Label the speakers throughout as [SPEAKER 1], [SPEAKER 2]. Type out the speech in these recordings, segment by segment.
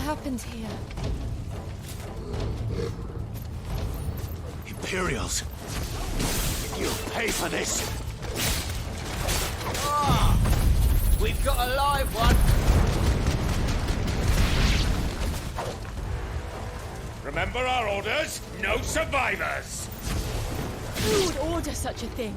[SPEAKER 1] happened here?
[SPEAKER 2] Imperials! You'll pay for this!
[SPEAKER 3] Ah! We've got a live one!
[SPEAKER 2] Remember our orders? No survivors!
[SPEAKER 1] Who would order such a thing?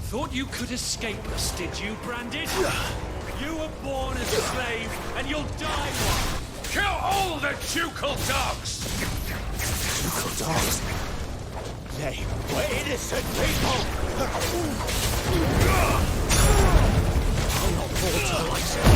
[SPEAKER 4] Thought you could escape us, did you, Branded? You were born as a slave, and you'll die one!
[SPEAKER 2] Kill all the ducal dogs! Ducal dogs? They were innocent people! I'll not fall to myself.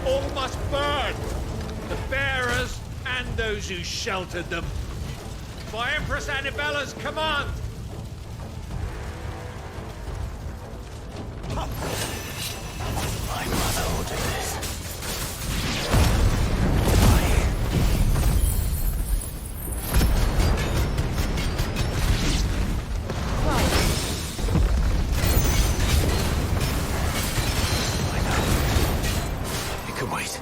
[SPEAKER 4] All must burn! The bearers and those who sheltered them. By Empress Annibella's command!
[SPEAKER 2] My mother ordered this. Wait.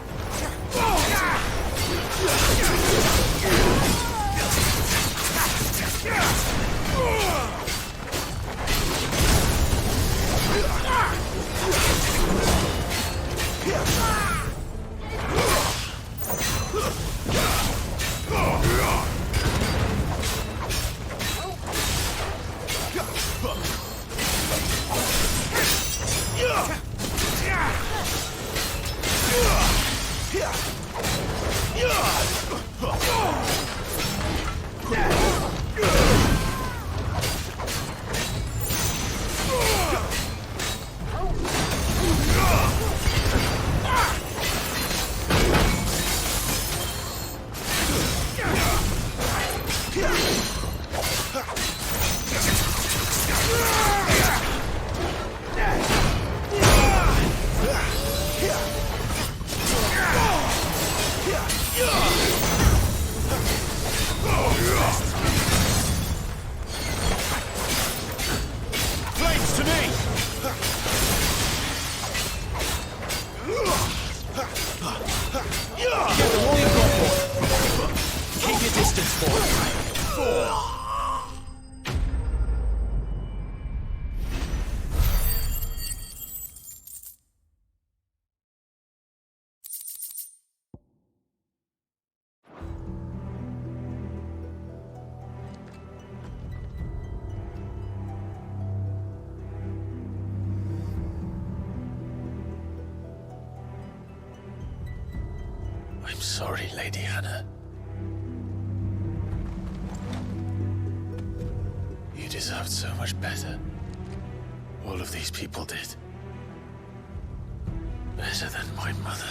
[SPEAKER 2] I'm sorry, Lady Hannah. You deserved so much better. All of these people did. Better than my mother.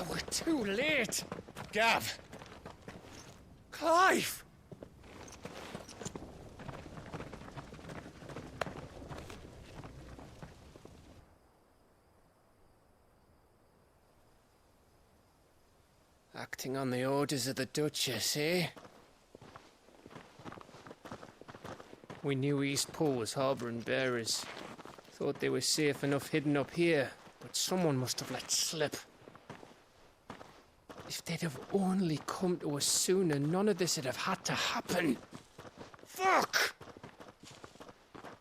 [SPEAKER 3] We're too late.
[SPEAKER 2] Gav! Clive!
[SPEAKER 3] Acting on the orders of the Duchess, eh? We knew East Pool was harbouring bearers. Thought they were safe enough hidden up here, but someone must have let slip. If they'd have only come to us sooner, none of this would have had to happen. Fuck!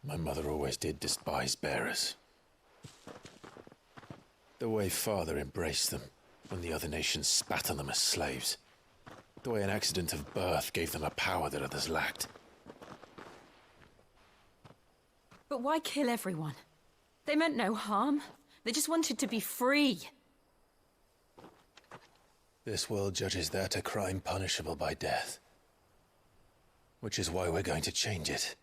[SPEAKER 2] My mother always did despise bearers. The way Father embraced them when the other nations spat on them as slaves. The way an accident of birth gave them a power that others lacked.
[SPEAKER 1] But why kill everyone? They meant no harm. They just wanted to be free.
[SPEAKER 2] This world judges that a crime punishable by death. Which is why we're going to change it.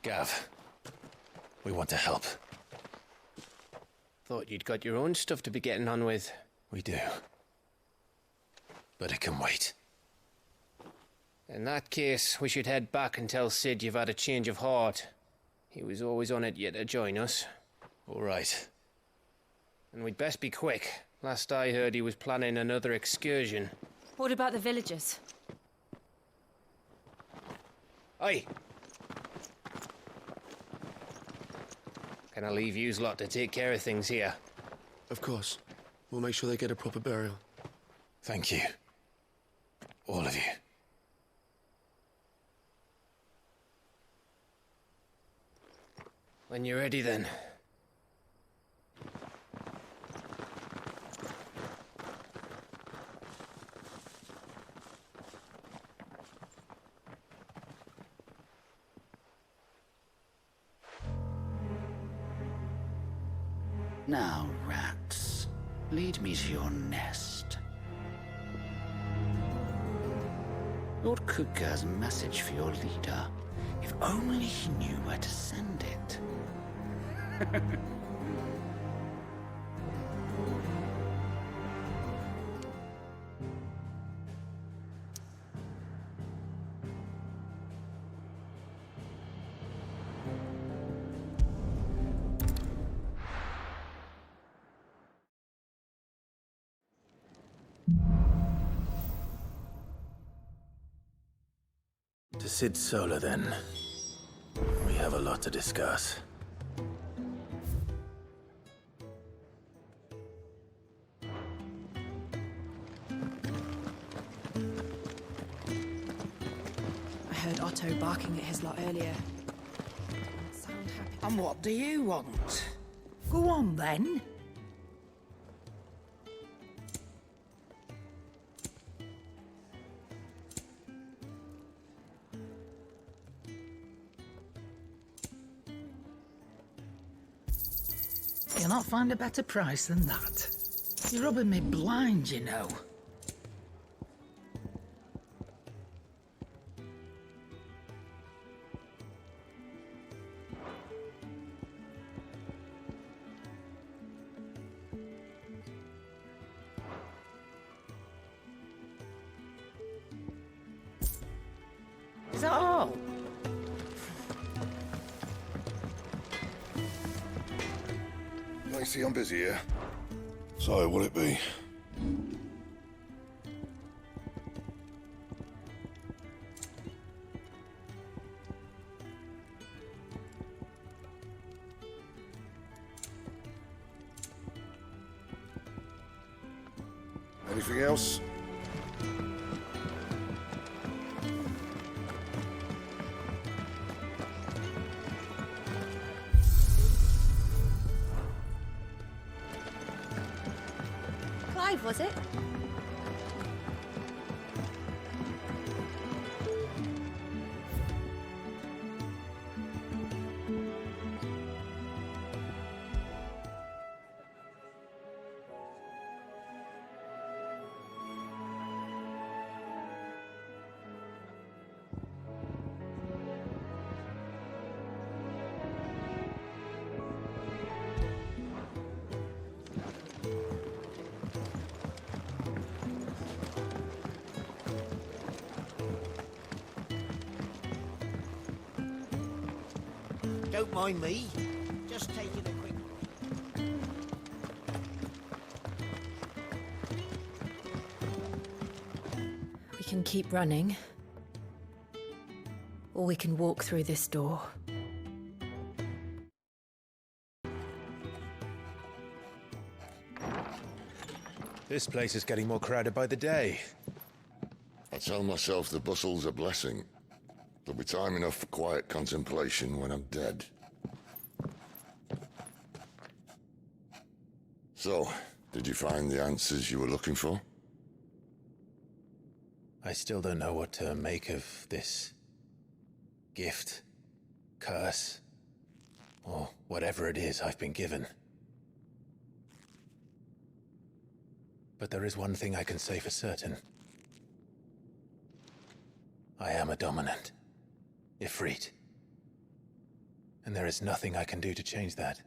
[SPEAKER 2] Gav, we want to help.
[SPEAKER 3] Thought you'd got your own stuff to be getting on with.
[SPEAKER 2] We do. But it can wait.
[SPEAKER 3] In that case, we should head back and tell Sid you've had a change of heart. He was always on it yet to join us.
[SPEAKER 2] All right.
[SPEAKER 3] And we'd best be quick. Last I heard, he was planning another excursion.
[SPEAKER 1] What about the villagers?
[SPEAKER 3] Aye. Can I leave yous lot to take care of things here?
[SPEAKER 5] Of course. We'll make sure they get a proper burial.
[SPEAKER 2] Thank you. All of you.
[SPEAKER 3] When you're ready, then.
[SPEAKER 6] Now, rats, lead me to your nest. Lord Kuka has a message for your leader. If only he knew where to send it.
[SPEAKER 2] To Sid Solar, then. We have a lot to discuss.
[SPEAKER 1] I heard Otto barking at his lot earlier. Sound happy.
[SPEAKER 6] And what do you want? Go on, then. You'll not find a better price than that. You're rubbing me blind, you know. Is that all?
[SPEAKER 7] Lacey, I'm busy here. So, will it be? Anything else?
[SPEAKER 8] was it?
[SPEAKER 9] Don't mind me. Just taking a quick...
[SPEAKER 1] We can keep running. Or we can walk through this door.
[SPEAKER 2] This place is getting more crowded by the day.
[SPEAKER 7] I tell myself the bustle's a blessing. There'll be time enough for quiet contemplation when I'm dead. So, did you find the answers you were looking for?
[SPEAKER 2] I still don't know what to make of this gift, curse, or whatever it is I've been given. But there is one thing I can say for certain. I am a dominant. Ifrit. And there is nothing I can do to change that.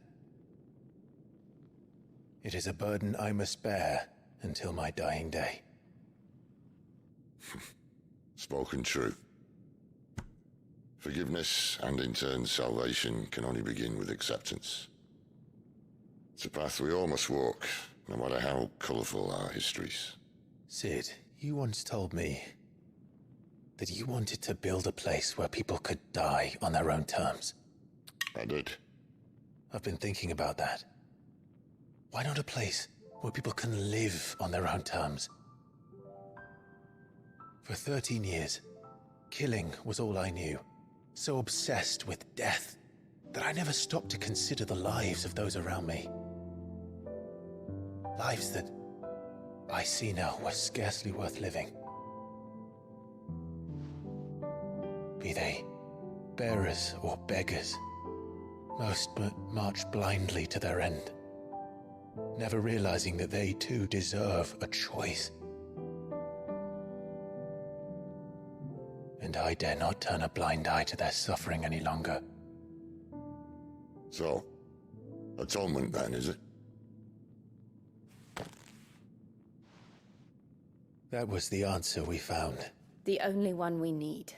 [SPEAKER 2] It is a burden I must bear until my dying day.
[SPEAKER 7] Spoken true. Forgiveness and in turn salvation can only begin with acceptance. It's a path we all must walk, no matter how colourful our histories.
[SPEAKER 2] Sid, you once told me that you wanted to build a place where people could die on their own terms.
[SPEAKER 7] I did.
[SPEAKER 2] I've been thinking about that. Why not a place where people can live on their own terms? For 13 years, killing was all I knew. So obsessed with death that I never stopped to consider the lives of those around me. Lives that I see now were scarcely worth living. Be they bearers or beggars, most march blindly to their end, never realizing that they too deserve a choice. And I dare not turn a blind eye to their suffering any longer.
[SPEAKER 7] So, atonement then, is it?
[SPEAKER 2] That was the answer we found.
[SPEAKER 8] The only one we need.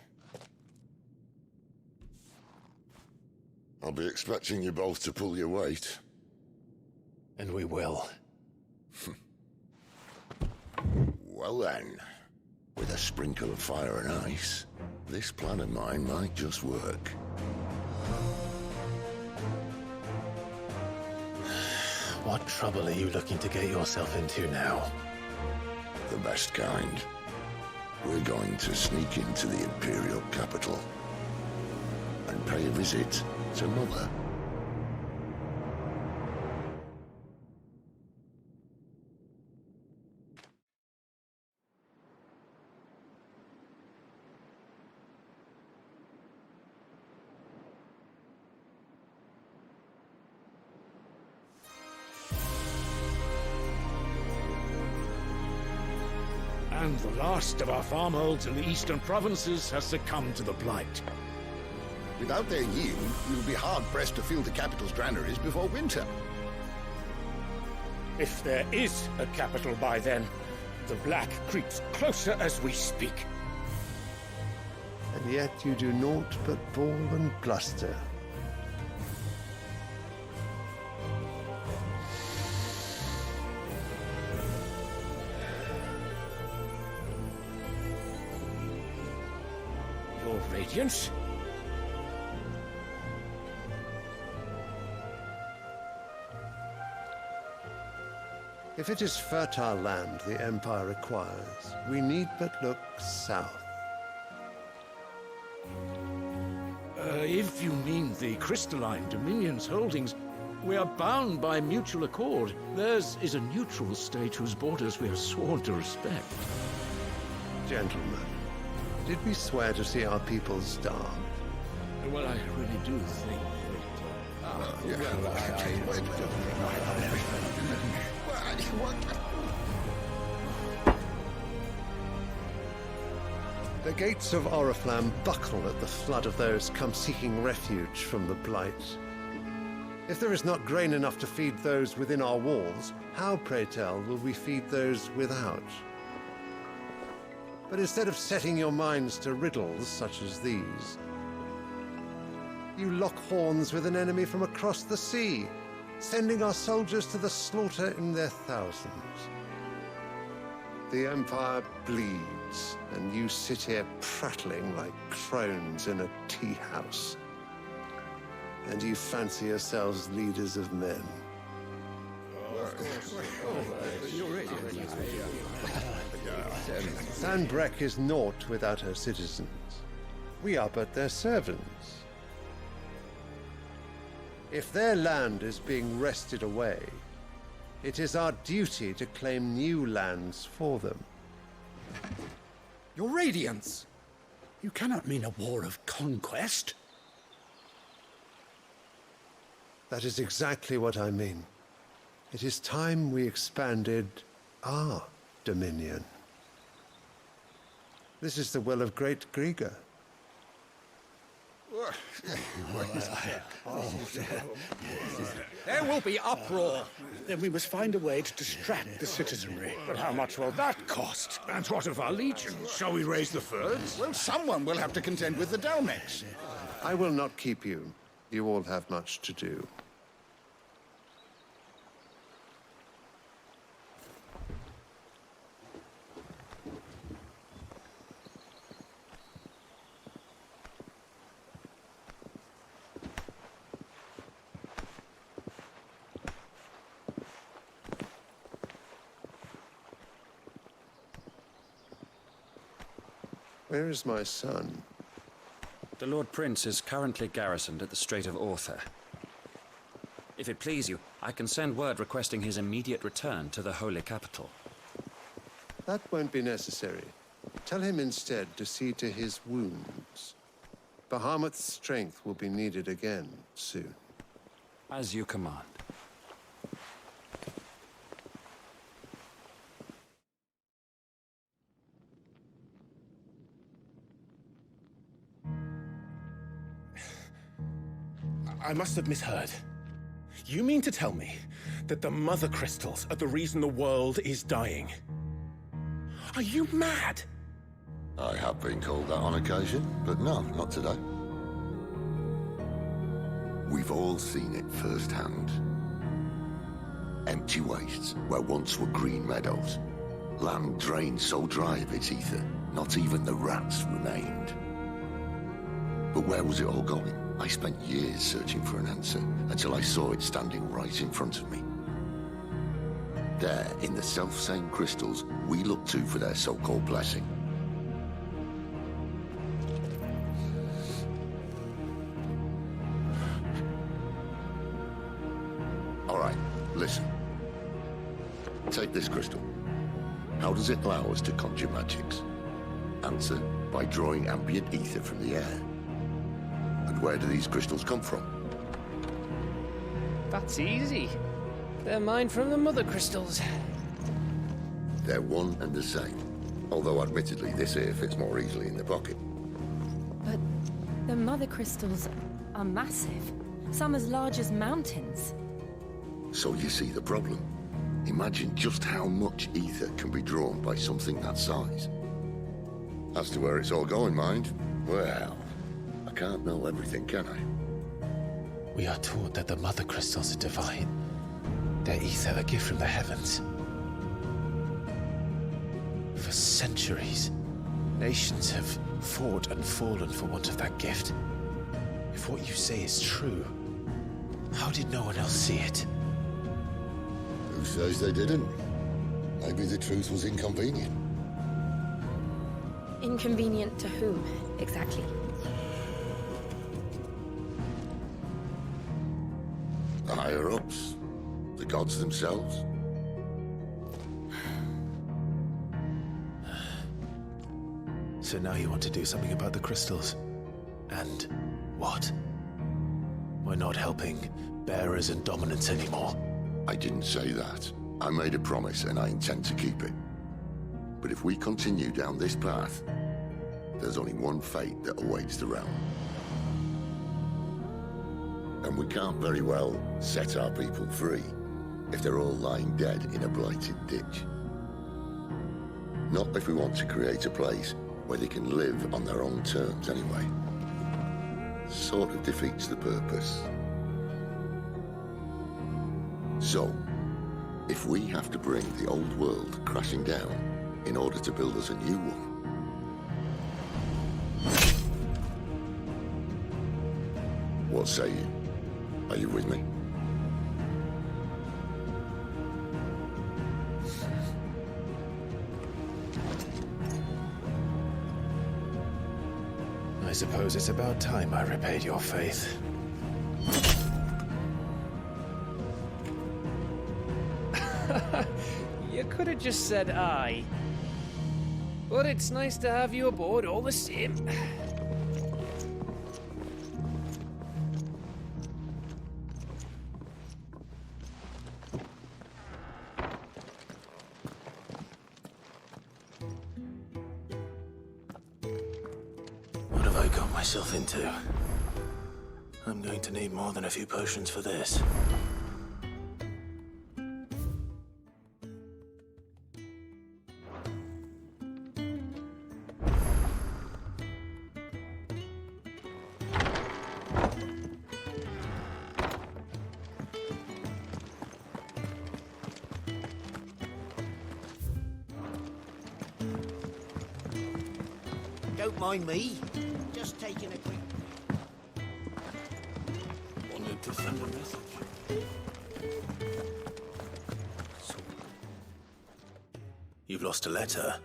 [SPEAKER 7] I'll be expecting you both to pull your weight.
[SPEAKER 2] And we will.
[SPEAKER 7] Well then, with a sprinkle of fire and ice, this plan of mine might just work.
[SPEAKER 2] What trouble are you looking to get yourself into now?
[SPEAKER 7] The best kind. We're going to sneak into the Imperial capital and pay a visit to Mother.
[SPEAKER 4] And the last of our farmholds in the eastern provinces has succumbed to the blight.
[SPEAKER 10] Without their yield, we'll be hard-pressed to fill the capital's granaries before winter.
[SPEAKER 4] If there is a capital by then, the black creeps closer as we speak.
[SPEAKER 11] And yet you do naught but bawl and bluster.
[SPEAKER 4] Your Radiance?
[SPEAKER 11] If it is fertile land the Empire requires, we need but look south.
[SPEAKER 4] If you mean the crystalline Dominion's holdings,
[SPEAKER 12] We are bound by mutual accord. Theirs is a neutral state whose borders we are sworn to respect.
[SPEAKER 11] Gentlemen, did we swear to see our people starve?
[SPEAKER 12] Well, I really do think
[SPEAKER 11] The gates of Oriflamme buckle at the flood of those come seeking refuge from the Blight. If there is not grain enough to feed those within our walls, how, pray tell, will we feed those without? But instead of setting your minds to riddles such as these, you lock horns with an enemy from across the sea, sending our soldiers to the slaughter in their thousands. The Empire bleeds, and you sit here prattling like crones in a tea house. And you fancy yourselves leaders of men. Sanbreque is naught without her citizens. We are but their servants. If their land is being wrested away, it is our duty to claim new lands for them.
[SPEAKER 13] Your Radiance! You cannot mean a war of conquest.
[SPEAKER 11] That is exactly what I mean. It is time we expanded our dominion. This is the will of great Grieger.
[SPEAKER 13] There will be uproar. Then we must find a way to distract the citizenry.
[SPEAKER 12] But how much will that cost? And what of our legions? Shall we raise the Fyrds?
[SPEAKER 10] Well, someone will have to contend with the Dalmex.
[SPEAKER 11] I will not keep you. You all have much to do. Where is my son?
[SPEAKER 14] The Lord Prince is currently garrisoned at the Strait of Author. If it please you, I can send word requesting his immediate return to the Holy Capital.
[SPEAKER 11] That won't be necessary. Tell him instead to see to his wounds. Bahamut's strength will be needed again soon.
[SPEAKER 14] As you command.
[SPEAKER 15] I must have misheard. You mean to tell me that the Mothercrystals are the reason the world is dying? Are you mad?
[SPEAKER 7] I have been called that on occasion, but no, not today. We've all seen it firsthand. Empty wastes where once were green meadows. Land drained so dry of its ether, not even the rats remained. But where was it all going? I spent years searching for an answer, until I saw it standing right in front of me. There, in the self-same crystals we look to for their so-called blessing. All right, listen. Take this crystal. How does it allow us to conjure magics? Answer, by drawing ambient ether from the air. And where do these crystals come from?
[SPEAKER 3] That's easy. They're mine from the Mothercrystals.
[SPEAKER 7] They're one and the same. Although admittedly this here fits more easily in the pocket.
[SPEAKER 1] But the Mothercrystals are massive. Some as large as mountains.
[SPEAKER 7] So you see the problem. Imagine just how much ether can be drawn by something that size. As to where it's all going, mind, well, I can't know everything, can I?
[SPEAKER 2] We are taught that the Mothercrystals are divine. Their ether a gift from the heavens. For centuries, nations have fought and fallen for want of that gift. If what you say is true, how did no one else see it?
[SPEAKER 7] Who says they didn't? Maybe the truth was inconvenient.
[SPEAKER 8] Inconvenient to whom, exactly?
[SPEAKER 7] I higher-ups? The gods themselves?
[SPEAKER 2] So now you want to do something about the crystals? And what? We're not helping bearers and dominants anymore.
[SPEAKER 7] I didn't say that. I made a promise and I intend to keep it. But if we continue down this path, there's only one fate that awaits the realm. And we can't very well set our people free if they're all lying dead in a blighted ditch. Not if we want to create a place where they can live on their own terms anyway. Sort of defeats the purpose. So, if we have to bring the old world crashing down in order to build us a new one, what say you? Are you with me?
[SPEAKER 2] I suppose it's about time I repaid your faith.
[SPEAKER 3] You could have just said aye. But it's nice to have you aboard all the same.
[SPEAKER 2] What have I got myself into? I'm going to need more than a few potions for this.
[SPEAKER 9] Don't mind me. Just taking a quick...
[SPEAKER 2] Wanted to send a message. You've lost a letter.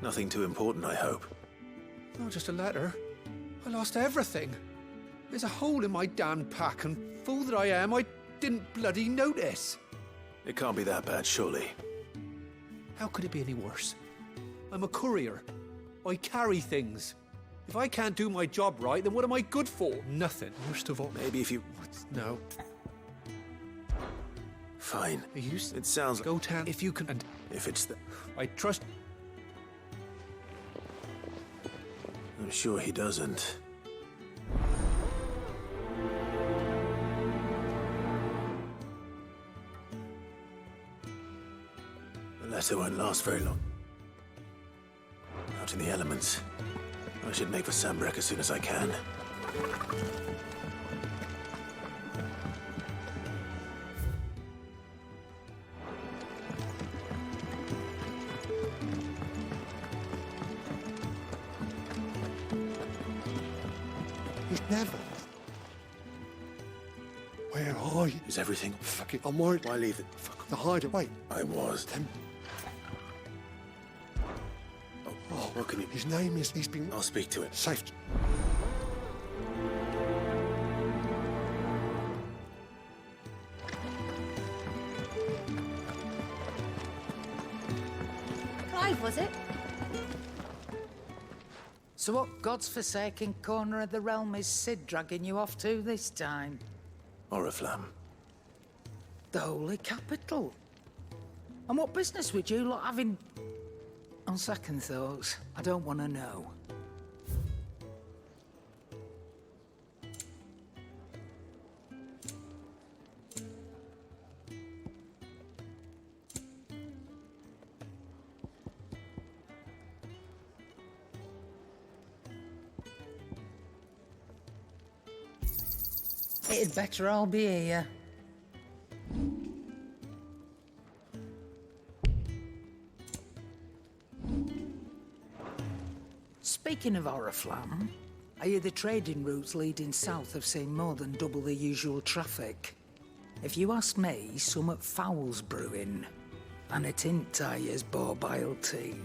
[SPEAKER 2] Nothing too important, I hope.
[SPEAKER 16] Not just a letter. I lost everything. There's a hole in my damn pack, and fool that I am, I didn't bloody notice.
[SPEAKER 2] It can't be that bad, surely.
[SPEAKER 16] How could it be any worse? I'm a courier. I carry things. If I can't do my job right, then what am I good for? Nothing. Worst of all...
[SPEAKER 2] Maybe if you...
[SPEAKER 16] No.
[SPEAKER 2] Fine.
[SPEAKER 16] It
[SPEAKER 2] sounds like...
[SPEAKER 16] Go, Tan, if you can... And
[SPEAKER 2] if it's the...
[SPEAKER 16] I trust...
[SPEAKER 2] I'm sure he doesn't. The letter won't last very long. Out in the elements. I should make for Sambrek as soon as I can.
[SPEAKER 11] He's never. Where are you?
[SPEAKER 2] Is everything?
[SPEAKER 11] Fuck it, I'm worried.
[SPEAKER 2] Why leave it? Fuck.
[SPEAKER 11] The hideaway.
[SPEAKER 2] I was.
[SPEAKER 11] Then...
[SPEAKER 2] Oh, what can you...
[SPEAKER 11] His name is... He's been...
[SPEAKER 2] I'll speak to him.
[SPEAKER 11] Safe.
[SPEAKER 17] Clive, was it? So what God's forsaken corner of the realm is Sid dragging you off to this time?
[SPEAKER 2] Oriflamme.
[SPEAKER 17] The Holy Capital. And what business would you lot have in... On second thoughts, I don't want to know. It'd better all be here. Speaking of Oriflamme, I hear the trading routes leading south have seen more than double the usual traffic. If you ask me, summat foul's brewing. And a tint tires borbile tea.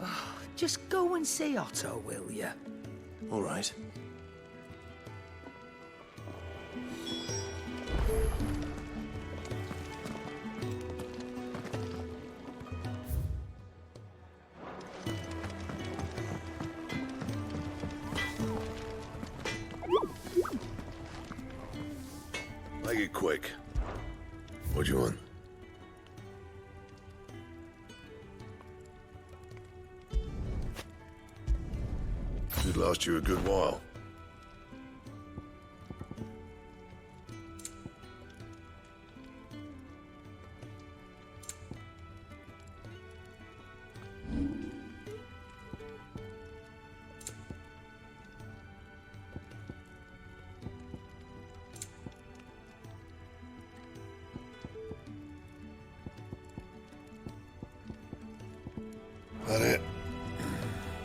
[SPEAKER 17] Oh, just go and see Otto, will you?
[SPEAKER 2] All right.
[SPEAKER 10] Make it quick. What do you want? Should last you a good while. That it?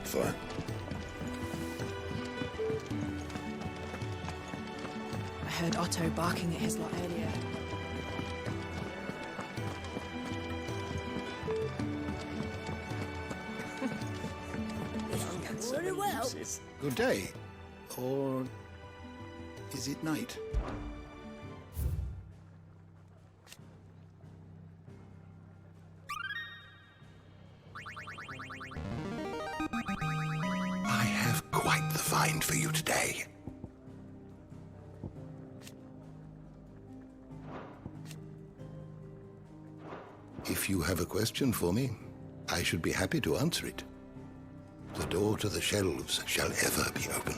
[SPEAKER 10] Fine.
[SPEAKER 18] I heard Otto barking at his lot earlier.
[SPEAKER 9] Very well.
[SPEAKER 10] Good day. Or is it night? I have quite the find for you today. If you have a question for me, I should be happy to answer it. The door to the shelves shall ever be open.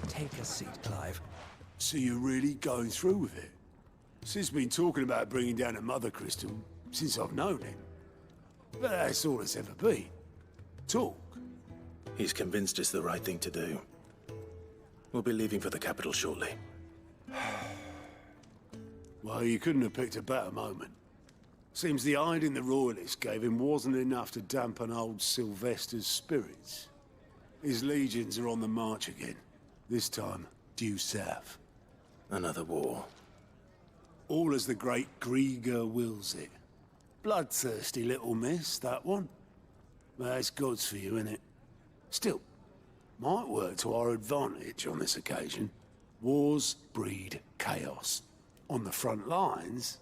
[SPEAKER 13] Take a seat, Clive.
[SPEAKER 19] So you're really going through with it? Sid's been talking about bringing down a Mothercrystal since I've known him. But that's all it's ever been. Talk.
[SPEAKER 20] He's convinced it's the right thing to do. We'll be leaving for the capital shortly.
[SPEAKER 19] Well, you couldn't have picked a better moment. Seems the hiding the Royalists gave him wasn't enough to dampen old Sylvester's spirits. His legions are on the march again. This time, due south.
[SPEAKER 20] Another war.
[SPEAKER 19] All as the great Grieger wills it. Bloodthirsty little miss, that one. But that's God's for you, innit? Still, might work to our advantage on this occasion. Wars breed chaos. On the front lines,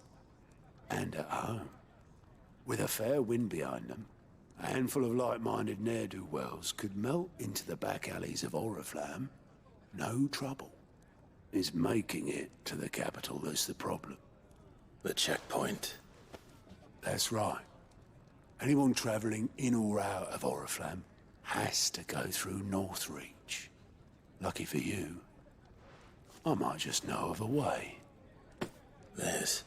[SPEAKER 19] and at home. With a fair wind behind them, a handful of like-minded ne'er-do-wells could melt into the back alleys of Oriflamme. No trouble. It's making it to the capital that's the problem.
[SPEAKER 20] The checkpoint.
[SPEAKER 19] That's right. Anyone travelling in or out of Oriflamme has to go through Northreach. Lucky for you, I might just know of a way.
[SPEAKER 20] This.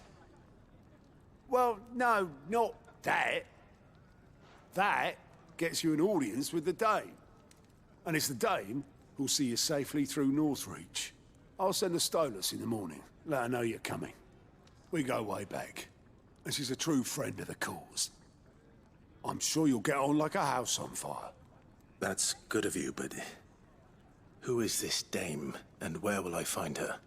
[SPEAKER 19] Well, no, not that. That gets you an audience with the Dame. And it's the Dame who'll see you safely through Northreach. I'll send a Stolas in the morning. Let her know you're coming. We go way back. And she's a true friend of the cause. I'm sure you'll get on like a house on fire.
[SPEAKER 20] That's good of you, but who is this dame, and where will I find her?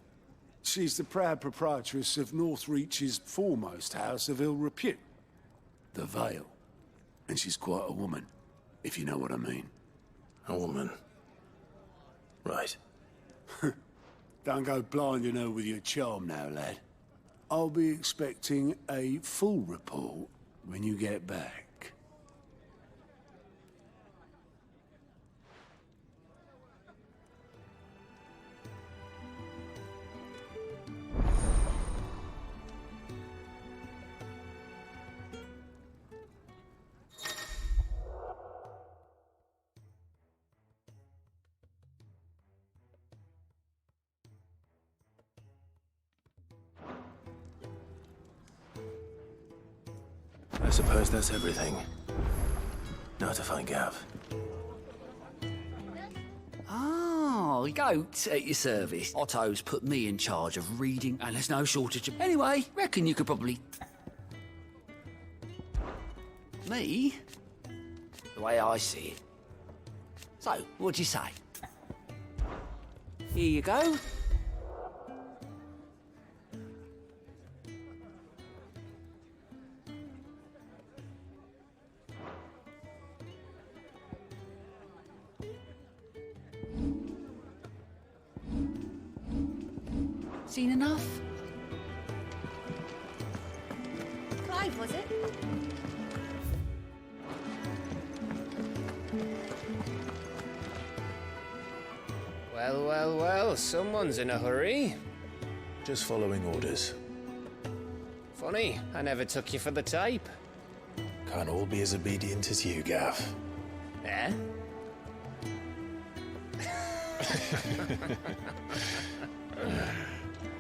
[SPEAKER 19] She's the proud proprietress of Northreach's foremost house of ill repute, the Vale. And she's quite a woman, if you know what I mean.
[SPEAKER 20] A woman? Right.
[SPEAKER 19] Don't go blinding her with your charm now, lad. I'll be expecting a full report when you get back.
[SPEAKER 20] I suppose that's everything. Now to find Gav.
[SPEAKER 6] Oh, goat at your service. Otto's put me in charge of reading, and there's no shortage of... Anyway, reckon you could probably... Me? The way I see it. So, what'd you say? Here you go. Seen enough?
[SPEAKER 8] Clive, was it?
[SPEAKER 3] Well, well, well, someone's in a hurry.
[SPEAKER 2] Just following orders.
[SPEAKER 3] Funny, I never took you for the type.
[SPEAKER 2] Can't all be as obedient as you, Gav.
[SPEAKER 3] Eh?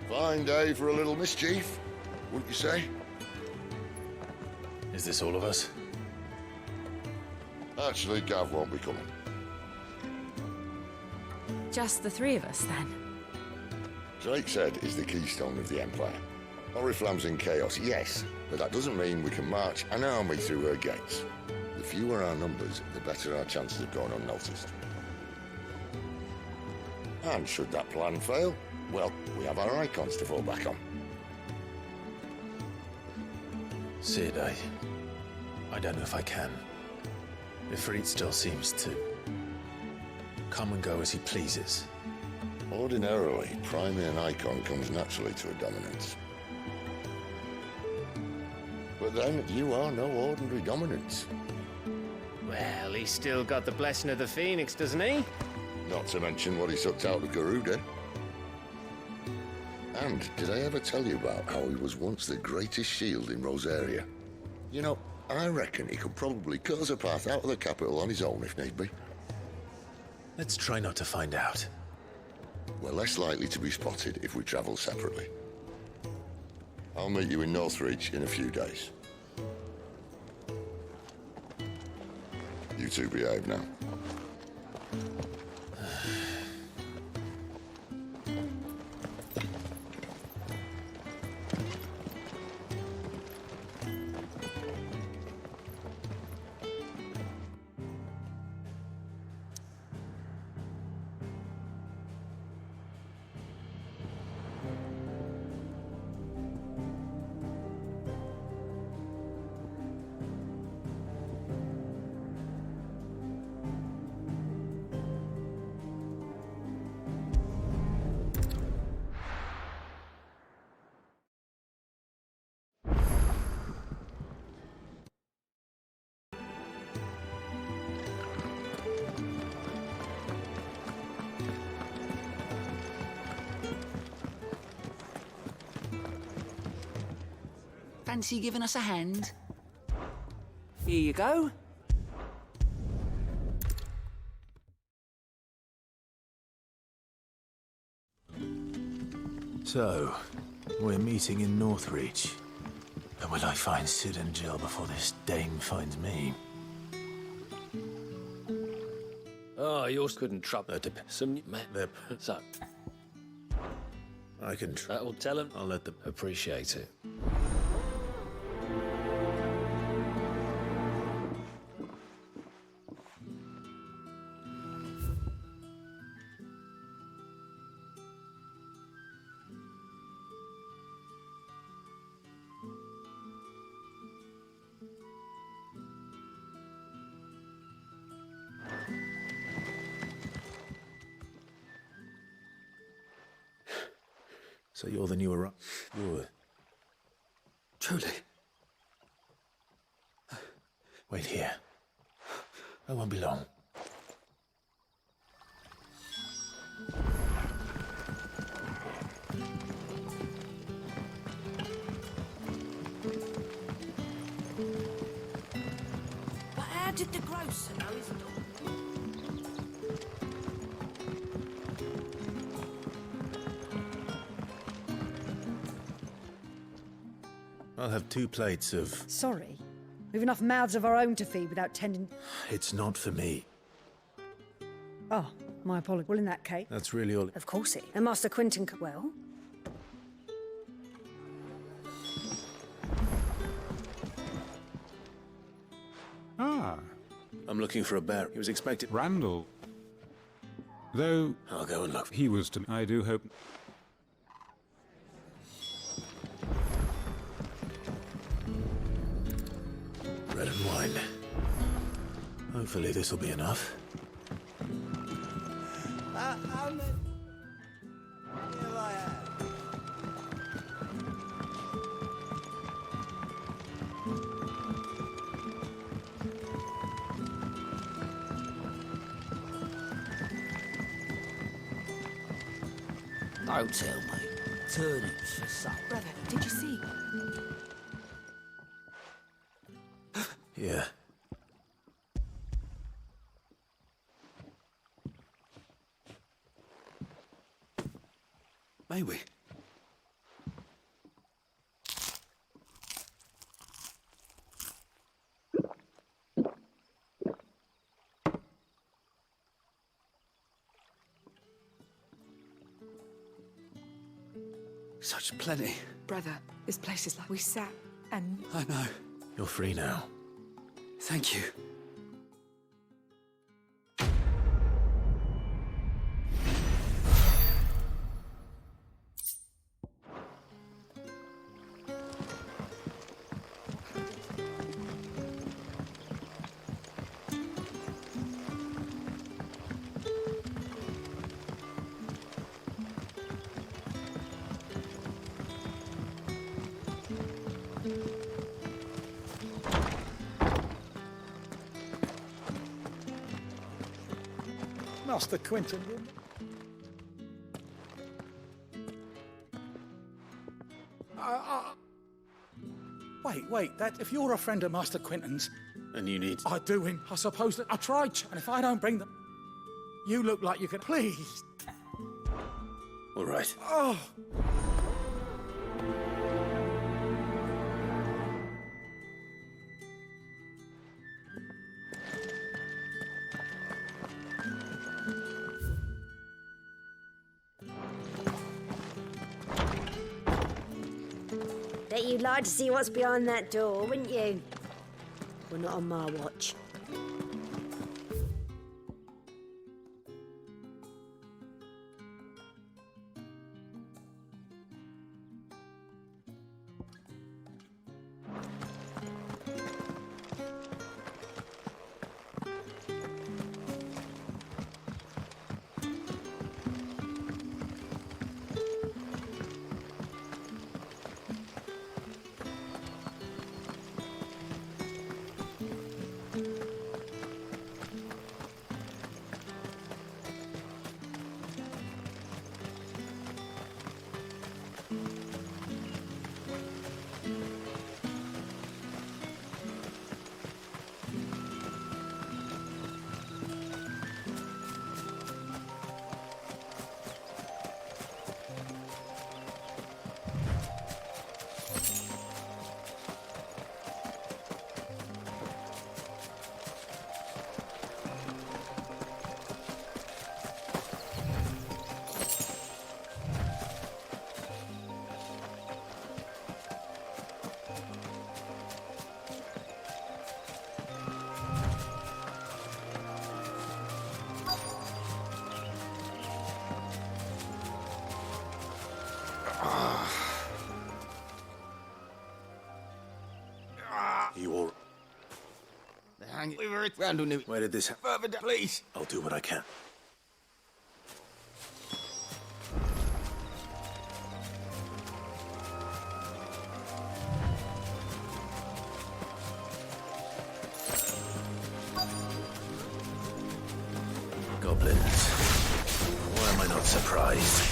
[SPEAKER 7] Fine day for a little mischief, wouldn't you say?
[SPEAKER 2] Is this all of us?
[SPEAKER 7] Actually, Gav won't be coming.
[SPEAKER 1] Just the three of us, then?
[SPEAKER 7] Drake's Head is the keystone of the Empire. Oriflamme's in chaos, yes, but that doesn't mean we can march an army through her gates. The fewer our numbers, the better our chances of going unnoticed. And should that plan fail, well, we have our icons to fall back on.
[SPEAKER 2] Sid, I don't know if I can. Ifrit still seems to come and go as he pleases.
[SPEAKER 7] Ordinarily, priming an icon comes naturally to a dominance. But then, you are no ordinary dominance.
[SPEAKER 3] Well, he's still got the blessing of the Phoenix, doesn't he?
[SPEAKER 7] Not to mention what he sucked out of Garuda. And did I ever tell you about how he was once the greatest shield in Rosaria? You know, I reckon he could probably cut us a path out of the capital on his own if need be.
[SPEAKER 2] Let's try not to find out.
[SPEAKER 7] We're less likely to be spotted if we travel separately. I'll meet you in Northreach in a few days. You two behave now.
[SPEAKER 6] Fancy giving us a hand? Here you go.
[SPEAKER 2] So, we're meeting in Northreach. And will I find Sid and Jill before this dame finds me?
[SPEAKER 21] Oh, yours couldn't trouble some map. So,
[SPEAKER 2] I can try.
[SPEAKER 21] That'll tell them.
[SPEAKER 2] I'll let them
[SPEAKER 21] appreciate it.
[SPEAKER 2] So you're the new arrival? You're...
[SPEAKER 6] Truly?
[SPEAKER 2] Wait here. I won't be long.
[SPEAKER 17] But how did the grocer know his dog?
[SPEAKER 2] I'll have 2 plates of...
[SPEAKER 22] Sorry. We've enough mouths of our own to feed without tending...
[SPEAKER 2] It's not for me.
[SPEAKER 22] Oh, my apologies. Well, in that case...
[SPEAKER 2] That's really all...
[SPEAKER 22] Of course it. And Master Quentin... Well...
[SPEAKER 23] Ah.
[SPEAKER 2] I'm looking for a bear. He was expected...
[SPEAKER 23] Randall. Though...
[SPEAKER 2] I'll go and look.
[SPEAKER 23] He was to... I do hope...
[SPEAKER 2] Bread and wine. Hopefully this'll be enough.
[SPEAKER 9] How many... Here I am.
[SPEAKER 6] Don't tell me. Turnips for sale.
[SPEAKER 18] Brother, did you see?
[SPEAKER 20] Yeah.
[SPEAKER 6] May we? Such plenty.
[SPEAKER 18] Brother, this place is like we sat and...
[SPEAKER 6] I know.
[SPEAKER 20] You're free now.
[SPEAKER 6] Thank you.
[SPEAKER 13] Master Quentin. Wait, that if you're a friend of Master Quentin's...
[SPEAKER 20] And you need...
[SPEAKER 13] I do him. I suppose that I tried, and if I don't bring them... You look like you can... Please!
[SPEAKER 20] All right.
[SPEAKER 13] Oh!
[SPEAKER 4] Bet you'd like to see what's behind that door, wouldn't you? Well, not on my watch.
[SPEAKER 20] You all...
[SPEAKER 9] Hang it. We were round on it.
[SPEAKER 20] Where did this happen?
[SPEAKER 9] Further down, please.
[SPEAKER 20] I'll do what I can. Goblins. Why am I not surprised?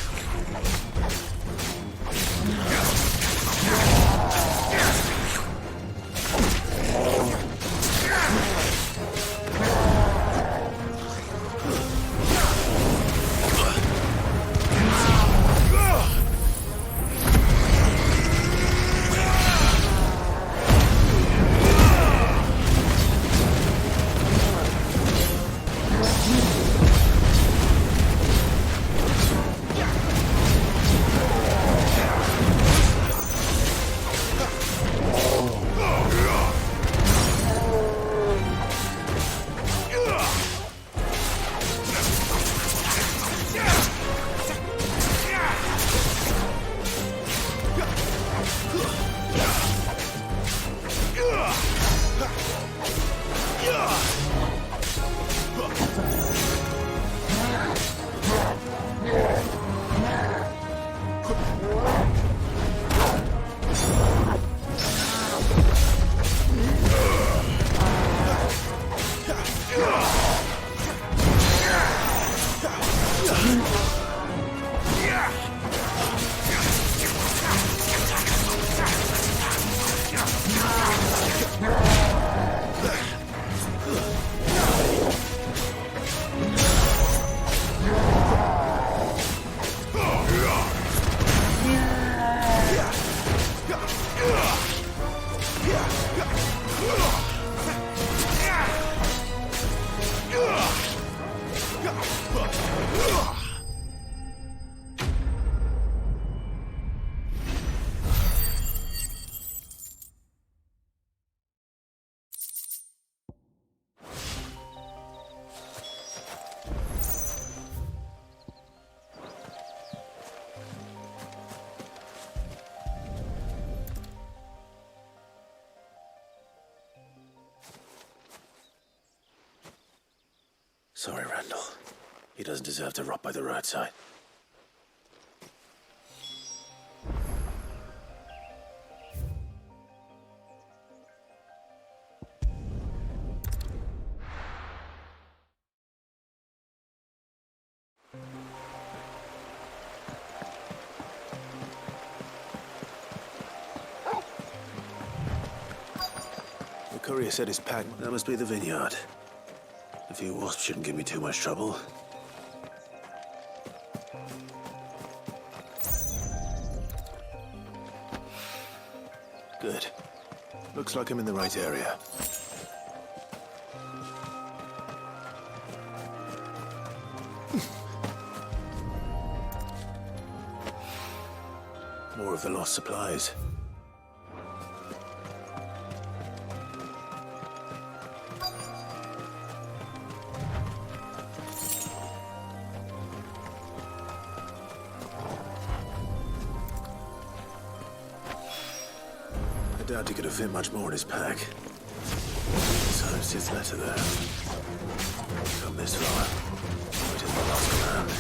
[SPEAKER 20] Sorry, Randall. He doesn't deserve to rot by the roadside. The courier said it's packed. That must be the vineyard. A few wasps shouldn't give me too much trouble. Good. Looks like I'm in the right area. More of the lost supplies. I doubt he could have fit much more in his pack. Besides his letter there. Come this far. It is the last command.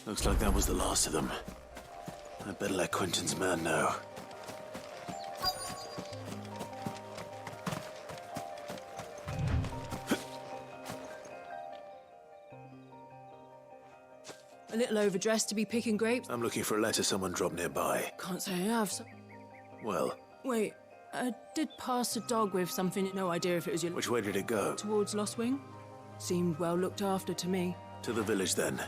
[SPEAKER 20] Looks like that was the last of them. I'd better let Quentin's man know.
[SPEAKER 18] A little overdressed to be picking grapes.
[SPEAKER 20] I'm looking for a letter someone dropped nearby.
[SPEAKER 18] Can't say I have.
[SPEAKER 20] Well,
[SPEAKER 18] Wait, I did pass a dog with something. No idea if it was your...
[SPEAKER 20] which way did it go?
[SPEAKER 18] Towards Lost Wing. Seemed well looked after to me.
[SPEAKER 20] To the village, then.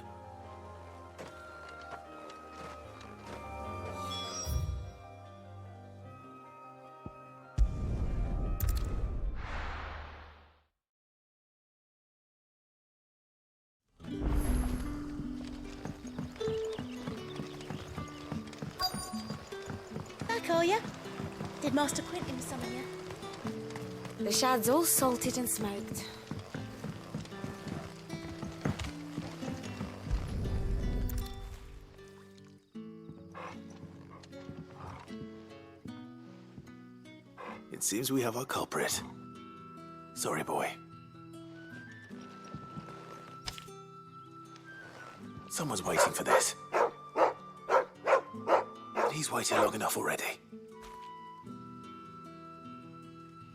[SPEAKER 8] I call ya. Did Master Quentin summon ya?
[SPEAKER 4] The shad's all salted and smoked.
[SPEAKER 20] It seems we have our culprit. Sorry, boy. Someone's waiting for this. But he's waited long enough already.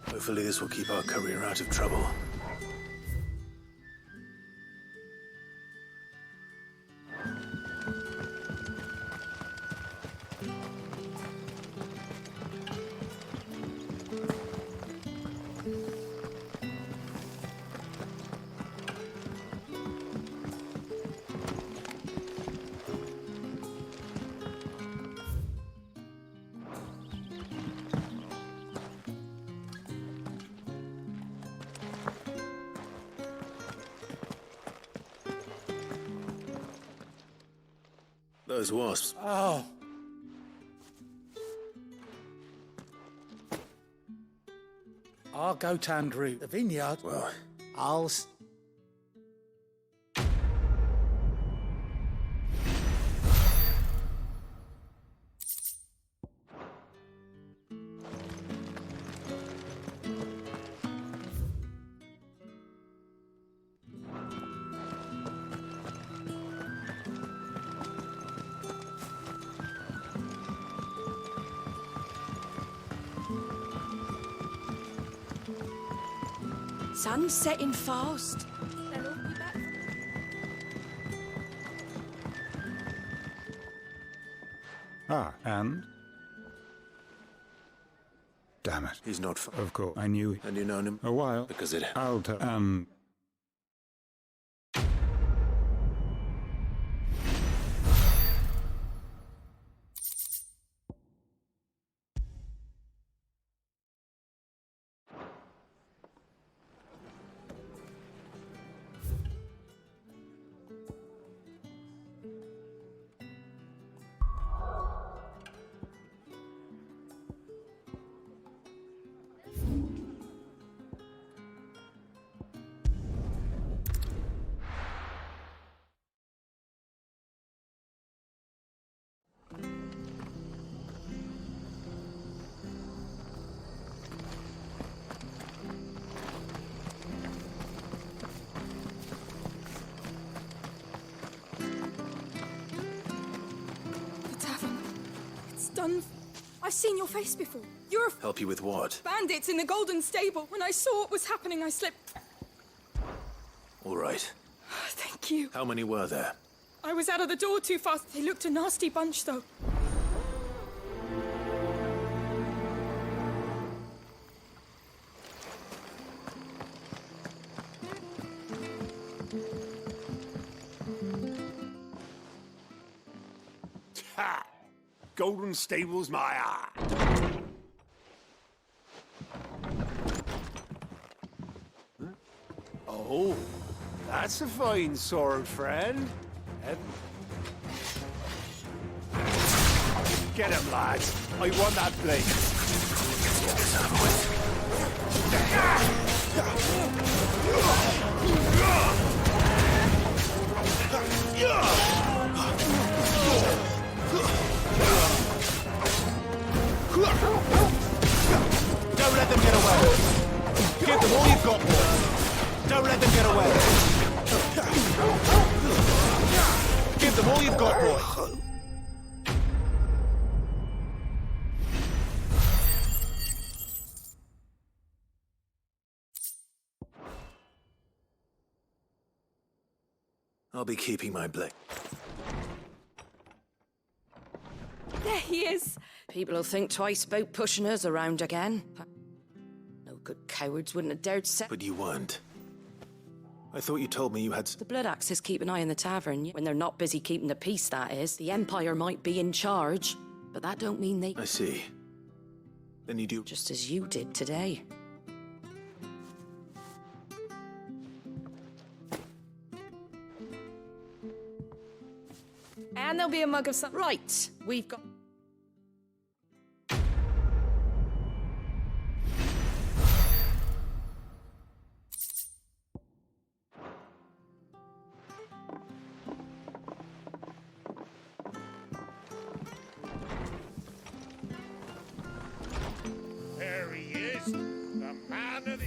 [SPEAKER 20] Hopefully this will keep our courier out of trouble. Those wasps.
[SPEAKER 13] Oh. I'll go Tandrew. The vineyard.
[SPEAKER 20] Well,
[SPEAKER 13] I'll...
[SPEAKER 18] Sun's setting fast.
[SPEAKER 8] They'll all be back.
[SPEAKER 23] Ah, and? Damn it.
[SPEAKER 20] He's not
[SPEAKER 23] Of course, I knew.
[SPEAKER 20] And you known him?
[SPEAKER 23] A while.
[SPEAKER 20] Because it...
[SPEAKER 23] I'll tell...
[SPEAKER 8] Done. I've seen your face before. You're a
[SPEAKER 20] Help you with what?
[SPEAKER 8] bandits in the Golden Stable. When I saw what was happening, I slipped.
[SPEAKER 20] All right.
[SPEAKER 8] Thank you.
[SPEAKER 20] How many were there?
[SPEAKER 8] I was out of the door too fast. They looked a nasty bunch, though.
[SPEAKER 19] Ha! Golden Stable's my art. Huh? Oh, that's a fine sword, friend. Get him, lads. I want that blade.
[SPEAKER 20] Get this over
[SPEAKER 9] Don't let them get away. Give them all you've got, boys. Don't let them get away. Give them all you've got, boys.
[SPEAKER 20] I'll be keeping my blade.
[SPEAKER 8] There he is.
[SPEAKER 18] People will think twice about pushing us around again. No good cowards wouldn't have dared set.
[SPEAKER 20] But you weren't. I thought you told me you had...
[SPEAKER 18] The Blood Axes keep an eye on the tavern. When they're not busy keeping the peace, that is. The Empire might be in charge, but that don't mean they...
[SPEAKER 20] I see. Then you do...
[SPEAKER 18] Just as you did today.
[SPEAKER 8] And there'll be a mug of some...
[SPEAKER 18] Right, we've got...
[SPEAKER 11] There he is, the man of the...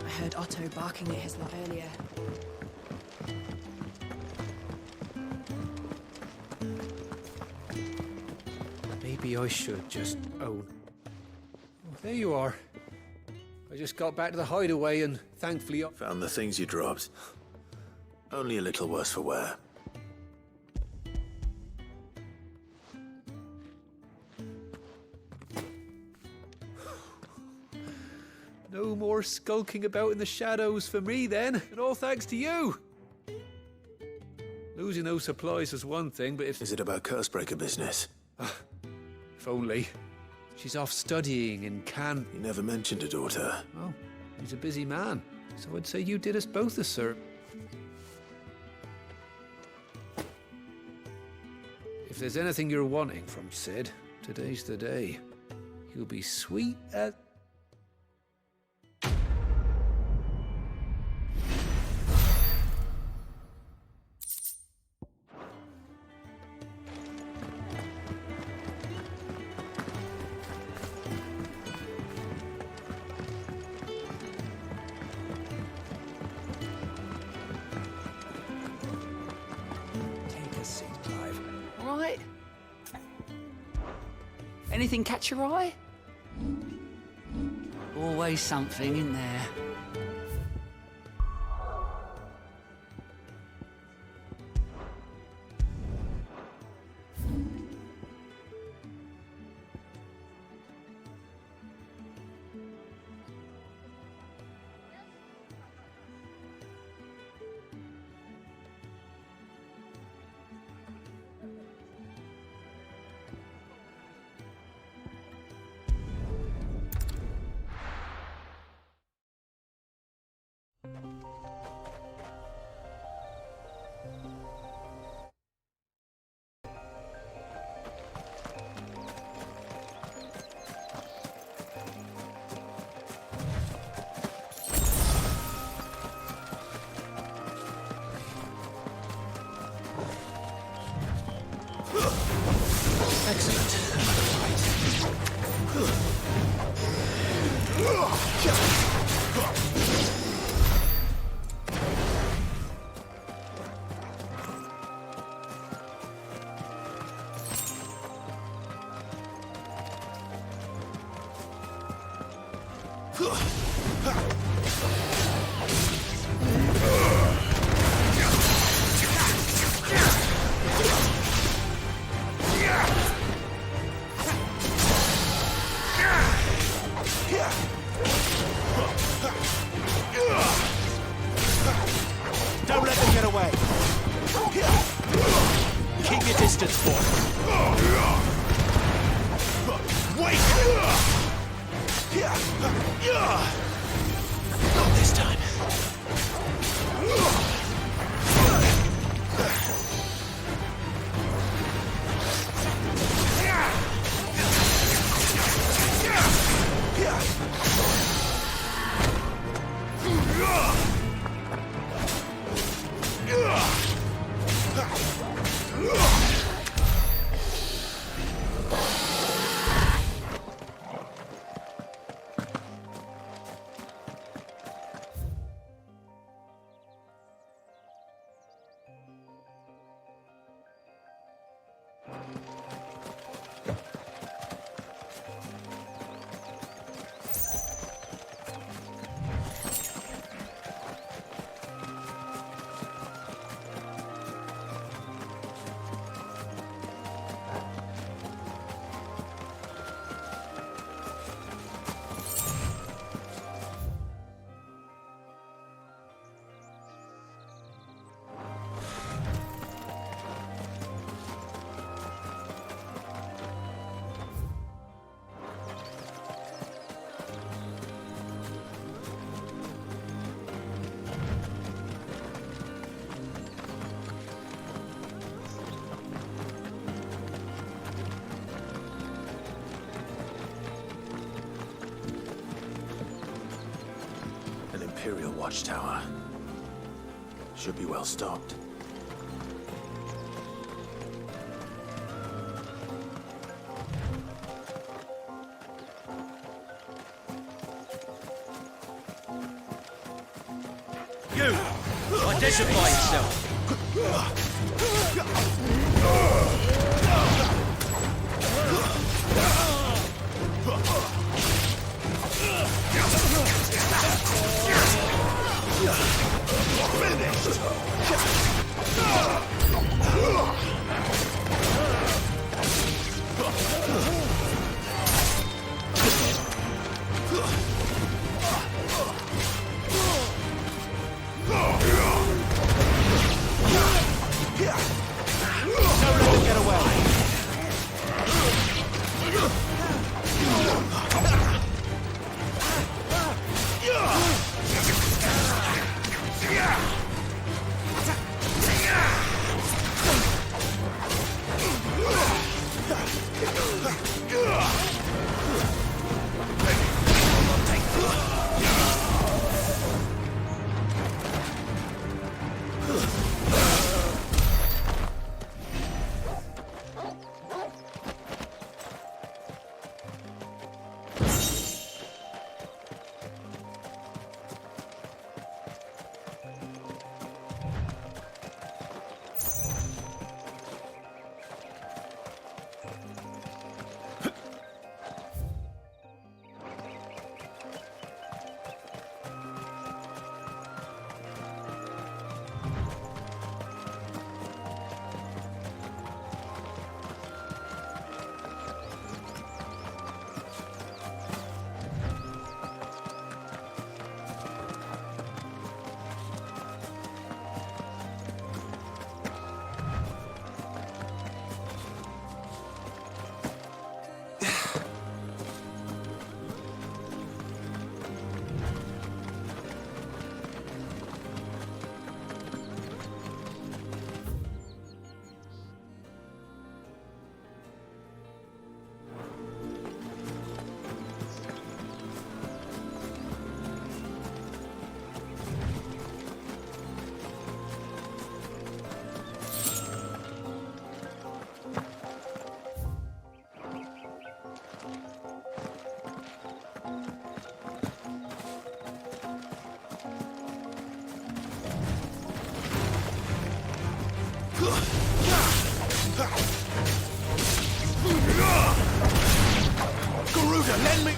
[SPEAKER 18] I heard Otto barking at his lot earlier.
[SPEAKER 16] Maybe I should just own. Oh, there you are. I just got back to the hideaway and thankfully...
[SPEAKER 20] Found the things you dropped. Only a little worse for wear.
[SPEAKER 16] No more skulking about in the shadows for me then, and all thanks to you. Losing those supplies is one thing, but if...
[SPEAKER 20] Is it about Cursebreaker business?
[SPEAKER 16] If only. She's off studying in Cannes.
[SPEAKER 20] You never mentioned a daughter.
[SPEAKER 16] Oh, he's a busy man. So I'd say you did us both a service. If there's anything you're wanting from Sid, today's the day. You'll be sweet as...
[SPEAKER 6] Anything catch your eye? Always something in there.
[SPEAKER 9] Don't let them get away. Keep your distance, boy. Wait! Not this time.
[SPEAKER 20] Imperial watchtower. Should be well stocked.
[SPEAKER 9] You! Identify yourself! Garuda, lend me...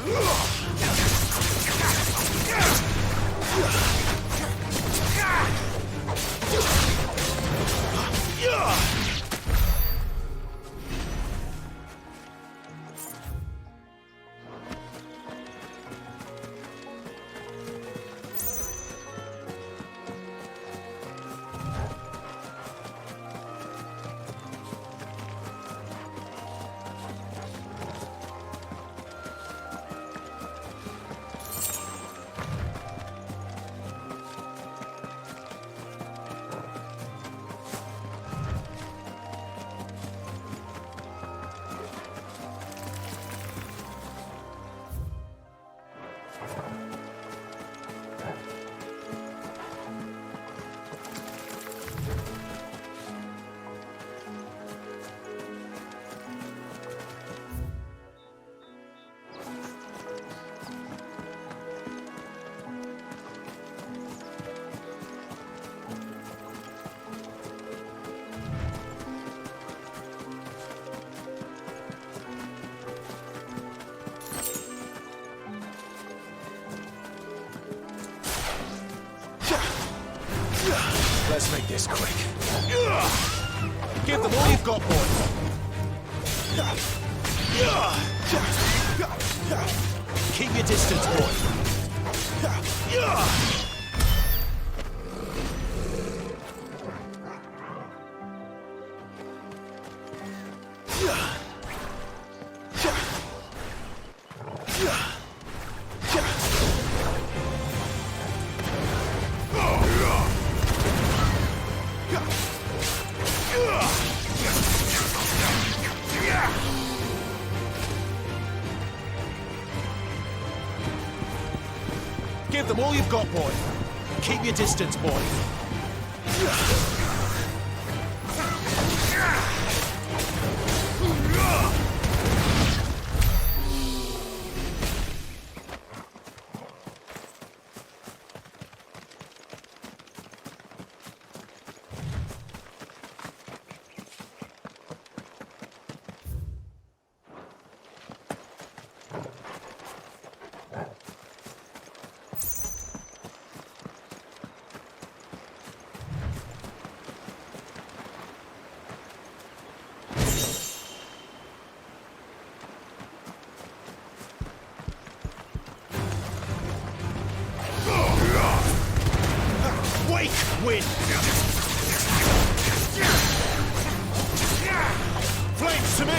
[SPEAKER 9] Let's make this quick. Give them all you've got, boy. Keep your distance, boy. Give them all you've got, boy. Keep your distance, boy. Wake, wind! Flames to me!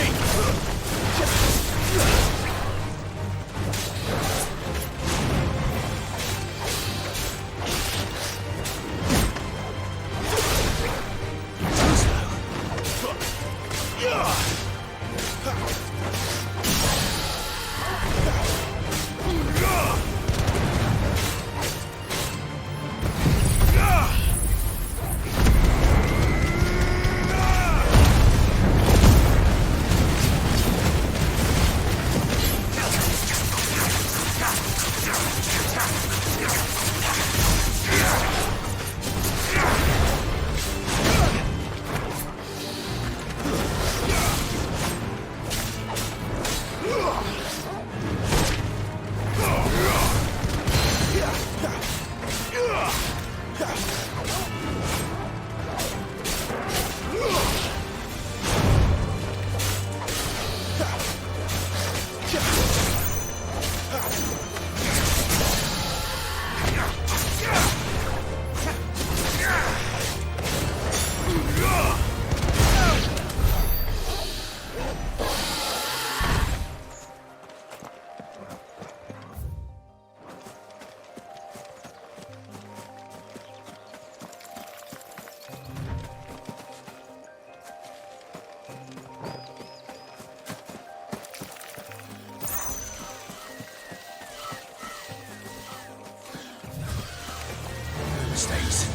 [SPEAKER 9] Mistakes.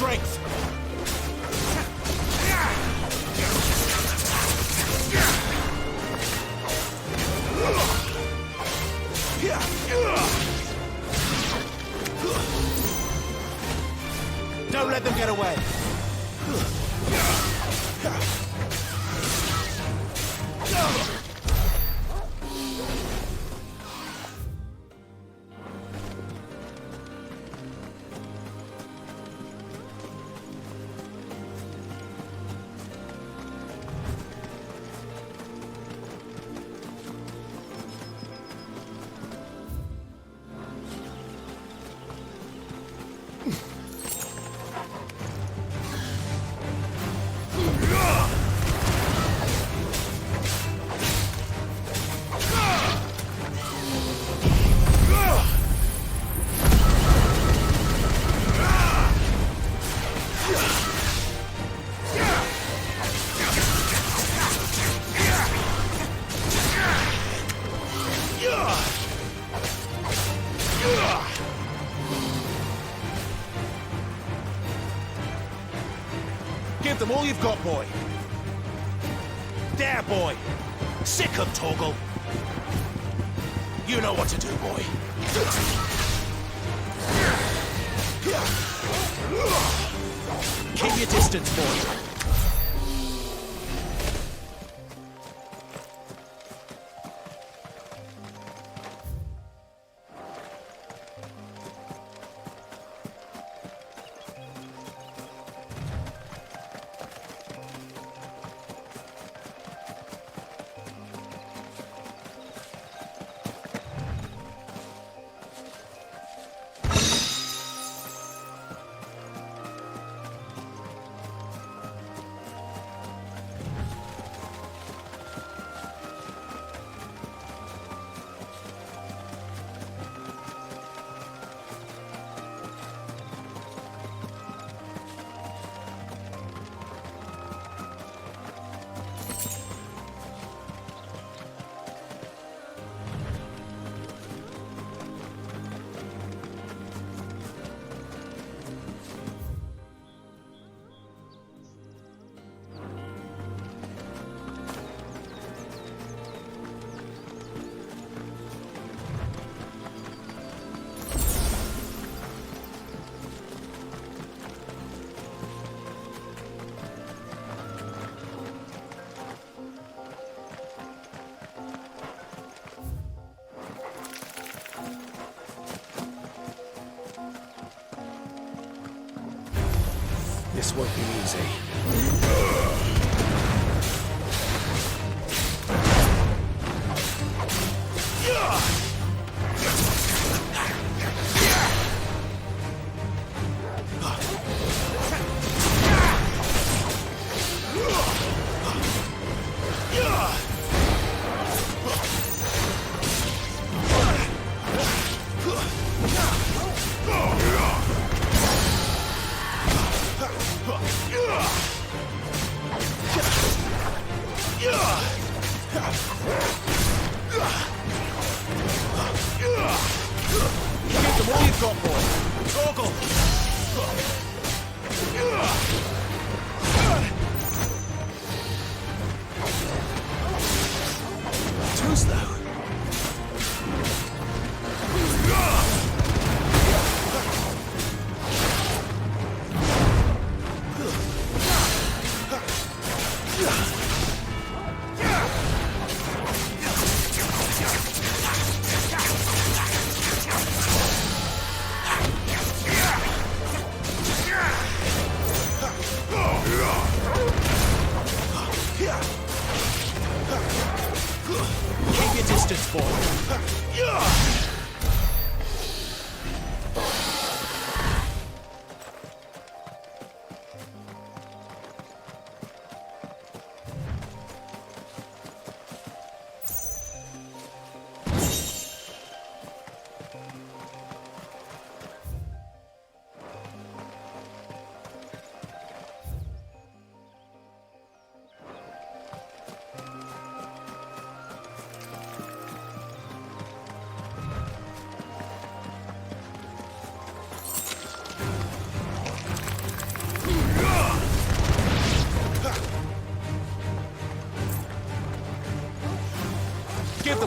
[SPEAKER 9] strength! Don't let them get away! Give them all you've got, boy. There, boy. Sick 'em, Torgal. You know what to do, boy. Keep your distance, boy.
[SPEAKER 20] This won't be easy.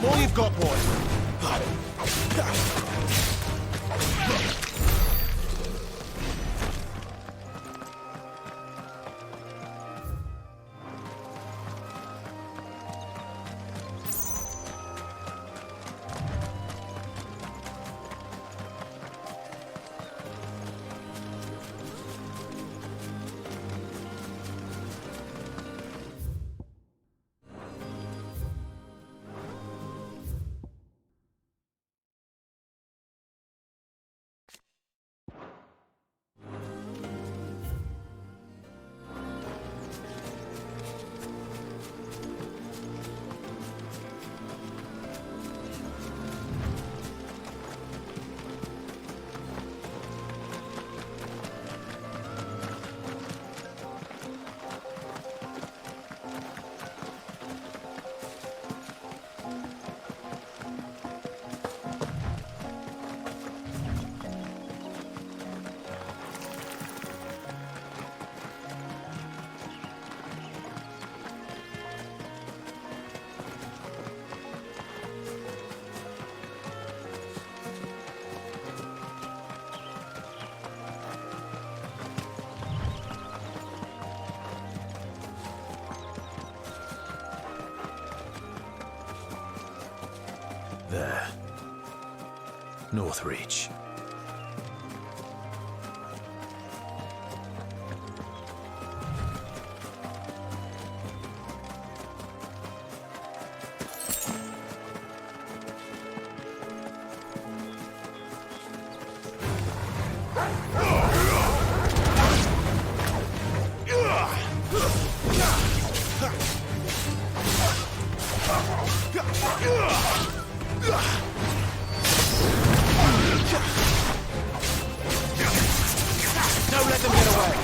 [SPEAKER 9] them all you've got, boy.
[SPEAKER 20] There. Northreach.
[SPEAKER 9] Don't let them get away.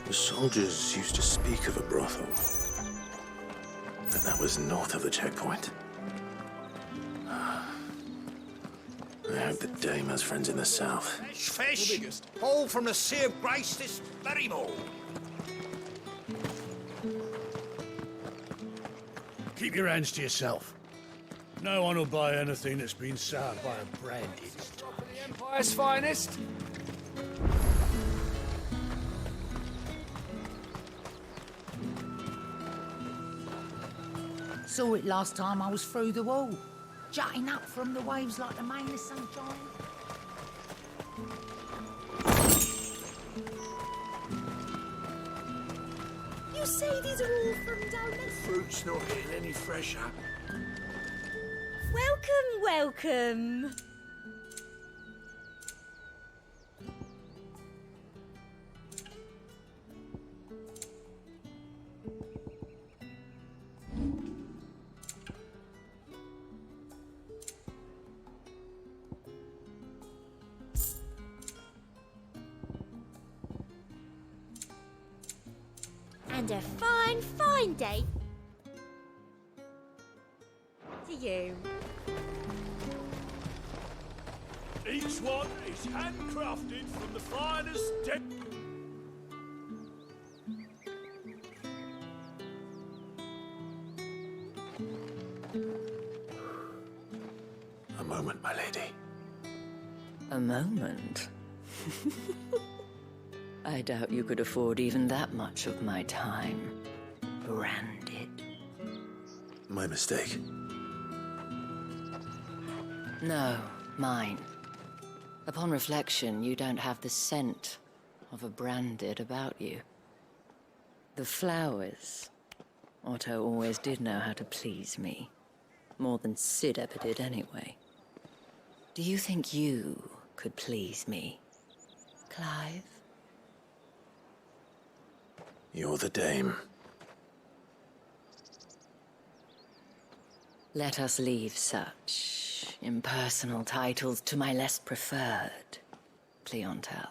[SPEAKER 20] The soldiers used to speak of a brothel, but that was north of the checkpoint. I hope the dame has friends in the south.
[SPEAKER 9] Fish! All from the Sea of Grace this very morning.
[SPEAKER 19] Keep your hands to yourself. No one will buy anything that's been soured by a branded.
[SPEAKER 6] Top of the Empire's finest.
[SPEAKER 17] Saw it last time I was through the wall. Jutting up from the waves like the mane of some giant.
[SPEAKER 8] You say these are all from down there?
[SPEAKER 19] Fruit's not getting any fresher.
[SPEAKER 8] Welcome, welcome. And a fine, fine day to you.
[SPEAKER 19] Each one is handcrafted from the finest
[SPEAKER 20] A moment, my lady.
[SPEAKER 18] A moment? I doubt you could afford even that much of my time. Branded.
[SPEAKER 20] My mistake.
[SPEAKER 18] No, mine. Upon reflection, you don't have the scent of a branded about you. The flowers. Otto always did know how to please me. More than Sid ever did anyway. Do you think you could please me, Clive?
[SPEAKER 20] You're the dame.
[SPEAKER 18] Let us leave such attach impersonal titles to my less preferred clientele.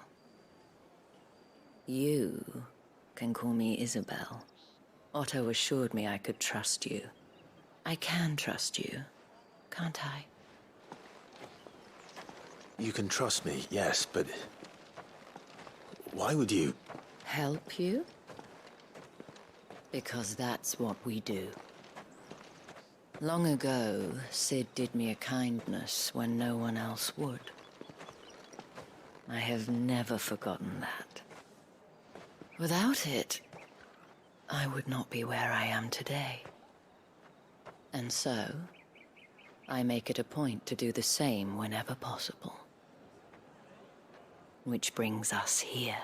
[SPEAKER 18] You can call me Isabel. Otto assured me I could trust you. I can trust you, can't I?
[SPEAKER 20] You can trust me, yes, but why would you?
[SPEAKER 18] Help you? Because that's what we do. Long ago, Sid did me a kindness when no one else would. I have never forgotten that. Without it, I would not be where I am today. And so, I make it a point to do the same whenever possible. Which brings us here.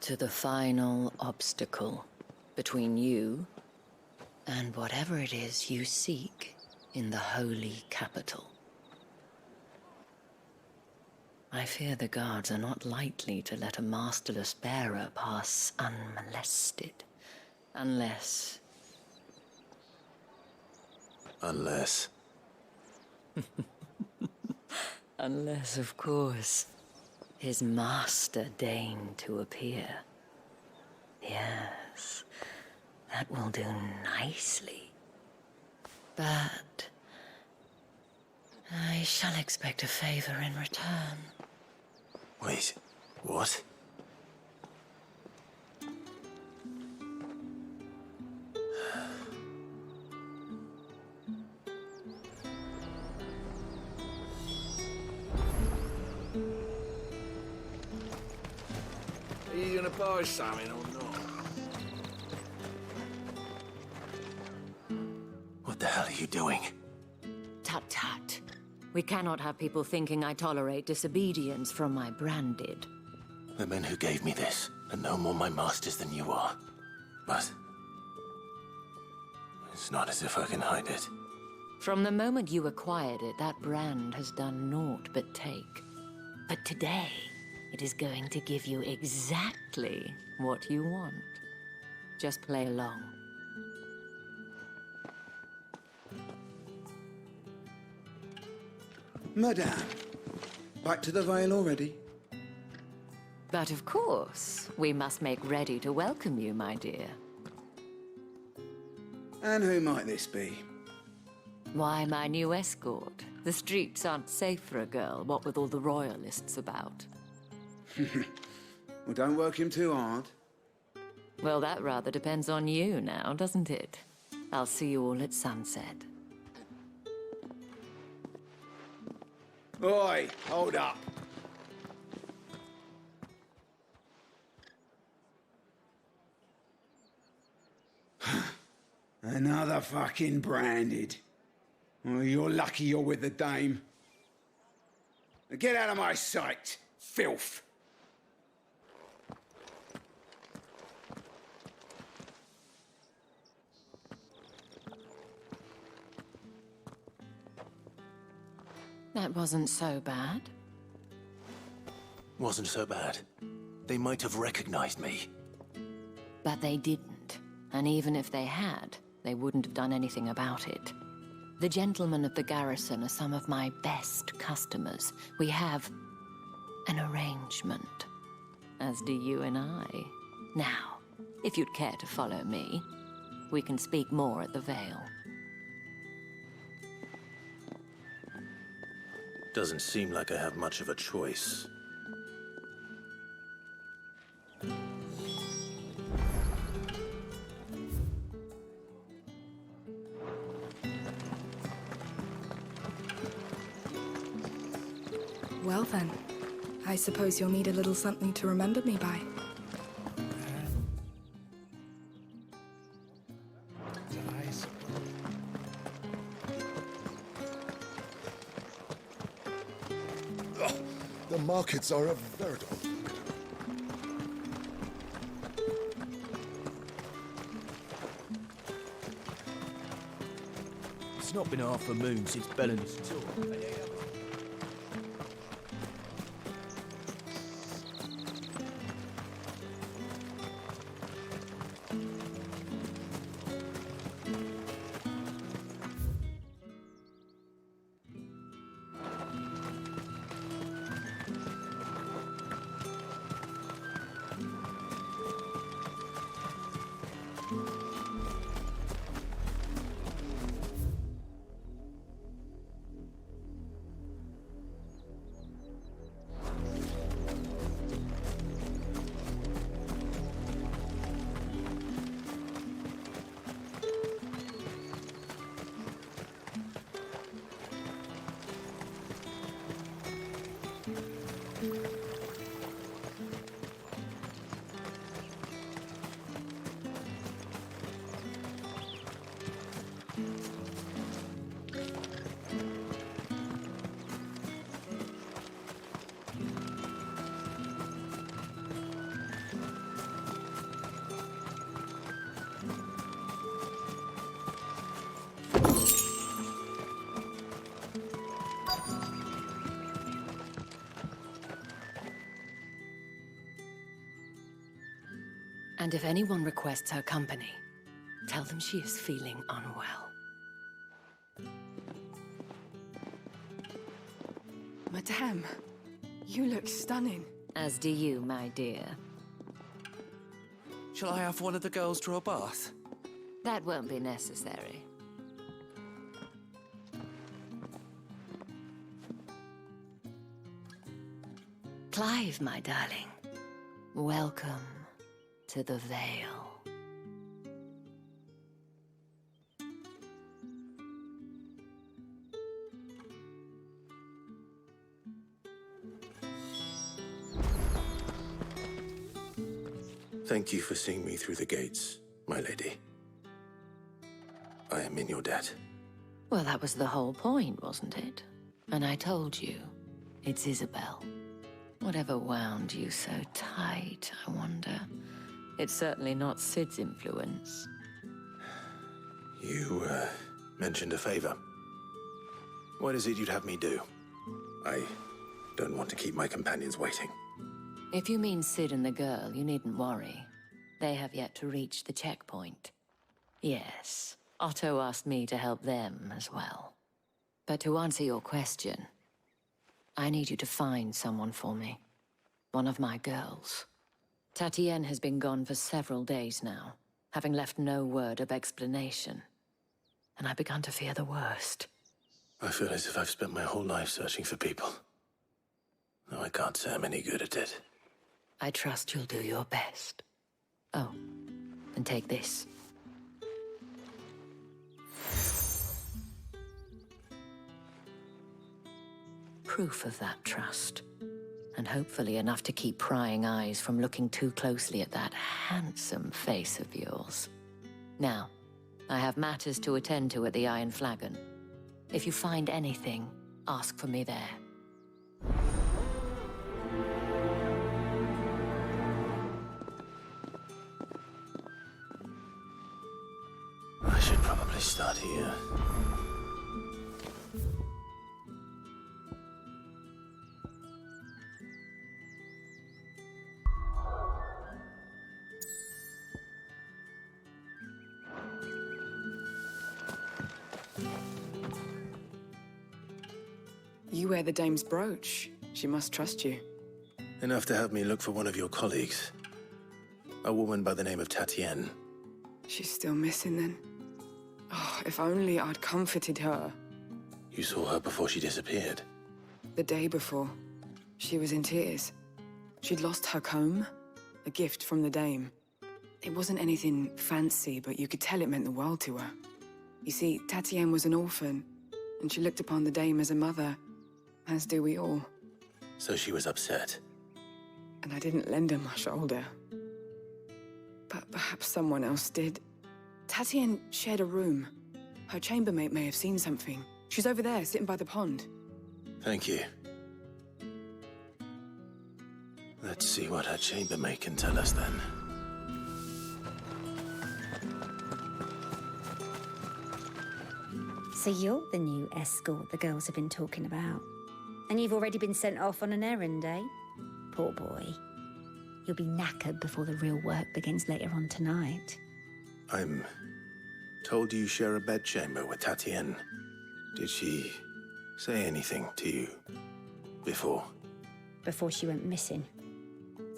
[SPEAKER 18] To the final obstacle between you and whatever it is you seek in the holy capital. I fear the guards are not likely to let a masterless bearer pass unmolested. Unless...
[SPEAKER 20] Unless...
[SPEAKER 18] Unless, of course, his master deigned to appear. Yes, that will do nicely. But I shall expect a favor in return.
[SPEAKER 20] Wait, what?
[SPEAKER 21] Are you gonna buy something or not?
[SPEAKER 20] What the hell are you doing?
[SPEAKER 18] Tut-tut. We cannot have people thinking I tolerate disobedience from my branded.
[SPEAKER 20] The men who gave me this are no more my masters than you are. But it's not as if I can hide it.
[SPEAKER 18] From the moment you acquired it, that brand has done naught but take. But today, it is going to give you exactly what you want. Just play along.
[SPEAKER 5] Madame, back to the Vale already?
[SPEAKER 18] But of course, we must make ready to welcome you, my dear.
[SPEAKER 5] And who might this be?
[SPEAKER 18] Why, my new escort. The streets aren't safe for a girl, what with all the royalists about.
[SPEAKER 5] Well, don't work him too hard.
[SPEAKER 18] Well, that rather depends on you now, doesn't it? I'll see you all at sunset.
[SPEAKER 5] Oi, hold up. Another fucking branded. Well, you're lucky you're with the dame. Now get out of my sight, filth.
[SPEAKER 18] That wasn't so bad.
[SPEAKER 20] Wasn't so bad. They might have recognized me.
[SPEAKER 18] But they didn't. And even if they had, they wouldn't have done anything about it. The gentlemen of the garrison are some of my best customers. We have an arrangement, as do you and I. Now, if you'd care to follow me, we can speak more at the Vale.
[SPEAKER 20] Doesn't seem like I have much of a choice.
[SPEAKER 12] Well then, I suppose you'll need a little something to remember me by.
[SPEAKER 7] The markets are a veritable...
[SPEAKER 9] It's not been half a moon since Bellen's tour.
[SPEAKER 18] And if anyone requests her company, tell them she is feeling unwell.
[SPEAKER 12] Madame, you look stunning.
[SPEAKER 18] As do you, my dear.
[SPEAKER 10] Shall I have one of the girls draw a bath?
[SPEAKER 18] That won't be necessary. Clive, my darling. Welcome to the Vale.
[SPEAKER 20] Thank you for seeing me through the gates, my lady. I am in your debt.
[SPEAKER 18] Well, that was the whole point, wasn't it? And I told you, it's Isabel. Whatever wound you so tight, I wonder. It's certainly not Sid's influence.
[SPEAKER 20] You, mentioned a favor. What is it you'd have me do? I don't want to keep my companions waiting.
[SPEAKER 18] If you mean Sid and the girl, you needn't worry. They have yet to reach the checkpoint. Yes, Otto asked me to help them as well. But to answer your question, I need you to find someone for me. One of my girls. Tatienne has been gone for several days now, having left no word of explanation. And I've begun to fear the worst.
[SPEAKER 20] I feel as if I've spent my whole life searching for people. Though I can't say I'm any good at it.
[SPEAKER 18] I trust you'll do your best. Oh, and take this. Proof of that trust. And hopefully enough to keep prying eyes from looking too closely at that handsome face of yours. Now, I have matters to attend to at the Iron Flagon. If you find anything, ask for me there.
[SPEAKER 20] I should probably start here.
[SPEAKER 12] You wear the dame's brooch. She must trust you.
[SPEAKER 20] Enough to have me look for one of your colleagues. A woman by the name of Tatienne.
[SPEAKER 12] She's still missing then. Oh, if only I'd comforted her.
[SPEAKER 20] You saw her before she disappeared.
[SPEAKER 12] The day before, she was in tears. She'd lost her comb, a gift from the dame. It wasn't anything fancy, but you could tell it meant the world to her. You see, Tatienne was an orphan, and she looked upon the dame as a mother, as do we all.
[SPEAKER 20] So she was upset.
[SPEAKER 12] And I didn't lend her my shoulder. But perhaps someone else did. Tatienne shared a room. Her chambermaid may have seen something. She's over there, sitting by the pond.
[SPEAKER 20] Thank you. Let's see what her chambermaid can tell us then.
[SPEAKER 4] So you're the new escort the girls have been talking about. And you've already been sent off on an errand, eh? Poor boy. You'll be knackered before the real work begins later on tonight.
[SPEAKER 20] I'm told you share a bedchamber with Tatienne. Did she say anything to you before?
[SPEAKER 4] Before she went missing.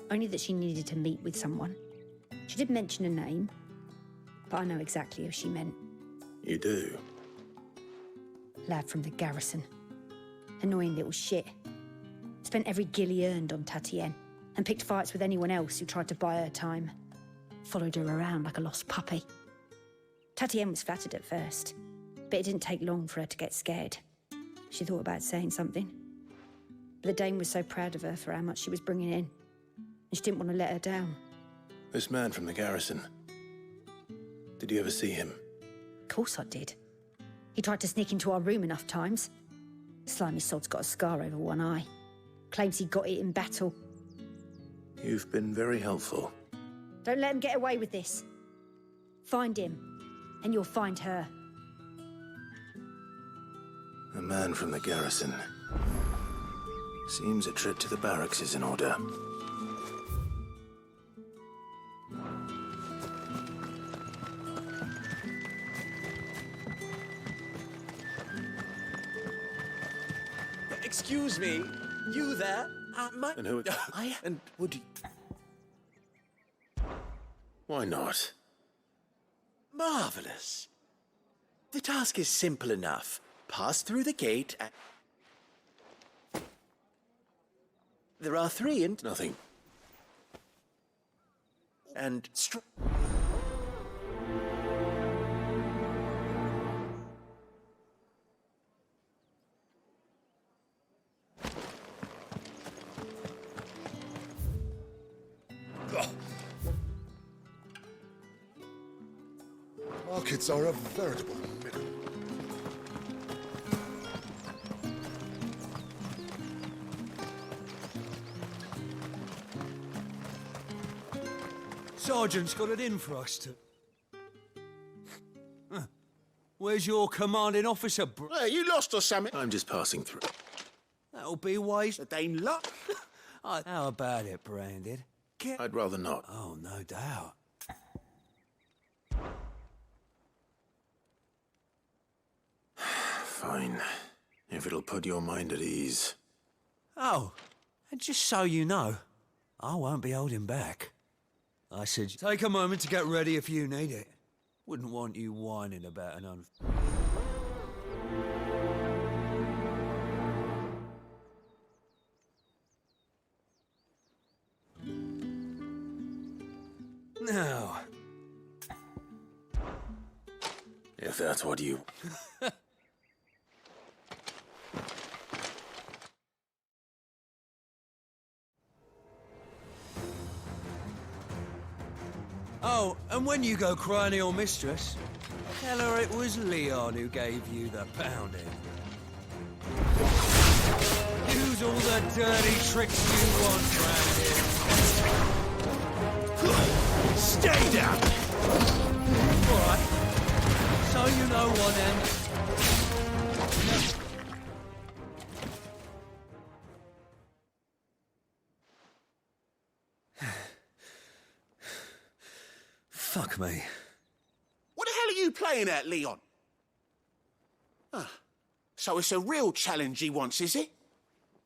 [SPEAKER 4] Only that she needed to meet with someone. She did mention a name, but I know exactly who she meant.
[SPEAKER 20] You do?
[SPEAKER 4] Lad from the garrison. Annoying little shit. Spent every guil he earned on Tatienne, and picked fights with anyone else who tried to buy her time. Followed her around like a lost puppy. Tatienne was flattered at first, but it didn't take long for her to get scared. She thought about saying something. But the dame was so proud of her for how much she was bringing in, and she didn't want to let her down.
[SPEAKER 20] This man from the garrison. Did you ever see him?
[SPEAKER 4] Of course I did. He tried to sneak into our room enough times. Slimy sod's got a scar over one eye. Claims he got it in battle.
[SPEAKER 20] You've been very helpful.
[SPEAKER 4] Don't let him get away with this. Find him, and you'll find her.
[SPEAKER 20] A man from the garrison. Seems a trip to the barracks is in order.
[SPEAKER 9] Excuse me, you there?
[SPEAKER 20] And who?
[SPEAKER 9] And would you...
[SPEAKER 20] Why not?
[SPEAKER 9] Marvelous. The task is simple enough. Pass through the gate and... There are 3 and...
[SPEAKER 20] Nothing.
[SPEAKER 9] And...
[SPEAKER 11] Markets are a veritable middle.
[SPEAKER 16] Sergeant's got it in for us to... Huh. Where's your commanding officer,
[SPEAKER 19] Hey, you lost or something?
[SPEAKER 20] I'm just passing through.
[SPEAKER 16] That'll be wise.
[SPEAKER 19] The Dane luck?
[SPEAKER 16] How about it, Branded?
[SPEAKER 20] I'd rather not.
[SPEAKER 16] Oh, no doubt.
[SPEAKER 20] Fine. If it'll put your mind at ease.
[SPEAKER 16] Oh, and just so you know, I won't be holding back. I said, take a moment to get ready if you need it. Wouldn't want you whining about an Now.
[SPEAKER 20] If that's what you...
[SPEAKER 16] Oh, and when you go crying to your mistress, tell her it was Leon who gave you the pounding. Use all the dirty tricks you want, Brandon.
[SPEAKER 9] Stay down!
[SPEAKER 16] All right. So you know what, then. Fuck me.
[SPEAKER 19] What the hell are you playing at, Leon? Ah, so it's a real challenge he wants, is it?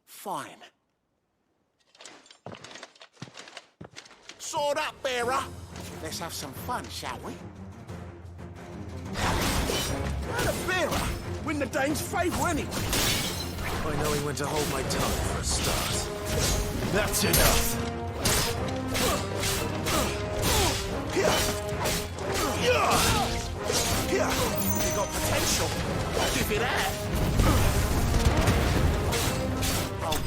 [SPEAKER 19] Fine. Sword up, bearer. Let's have some fun, shall we? And a bearer. Win the Dane's favour, anyway.
[SPEAKER 20] I know he went to hold my tongue for a start.
[SPEAKER 9] That's enough.
[SPEAKER 19] Here, you got potential. Give it that. Oh.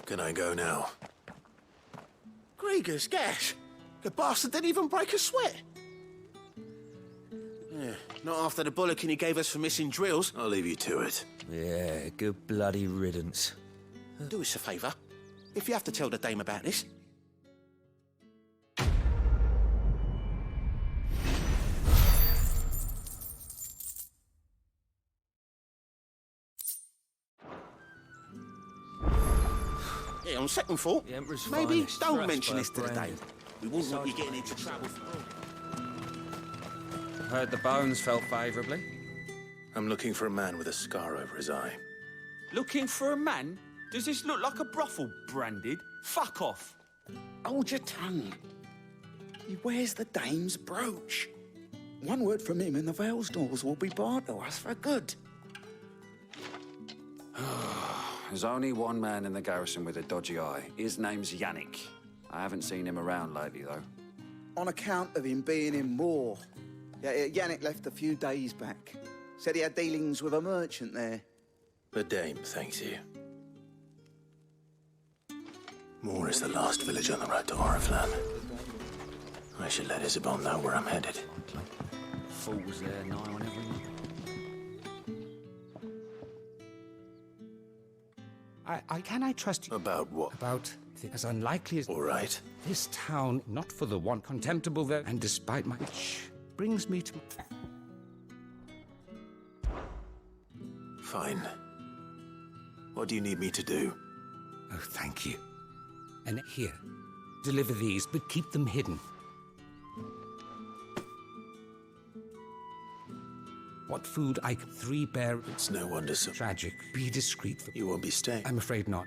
[SPEAKER 20] Can I go now?
[SPEAKER 19] Grieger's gash. The bastard didn't even break a sweat. Yeah, not after the bullocking he gave us for missing drills.
[SPEAKER 20] I'll leave you to it.
[SPEAKER 16] Yeah, good bloody riddance.
[SPEAKER 19] Do us a favour. If you have to tell the dame about this. Yeah, on second thought, maybe don't mention this to the dame. We wouldn't want you getting into trouble.
[SPEAKER 1] Heard the bones fell favourably.
[SPEAKER 20] I'm looking for a man with a scar over his eye.
[SPEAKER 9] Looking for a man? Does this look like a brothel, Branded? Fuck off.
[SPEAKER 5] Hold your tongue. He wears the dame's brooch. One word from him and the Vale's doors will be barred to us for good.
[SPEAKER 14] There's only one man in the garrison with a dodgy eye. His name's Yannick. I haven't seen him around lately, though.
[SPEAKER 5] On account of him being in war. Yeah, Yannick left a few days back. Said he had dealings with a merchant there.
[SPEAKER 20] The dame thanks you. Moor is the last village on the road to Oriflan. I should let Isabel know where I'm headed.
[SPEAKER 14] Fools there, nigh on every night.
[SPEAKER 1] Can I trust you?
[SPEAKER 20] About what?
[SPEAKER 1] About as unlikely as...
[SPEAKER 20] All right.
[SPEAKER 1] This town, not for the one, contemptible though, and despite my... Which brings me to...
[SPEAKER 20] Fine. What do you need me to do?
[SPEAKER 1] Oh, thank you. And here, deliver these, but keep them hidden. What food I can 3 bear...
[SPEAKER 20] It's no wonder so...
[SPEAKER 1] Tragic. Be discreet.
[SPEAKER 20] You won't be staying.
[SPEAKER 1] I'm afraid not.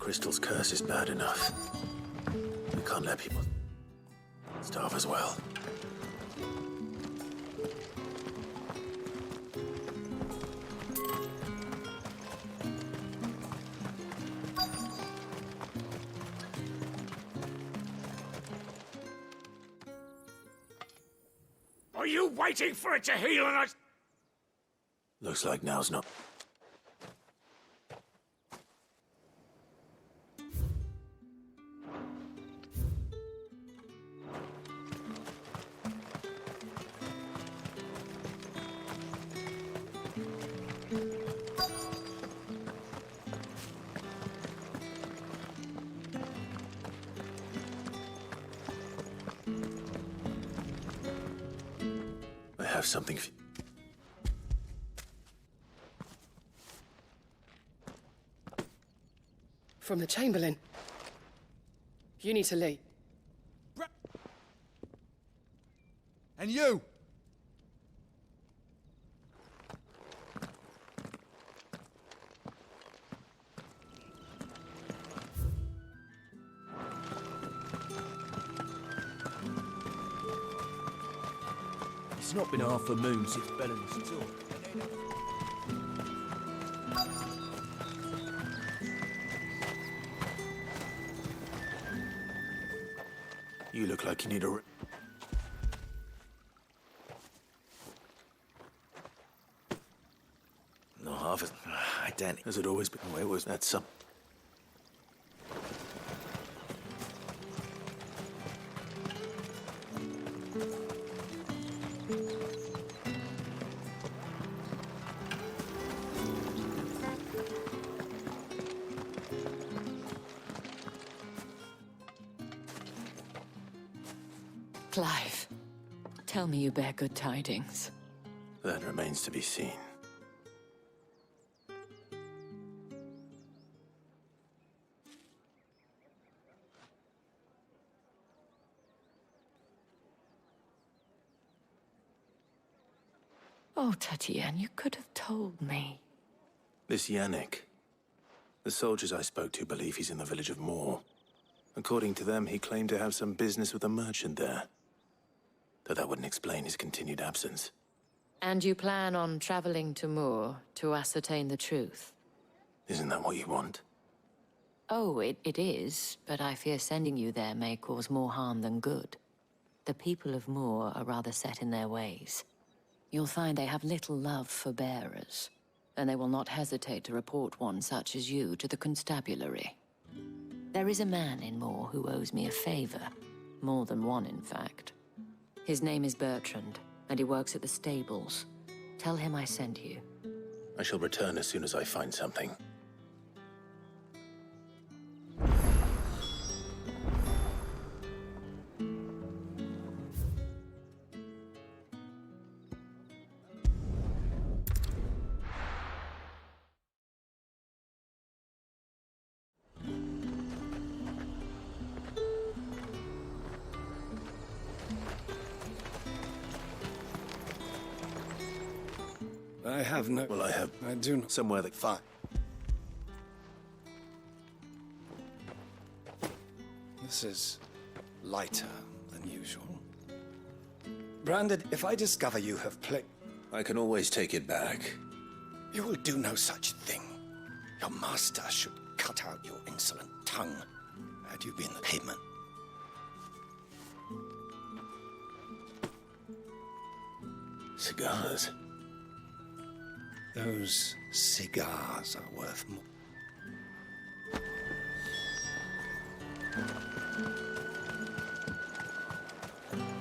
[SPEAKER 20] Crystal's curse is bad enough. We can't let people starve as well.
[SPEAKER 5] Are you waiting for it to heal and I...
[SPEAKER 20] Looks like now's not... I have something for you.
[SPEAKER 3] From the Chamberlain. You need to leave.
[SPEAKER 9] And you!
[SPEAKER 16] It's not been half a moon since Bellen's tour.
[SPEAKER 20] You look like you need a... No, half as identical as it always been. The way it was, that's some...
[SPEAKER 18] Clive, tell me you bear good tidings.
[SPEAKER 20] That remains to be seen.
[SPEAKER 18] Oh, Tatienne, you could have told me.
[SPEAKER 20] This Yannick. The soldiers I spoke to believe he's in the village of Moor. According to them, he claimed to have some business with a merchant there. Though that wouldn't explain his continued absence.
[SPEAKER 18] And you plan on traveling to Moor to ascertain the truth?
[SPEAKER 20] Isn't that what you want?
[SPEAKER 18] Oh, it is, but I fear sending you there may cause more harm than good. The people of Moor are rather set in their ways. You'll find they have little love for bearers, and they will not hesitate to report one such as you to the constabulary. There is a man in Moor who owes me a favor. More than one, in fact. His name is Bertrand, and he works at the stables. Tell him I sent you.
[SPEAKER 20] I shall return as soon as I find something.
[SPEAKER 15] I have no...
[SPEAKER 20] Well,
[SPEAKER 15] I do not...
[SPEAKER 20] Somewhere that... Fine.
[SPEAKER 15] This is lighter than usual. Branded, if I discover you have played...
[SPEAKER 20] I can always take it back.
[SPEAKER 15] You will do no such thing. Your master should cut out your insolent tongue had you been the payment.
[SPEAKER 20] Cigars.
[SPEAKER 15] Those cigars are worth more.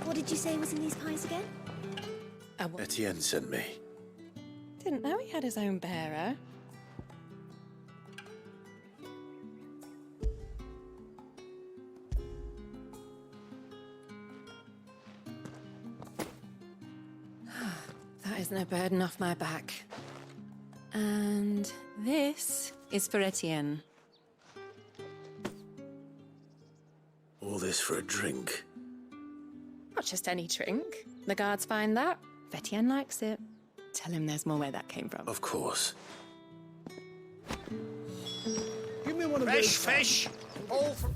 [SPEAKER 8] What did you say was in these pies again?
[SPEAKER 20] Etienne sent me.
[SPEAKER 8] Didn't know he had his own bearer.
[SPEAKER 2] That isn't a burden off my back. And this is for Etienne.
[SPEAKER 20] All this for a drink?
[SPEAKER 2] Not just any drink. The guards find that. If Etienne likes it, tell him there's more where that came from.
[SPEAKER 20] Of course.
[SPEAKER 9] Give me one of
[SPEAKER 15] Fresh
[SPEAKER 9] those.
[SPEAKER 15] fish! All from...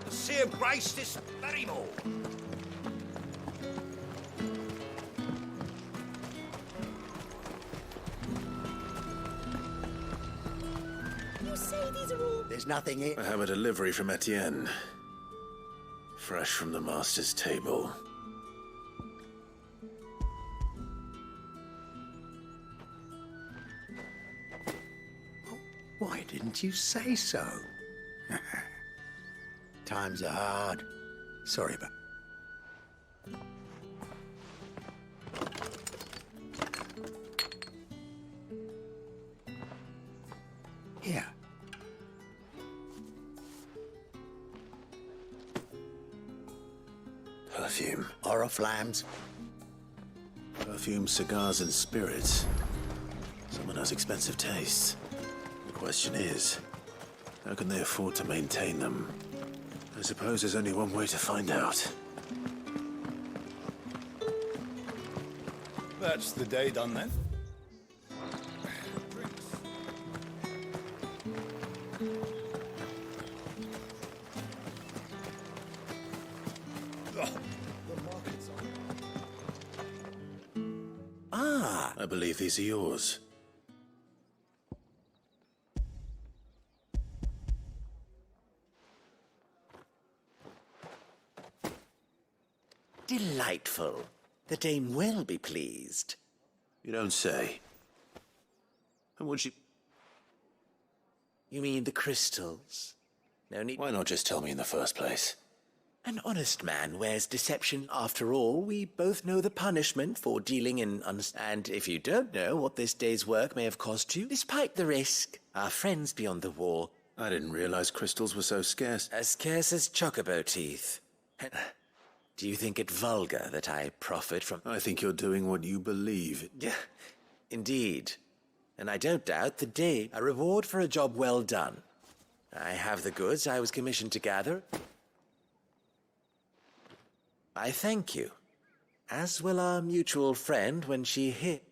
[SPEAKER 15] The Sea of Grace this very morning.
[SPEAKER 8] You say these are all...
[SPEAKER 15] There's nothing here.
[SPEAKER 20] I have a delivery from Etienne. Fresh from the master's table.
[SPEAKER 15] Why didn't you say so? Times are hard. Sorry about... Here.
[SPEAKER 20] Perfume.
[SPEAKER 15] Oriflammes.
[SPEAKER 20] Perfume, cigars, and spirits. Someone has expensive tastes. The question is, how can they afford to maintain them? I suppose there's only one way to find out.
[SPEAKER 9] That's the day done then.
[SPEAKER 20] Ah! I believe these are yours.
[SPEAKER 15] Delightful. The dame will be pleased.
[SPEAKER 20] You don't say. And would she...
[SPEAKER 15] You mean the crystals? No need...
[SPEAKER 20] Why not just tell me in the first place?
[SPEAKER 15] An honest man wears deception. After all, we both know the punishment for dealing in and if you don't know what this day's work may have cost you, despite the risk, our friends beyond the wall...
[SPEAKER 20] I didn't realize crystals were so scarce.
[SPEAKER 15] As scarce as chocobo teeth. Do you think it vulgar that I profit from...
[SPEAKER 20] I think you're doing what you believe.
[SPEAKER 15] Yeah, indeed. And I don't doubt the day a reward for a job well done. I have the goods I was commissioned to gather. I thank you. As will our mutual friend when she hit.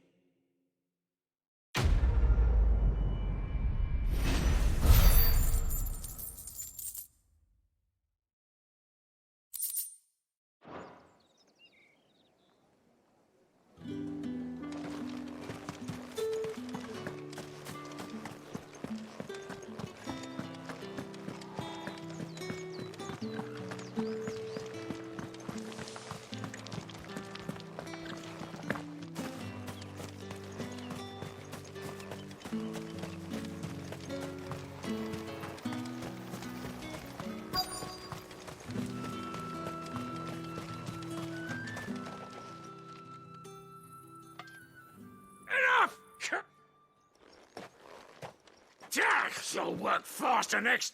[SPEAKER 15] You'll work faster next.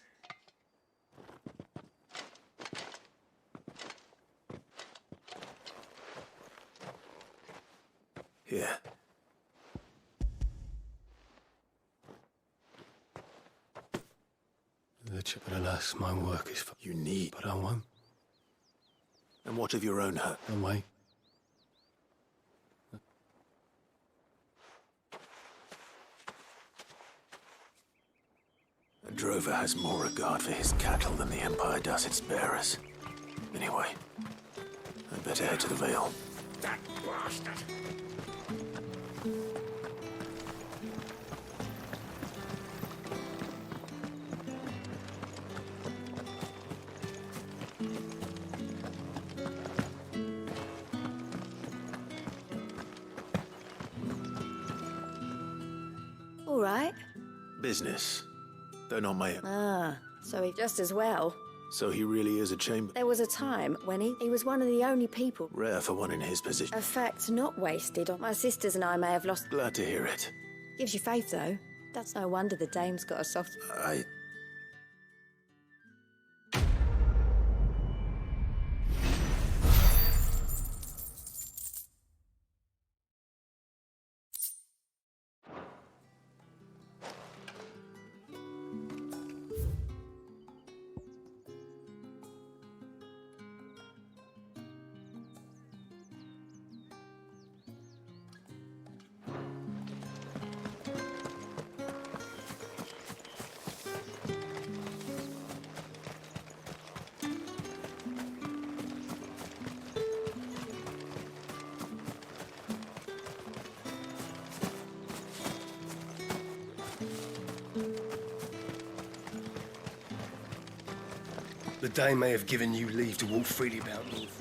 [SPEAKER 20] Here.
[SPEAKER 21] But alas, my work is for...
[SPEAKER 20] You need...
[SPEAKER 21] But I won't.
[SPEAKER 20] And what of your own hurt?
[SPEAKER 21] No way.
[SPEAKER 20] A drover has more regard for his cattle than the Empire does its bearers. Anyway, I'd better head to the Vale.
[SPEAKER 15] That bastard!
[SPEAKER 8] All right.
[SPEAKER 20] Business. Though not my...
[SPEAKER 8] Ah, so he just as well.
[SPEAKER 20] So he really is a chamber...
[SPEAKER 8] There was a time when he was one of the only people.
[SPEAKER 20] Rare for one in his position.
[SPEAKER 8] A fact not wasted on my sisters and I may have lost...
[SPEAKER 20] Glad to hear it.
[SPEAKER 8] Gives you faith, though. That's no wonder the dame's got a soft...
[SPEAKER 13] The Dame may have given you leave to walk freely about Northridge.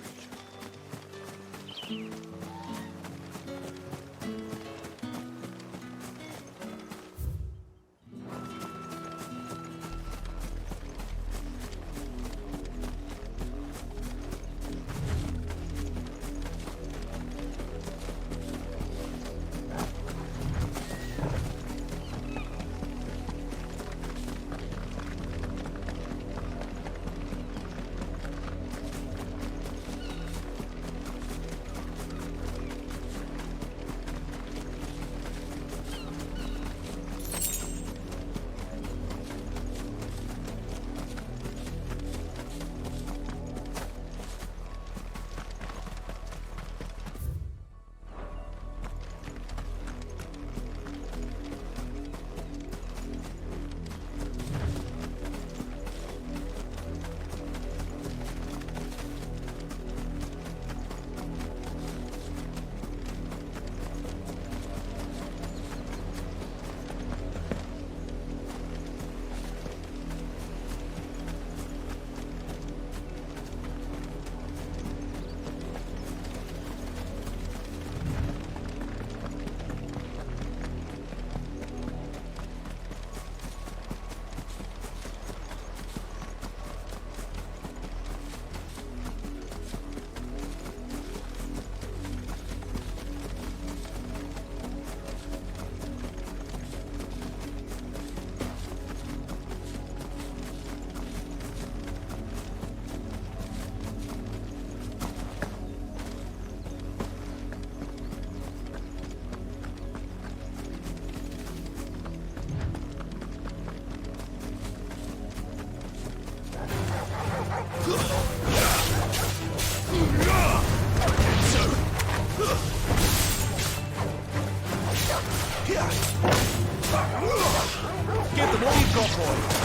[SPEAKER 9] Give them all you've got, boy.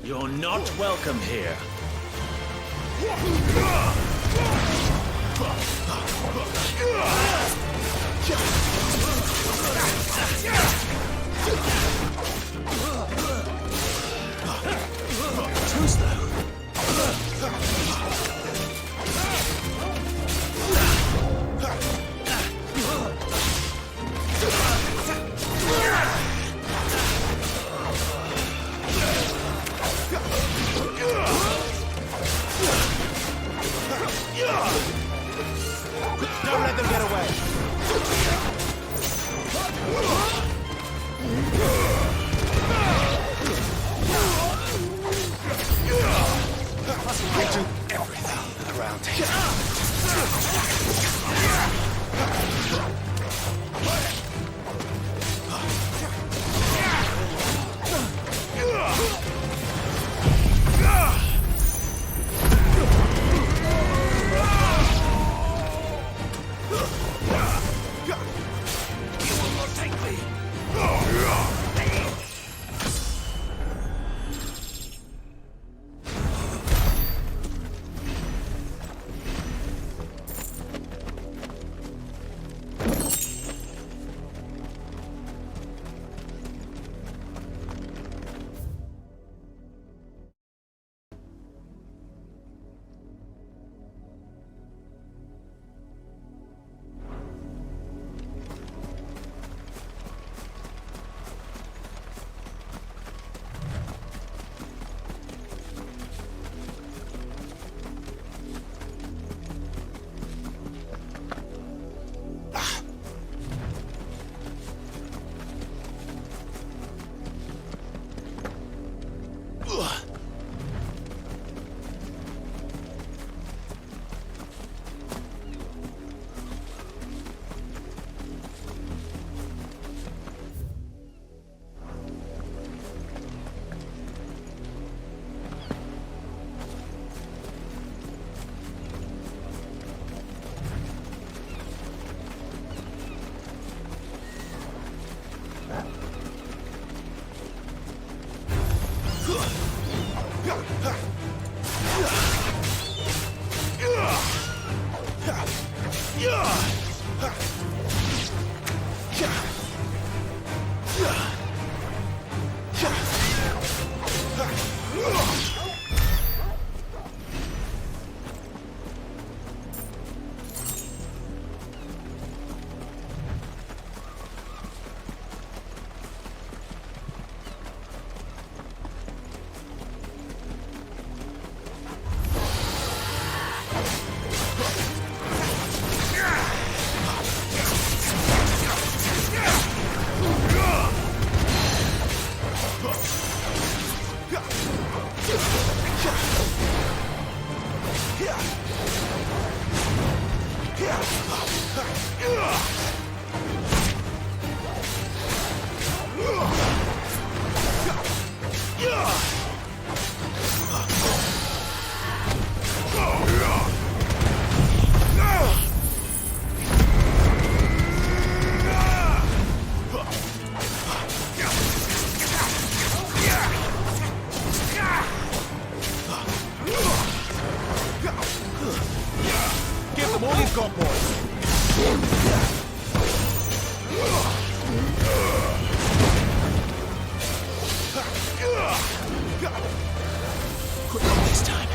[SPEAKER 9] You're not welcome here.
[SPEAKER 16] Too slow.
[SPEAKER 9] Don't let them get away.
[SPEAKER 1] I do everything around here.
[SPEAKER 9] Give them all you've got, boys.
[SPEAKER 15] Quick on this time.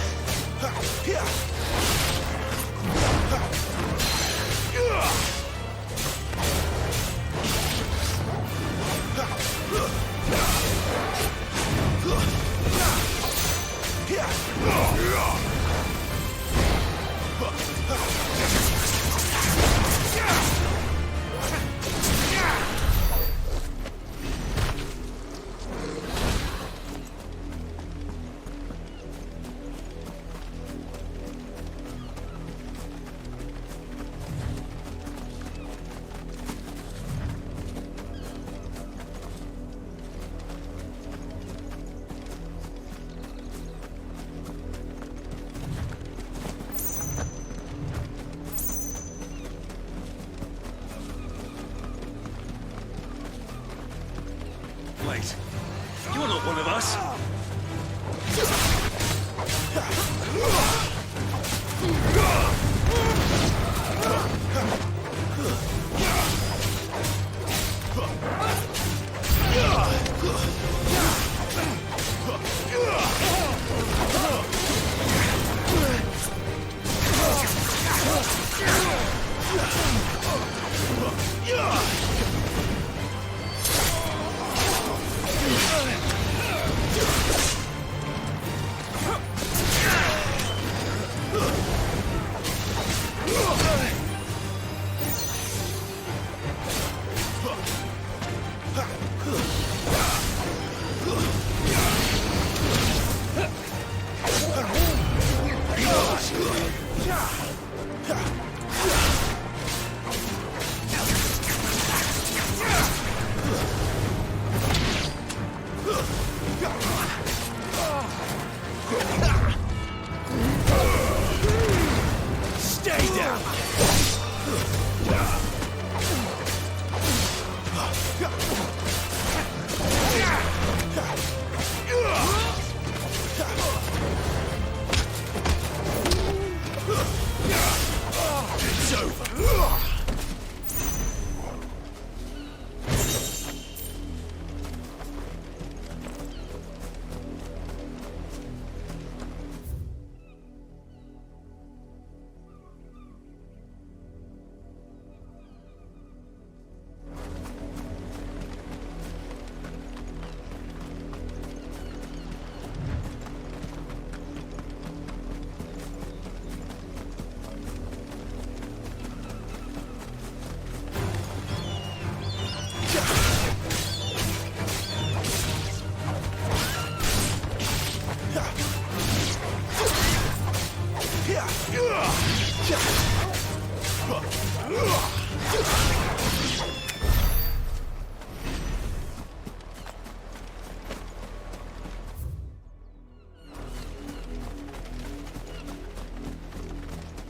[SPEAKER 16] Wait, you're not one of us.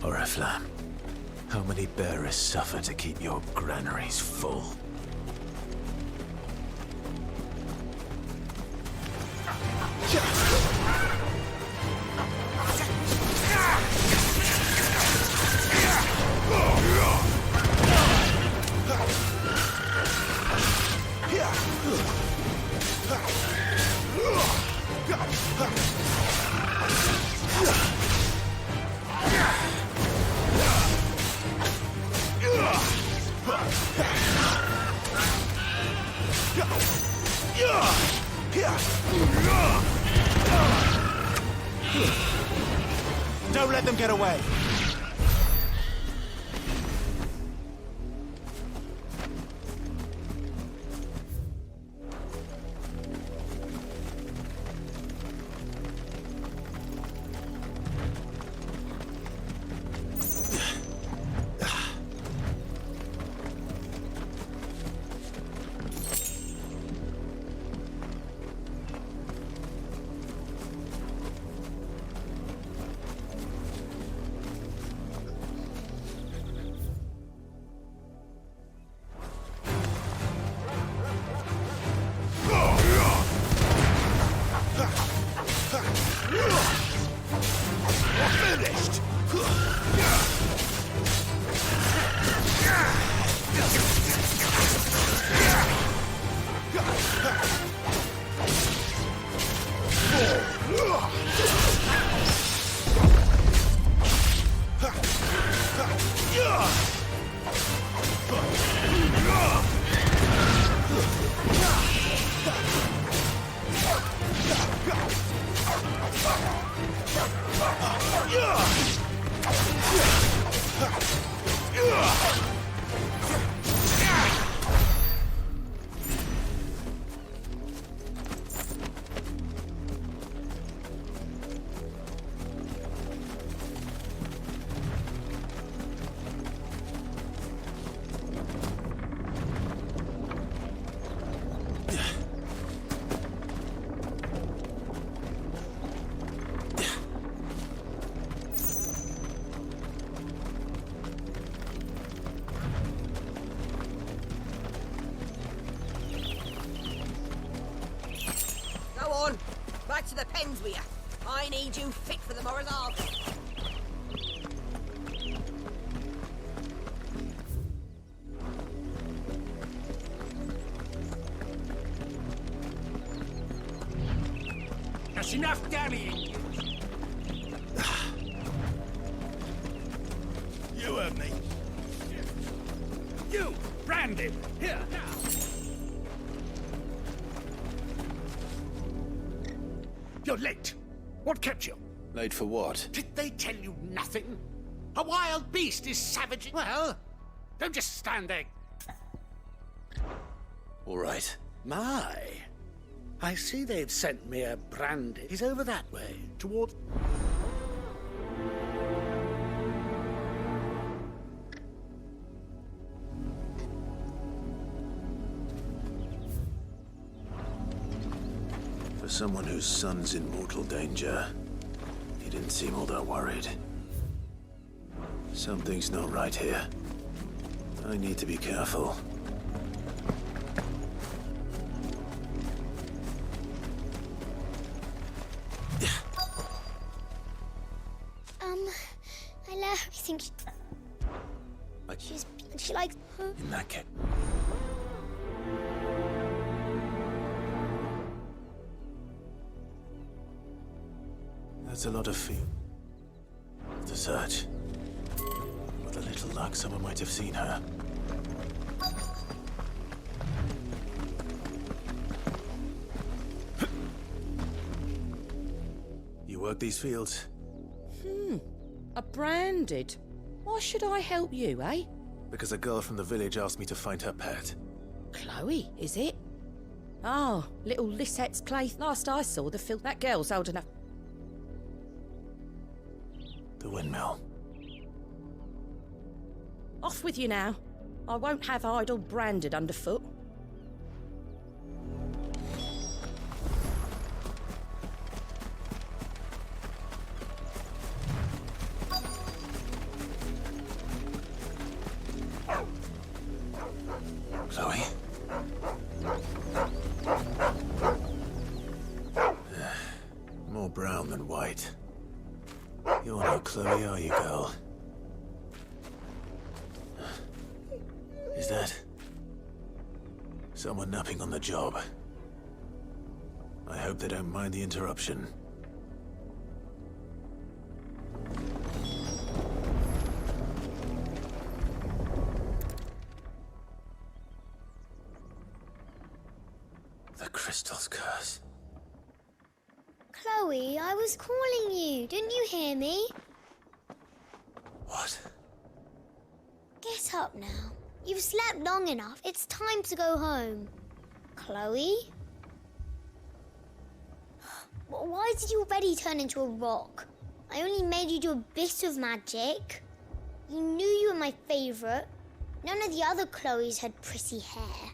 [SPEAKER 15] Oriflamme, how many bearers suffer to keep your granaries full?
[SPEAKER 9] Don't let them get away!
[SPEAKER 6] right to the pens with you. I need you fit for the morrow's harvest.
[SPEAKER 13] That's enough dallying.
[SPEAKER 19] You heard me.
[SPEAKER 13] You, Brandon, here, now. You're late. What kept you?
[SPEAKER 15] Late for what?
[SPEAKER 13] Did they tell you nothing? A wild beast is savaging. Well, don't just stand there.
[SPEAKER 15] All right.
[SPEAKER 13] My. I see they've sent me a brandy. He's over that way, toward...
[SPEAKER 20] For someone whose son's in mortal danger, he didn't seem all that worried. Something's not right here. I need to be careful.
[SPEAKER 8] I let her think she likes her.
[SPEAKER 20] In that case. That's a lot of fear to search. With a little luck, someone might have seen her. You work these fields?
[SPEAKER 6] A branded. Why should I help you, eh?
[SPEAKER 20] Because a girl from the village asked me to find her pet.
[SPEAKER 6] Chloe, is it? Oh, little Lisette's play. Last I saw the filth. That girl's old enough.
[SPEAKER 20] The windmill.
[SPEAKER 6] Off with you now. I won't have idle branded underfoot.
[SPEAKER 20] Chloe? More brown than white. You're no Chloe, are you, girl? Is that... someone napping on the job? I hope they don't mind the interruption. The crystal's curse.
[SPEAKER 8] Chloe, I was calling you. Didn't you hear me?
[SPEAKER 20] What?
[SPEAKER 8] Get up now. You've slept long enough. It's time to go home. Chloe? Why did you already turn into a rock? I only made you do a bit of magic. You knew you were my favourite. None of the other Chloes had pretty hair.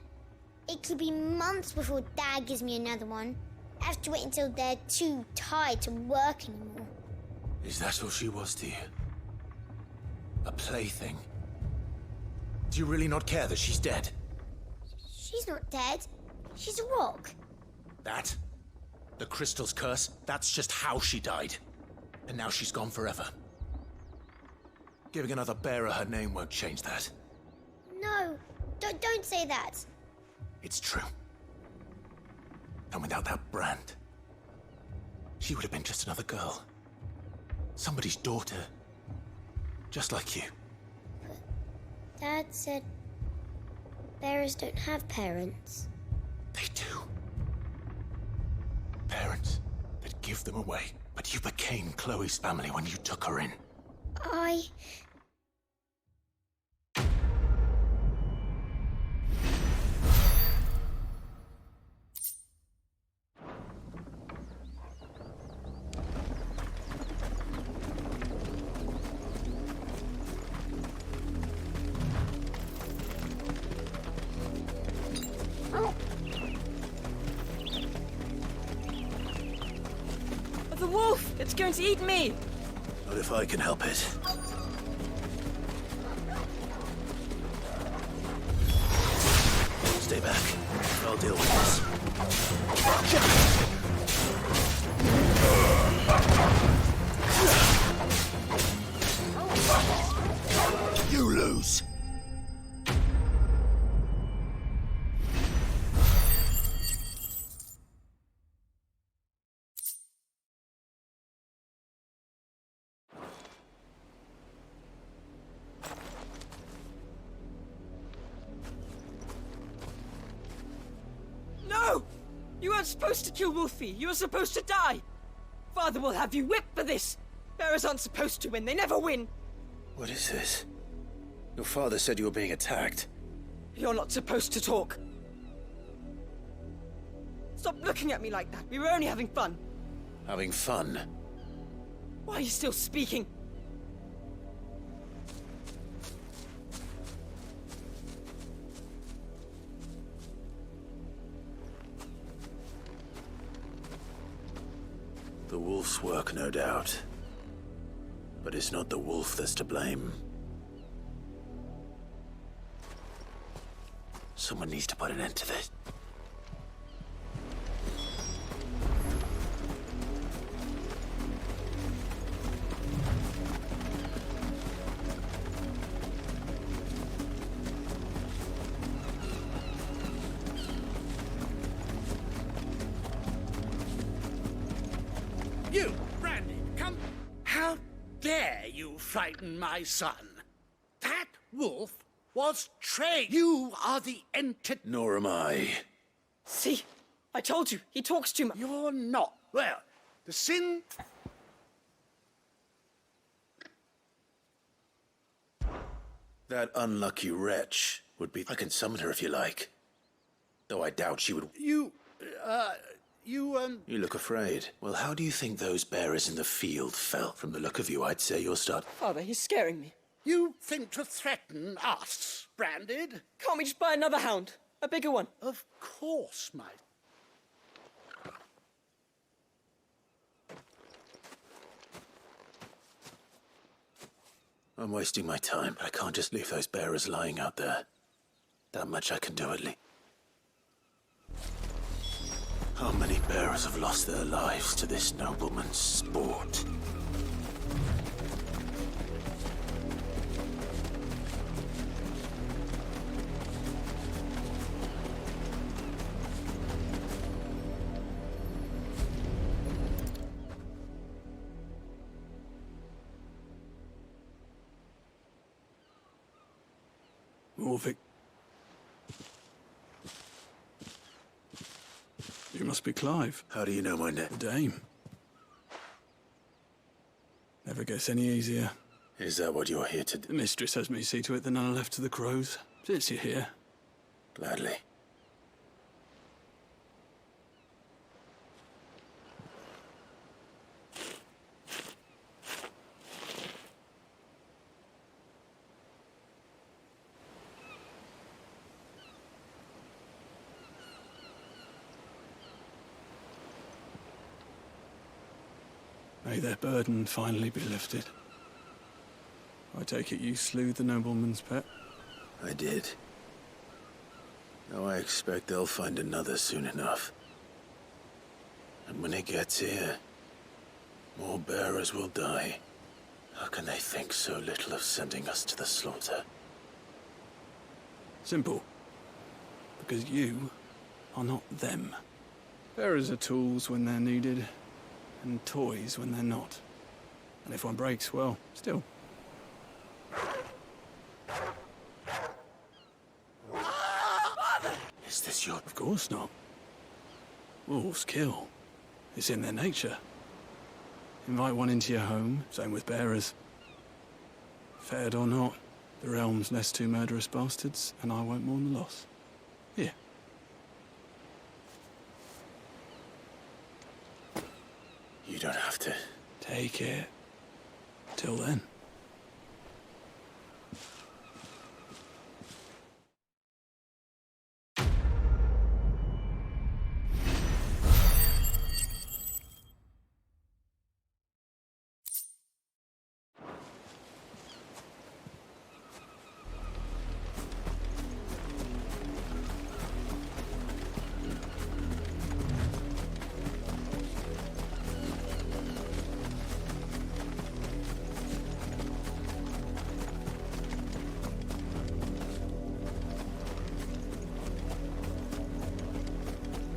[SPEAKER 8] It could be months before Dad gives me another one. I have to wait until they're too tired to work anymore.
[SPEAKER 20] Is that all she was to you? A plaything? Do you really not care that she's dead?
[SPEAKER 8] She's not dead. She's a rock.
[SPEAKER 20] That? The crystal's curse? That's just how she died. And now she's gone forever. Giving another bearer her name won't change that.
[SPEAKER 8] No, don't say that.
[SPEAKER 20] It's true. And without that brand, she would have been just another girl. Somebody's daughter. Just like you.
[SPEAKER 8] But Dad said bearers don't have parents.
[SPEAKER 20] They do. Parents that give them away. But you became Chloe's family when you took her in.
[SPEAKER 6] The wolf! It's going to eat me!
[SPEAKER 20] Not if I can help it. Stay back. I'll deal with this.
[SPEAKER 17] You weren't supposed to kill Wolfie. You were supposed to die. Father will have you whipped for this. Bearers aren't supposed to win. They never win.
[SPEAKER 20] What is this? Your father said you were being attacked.
[SPEAKER 17] You're not supposed to talk. Stop looking at me like that. We were only having fun.
[SPEAKER 20] Having fun?
[SPEAKER 17] Why are you still speaking?
[SPEAKER 20] The wolf's work, no doubt. But it's not the wolf that's to blame. Someone needs to put an end to this.
[SPEAKER 13] You, Brandy, come. How dare you frighten my son? That wolf was trained. You are the entity.
[SPEAKER 20] Nor am I.
[SPEAKER 17] See? I told you, he talks too much.
[SPEAKER 13] You're not. Well, the sin...
[SPEAKER 20] That unlucky wretch would be... I can summon her if you like. Though I doubt she would...
[SPEAKER 13] You
[SPEAKER 20] You look afraid. Well, how do you think those bearers in the field felt? From the look of you, I'd say you'll start...
[SPEAKER 17] Father, he's scaring me.
[SPEAKER 13] You think to threaten us, Branded?
[SPEAKER 17] Can't we just buy another hound? A bigger one?
[SPEAKER 13] Of course, my...
[SPEAKER 20] I'm wasting my time, but I can't just leave those bearers lying out there. That much I can do at least. How many bearers have lost their lives to this nobleman's sport?
[SPEAKER 19] Orvik. You must be Clive.
[SPEAKER 20] How do you know my name?
[SPEAKER 19] The Dame. Never gets any easier.
[SPEAKER 20] Is that what you're here to do?
[SPEAKER 19] The mistress has me see to it that none are left to the crows. Since you're here.
[SPEAKER 20] Gladly.
[SPEAKER 19] May their burden finally be lifted. I take it you slew the nobleman's pet?
[SPEAKER 20] I did. Now I expect they'll find another soon enough. And when it gets here, more bearers will die. How can they think so little of sending us to the slaughter?
[SPEAKER 19] Simple. Because you are not them. Bearers are tools when they're needed, and toys when they're not. And if one breaks, well, still.
[SPEAKER 20] Is this your...
[SPEAKER 19] Of course not. Wolves kill. It's in their nature. Invite one into your home, same with bearers. Fed or not, the realm's less two murderous bastards, and I won't mourn the loss. Here.
[SPEAKER 20] You don't have to.
[SPEAKER 19] Take it. Till then.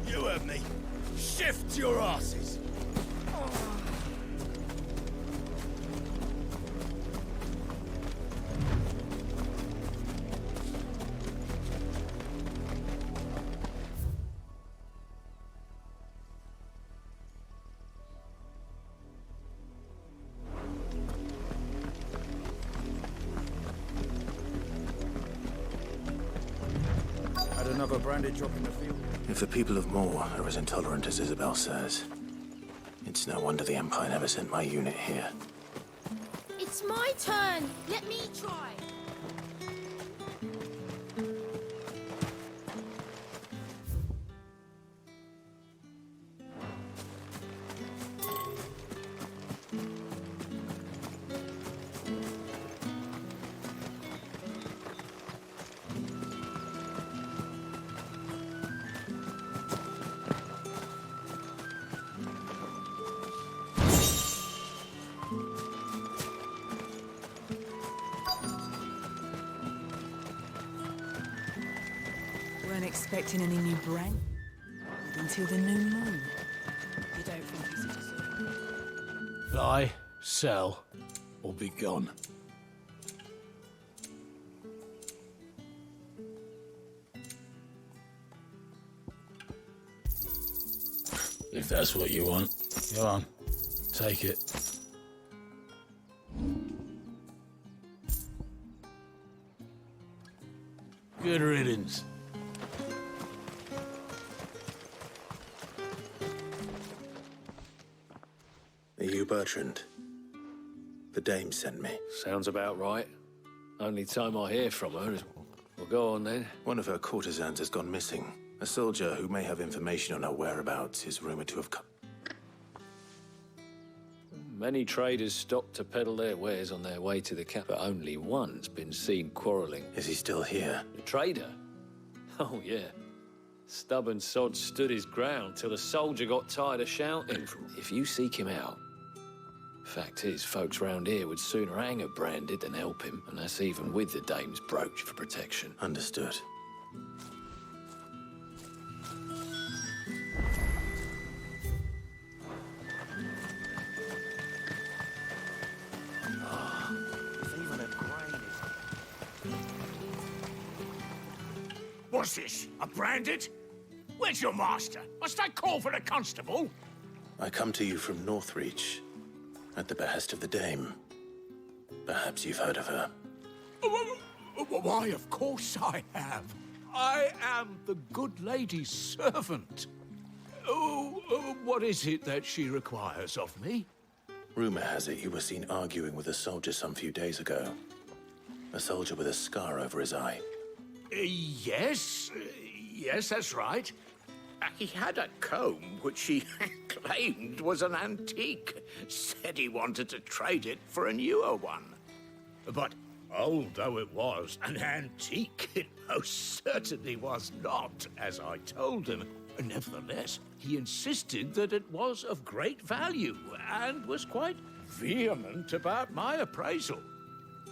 [SPEAKER 9] You heard me. Shift your asses.
[SPEAKER 1] Another branded drop in the field.
[SPEAKER 20] If the people of Moor are as intolerant as Isabel says, it's no wonder the Empire never sent my unit here.
[SPEAKER 6] It's my turn. Let me try.
[SPEAKER 12] Weren't expecting any new brand until the new moon. You don't think he's a deserter?
[SPEAKER 19] Buy, sell, or be gone. If that's what you want, go on. Take it. Good riddance.
[SPEAKER 20] Are you Bertrand? The dame sent me.
[SPEAKER 21] Sounds about right. Only time I hear from her is... Well, go on then.
[SPEAKER 20] One of her courtesans has gone missing. A soldier who may have information on her whereabouts is rumored to have come.
[SPEAKER 21] Many traders stop to peddle their wares on their way to the camp, but only one's been seen quarrelling.
[SPEAKER 20] Is he still here?
[SPEAKER 21] The trader? Oh, yeah. Stubborn sod stood his ground till the soldier got tired of shouting. If you seek him out... Fact is, folks round here would sooner hang a branded than help him, and that's even with the dame's brooch for protection.
[SPEAKER 20] Understood.
[SPEAKER 13] What's this? A branded? Where's your master? Must I call for a constable?
[SPEAKER 20] I come to you from Northreach, at the behest of the dame. Perhaps you've heard of her.
[SPEAKER 13] Why, of course I have. I am the good lady's servant. What is it that she requires of me?
[SPEAKER 20] Rumor has it you were seen arguing with a soldier some few days ago. A soldier with a scar over his eye.
[SPEAKER 13] Yes, that's right. He had a comb which he claimed was an antique. Said he wanted to trade it for a newer one. But old though it was, an antique it most certainly was not, as I told him. Nevertheless, he insisted that it was of great value and was quite vehement about my appraisal.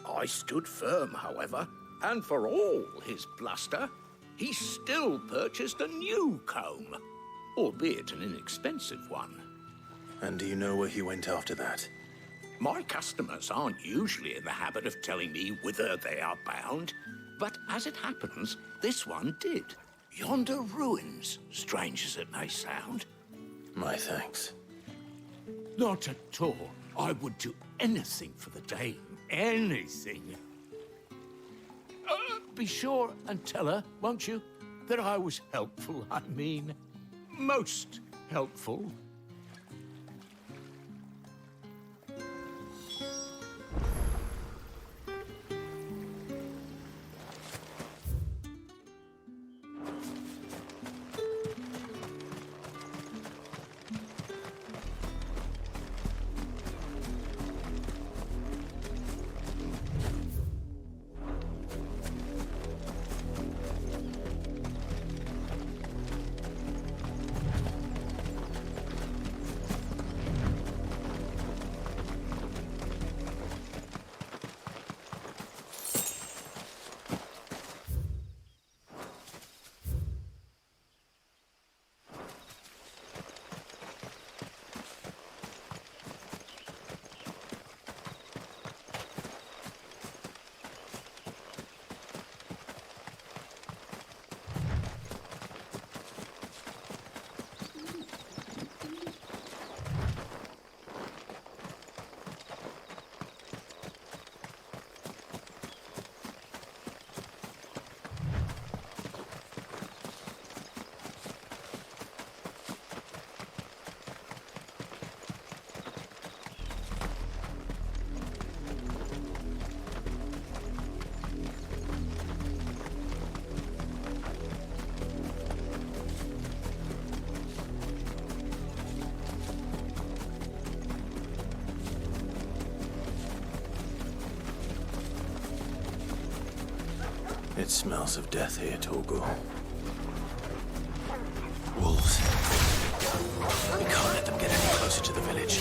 [SPEAKER 13] I stood firm, however, and for all his bluster, he still purchased a new comb, albeit an inexpensive one.
[SPEAKER 20] And do you know where he went after that?
[SPEAKER 13] My customers aren't usually in the habit of telling me whither they are bound, but as it happens, this one did. Yonder ruins, strange as it may sound.
[SPEAKER 20] My thanks.
[SPEAKER 13] Not at all. I would do anything for the dame. Anything. Be sure and tell her, won't you, that I was helpful. I mean, most helpful.
[SPEAKER 20] It smells of death here, Torgal.
[SPEAKER 15] Wolves. We can't let them get any closer to the village.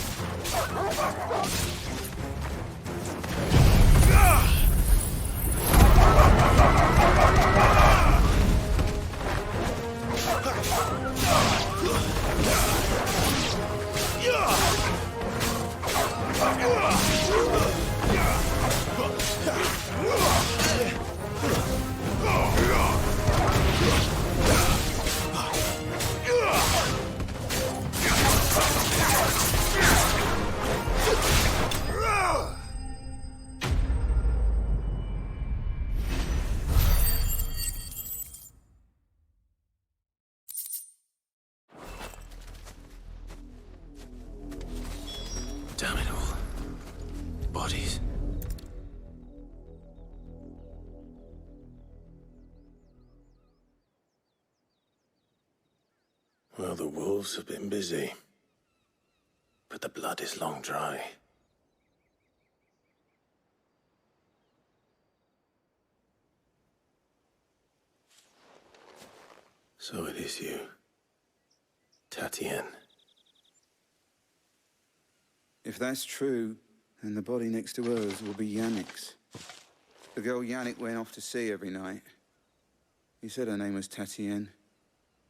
[SPEAKER 15] Damn it all. Bodies. Well, the wolves have been busy. But the blood is long dry. So it is you, Tatienne.
[SPEAKER 5] If that's true, then the body next to hers will be Yannick's. The girl Yannick went off to sea every night. He said her name was Tatienne.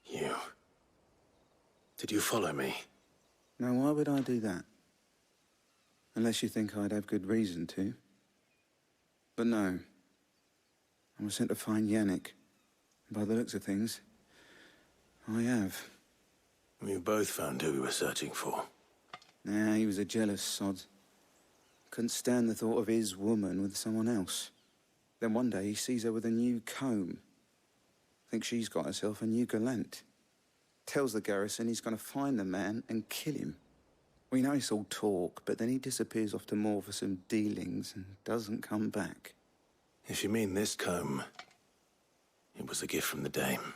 [SPEAKER 20] You. Did you follow me?
[SPEAKER 5] Now, why would I do that? Unless you think I'd have good reason to. But no. I was sent to find Yannick. By the looks of things, I have.
[SPEAKER 20] We both found who we were searching for.
[SPEAKER 5] Nah, he was a jealous sod. Couldn't stand the thought of his woman with someone else. Then one day he sees her with a new comb. Thinks she's got herself a new gallant. Tells the garrison he's going to find the man and kill him. We know it's all talk, but then he disappears off to Moor for some dealings and doesn't come back.
[SPEAKER 20] If you mean this comb, it was a gift from the dame.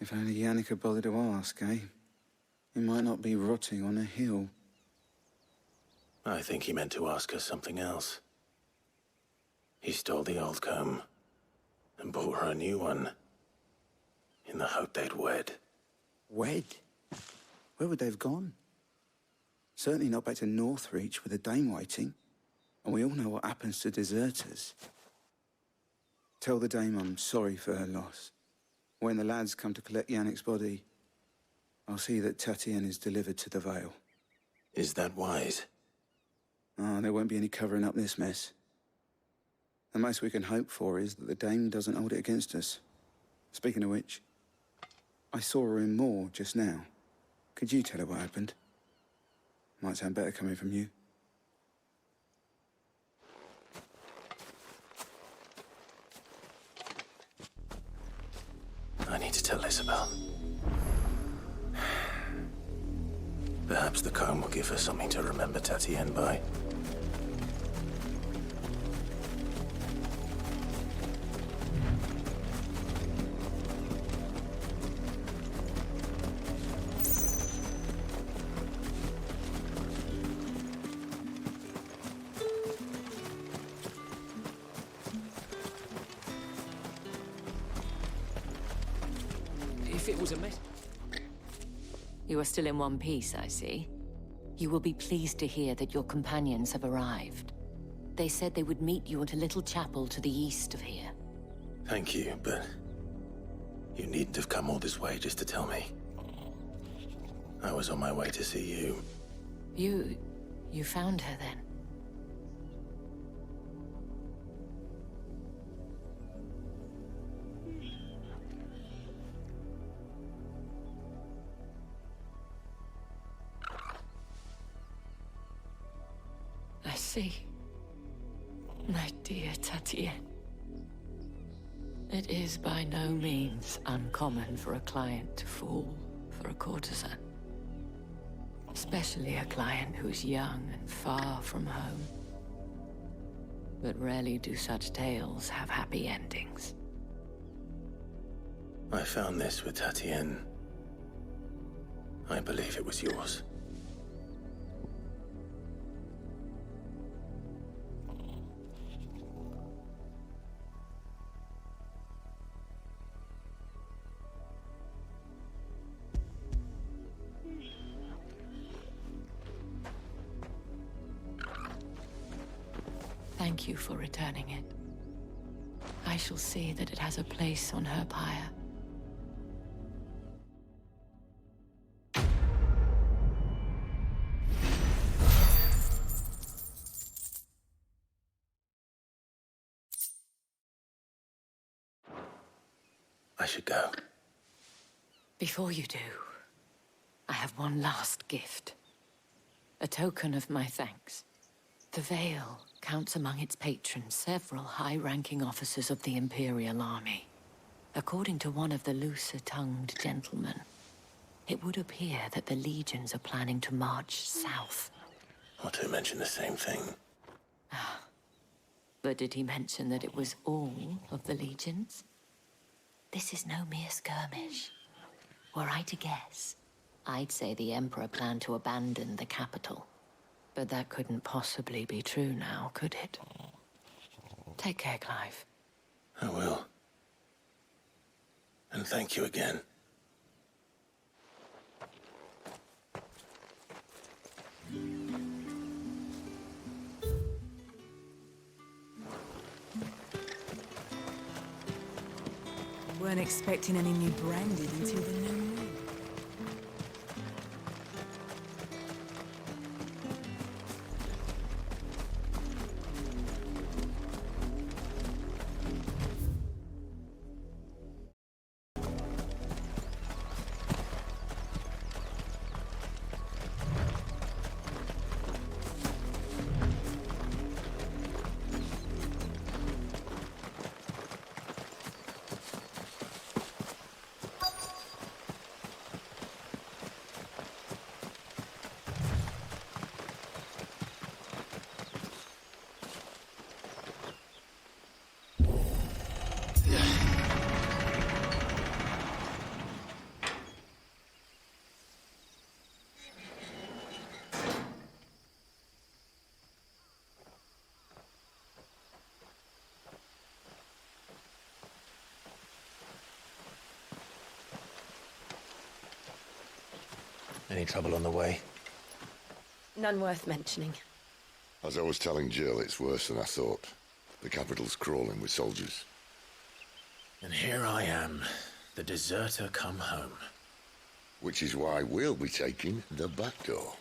[SPEAKER 5] If only Yannick had bothered to ask, eh? He might not be rotting on a hill.
[SPEAKER 20] I think he meant to ask her something else. He stole the old comb and bought her a new one in the hope they'd wed.
[SPEAKER 5] Wed? Where would they have gone? Certainly not back to Northreach with the dame waiting. And we all know what happens to deserters. Tell the dame I'm sorry for her loss. When the lads come to collect Yannick's body, I'll see that Tatienne is delivered to the Vale.
[SPEAKER 20] Is that wise?
[SPEAKER 5] Ah, there won't be any covering up this mess. The most we can hope for is that the dame doesn't hold it against us. Speaking of which, I saw her in Moor just now. Could you tell her what happened? Might sound better coming from you.
[SPEAKER 20] I need to tell Isabel. Perhaps the comb will give her something to remember Tatienne by.
[SPEAKER 18] If it was a mess... You are still in one piece, I see. You will be pleased to hear that your companions have arrived. They said they would meet you at a little chapel to the east of here.
[SPEAKER 20] Thank you, but you needn't have come all this way just to tell me. I was on my way to see you.
[SPEAKER 18] You found her then? I see. My dear Tatienne. It is by no means uncommon for a client to fall for a courtesan. Especially a client who's young and far from home. But rarely do such tales have happy endings.
[SPEAKER 20] I found this with Tatienne. I believe it was yours.
[SPEAKER 18] thank you for returning it. I shall see that it has a place on her pyre.
[SPEAKER 15] I should go.
[SPEAKER 18] Before you do, I have one last gift. A token of my thanks. The Vale counts among its patrons several high-ranking officers of the Imperial Army. According to one of the looser-tongued gentlemen, it would appear that the legions are planning to march south.
[SPEAKER 15] Not to mention the same thing.
[SPEAKER 18] But did he mention that it was all of the legions? This is no mere skirmish. Were I to guess, I'd say the Emperor planned to abandon the capital. But that couldn't possibly be true now, could it? Take care, Clive.
[SPEAKER 15] I will. And thank you again.
[SPEAKER 12] Weren't expecting any new branded until the new moon.
[SPEAKER 15] Any trouble on the way?
[SPEAKER 3] None worth mentioning.
[SPEAKER 7] As I was telling Jill, it's worse than I thought. The capital's crawling with soldiers.
[SPEAKER 15] And here I am, the deserter come home.
[SPEAKER 7] Which is why we'll be taking the back door.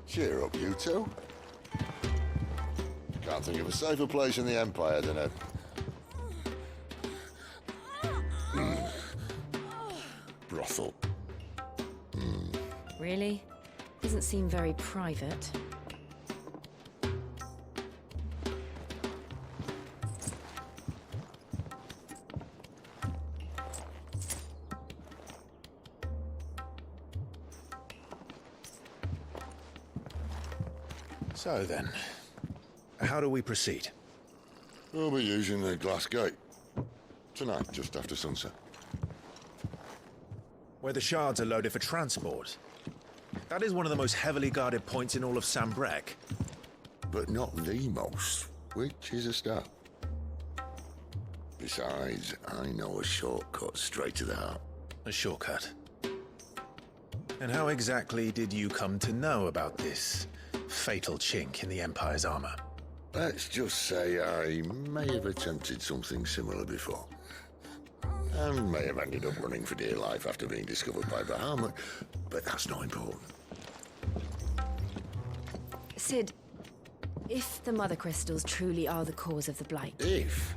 [SPEAKER 7] Cheer up, you two. Can't think of a safer place in the Empire than a... brothel.
[SPEAKER 3] Really? Doesn't seem very private.
[SPEAKER 9] So then, how do we proceed?
[SPEAKER 7] We'll be using the glass gate. Tonight, just after sunset.
[SPEAKER 9] Where the shards are loaded for transport. That is one of the most heavily guarded points in all of Sambrek.
[SPEAKER 7] But not the most, which is a start. Besides, I know a shortcut straight to the heart.
[SPEAKER 9] A shortcut? And how exactly did you come to know about this fatal chink in the Empire's armor?
[SPEAKER 7] Let's just say I may have attempted something similar before. And may have ended up running for dear life after being discovered by Bahamut, but that's not important.
[SPEAKER 3] Sid,
[SPEAKER 2] If the Mothercrystals truly are the cause of the Blight...
[SPEAKER 7] If?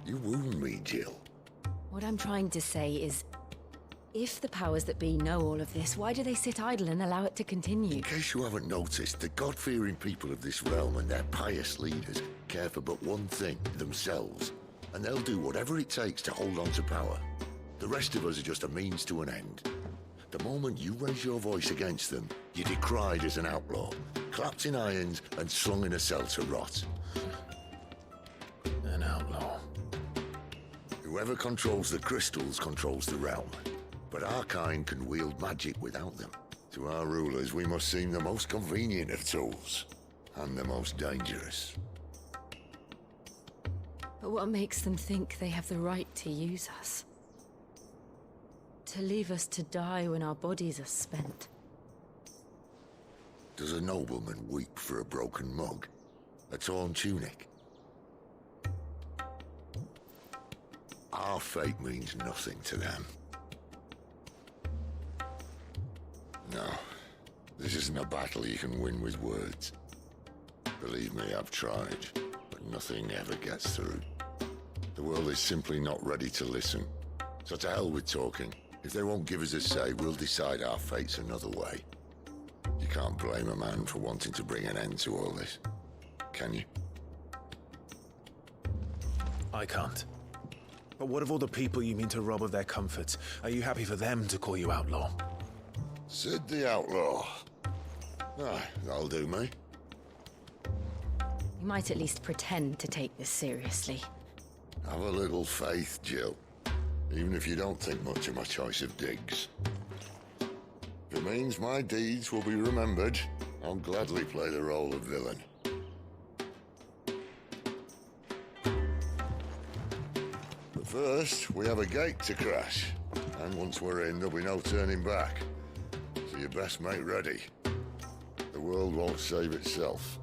[SPEAKER 7] You wound me, Jill.
[SPEAKER 2] What I'm trying to say is... if the powers that be know all of this, why do they sit idle and allow it to continue?
[SPEAKER 7] In case you haven't noticed, the God-fearing people of this realm and their pious leaders care for but one thing, themselves. And they'll do whatever it takes to hold on to power. The rest of us are just a means to an end. The moment you raise your voice against them, you're decried as an outlaw, clapped in irons and slung in a cell to rot.
[SPEAKER 9] An outlaw.
[SPEAKER 7] Whoever controls the crystals controls the realm. But our kind can wield magic without them. To our rulers, we must seem the most convenient of tools, and the most dangerous.
[SPEAKER 2] But what makes them think they have the right to use us? To leave us to die when our bodies are spent?
[SPEAKER 7] Does a nobleman weep for a broken mug? A torn tunic? Our fate means nothing to them. No, this isn't a battle you can win with words. Believe me, I've tried, but nothing ever gets through. The world is simply not ready to listen. So to hell with talking. If they won't give us a say, we'll decide our fates another way. You can't blame a man for wanting to bring an end to all this, can you?
[SPEAKER 9] I can't. But what of all the people you mean to rob of their comforts? Are you happy for them to call you outlaw?
[SPEAKER 7] Sid the Outlaw. Ah, that'll do me.
[SPEAKER 2] You might at least pretend to take this seriously.
[SPEAKER 7] Have a little faith, Jill. Even if you don't think much of my choice of digs. If it means my deeds will be remembered, I'll gladly play the role of villain. But first, we have a gate to crash. And once we're in, there'll be no turning back. So you best make ready. The world won't save itself.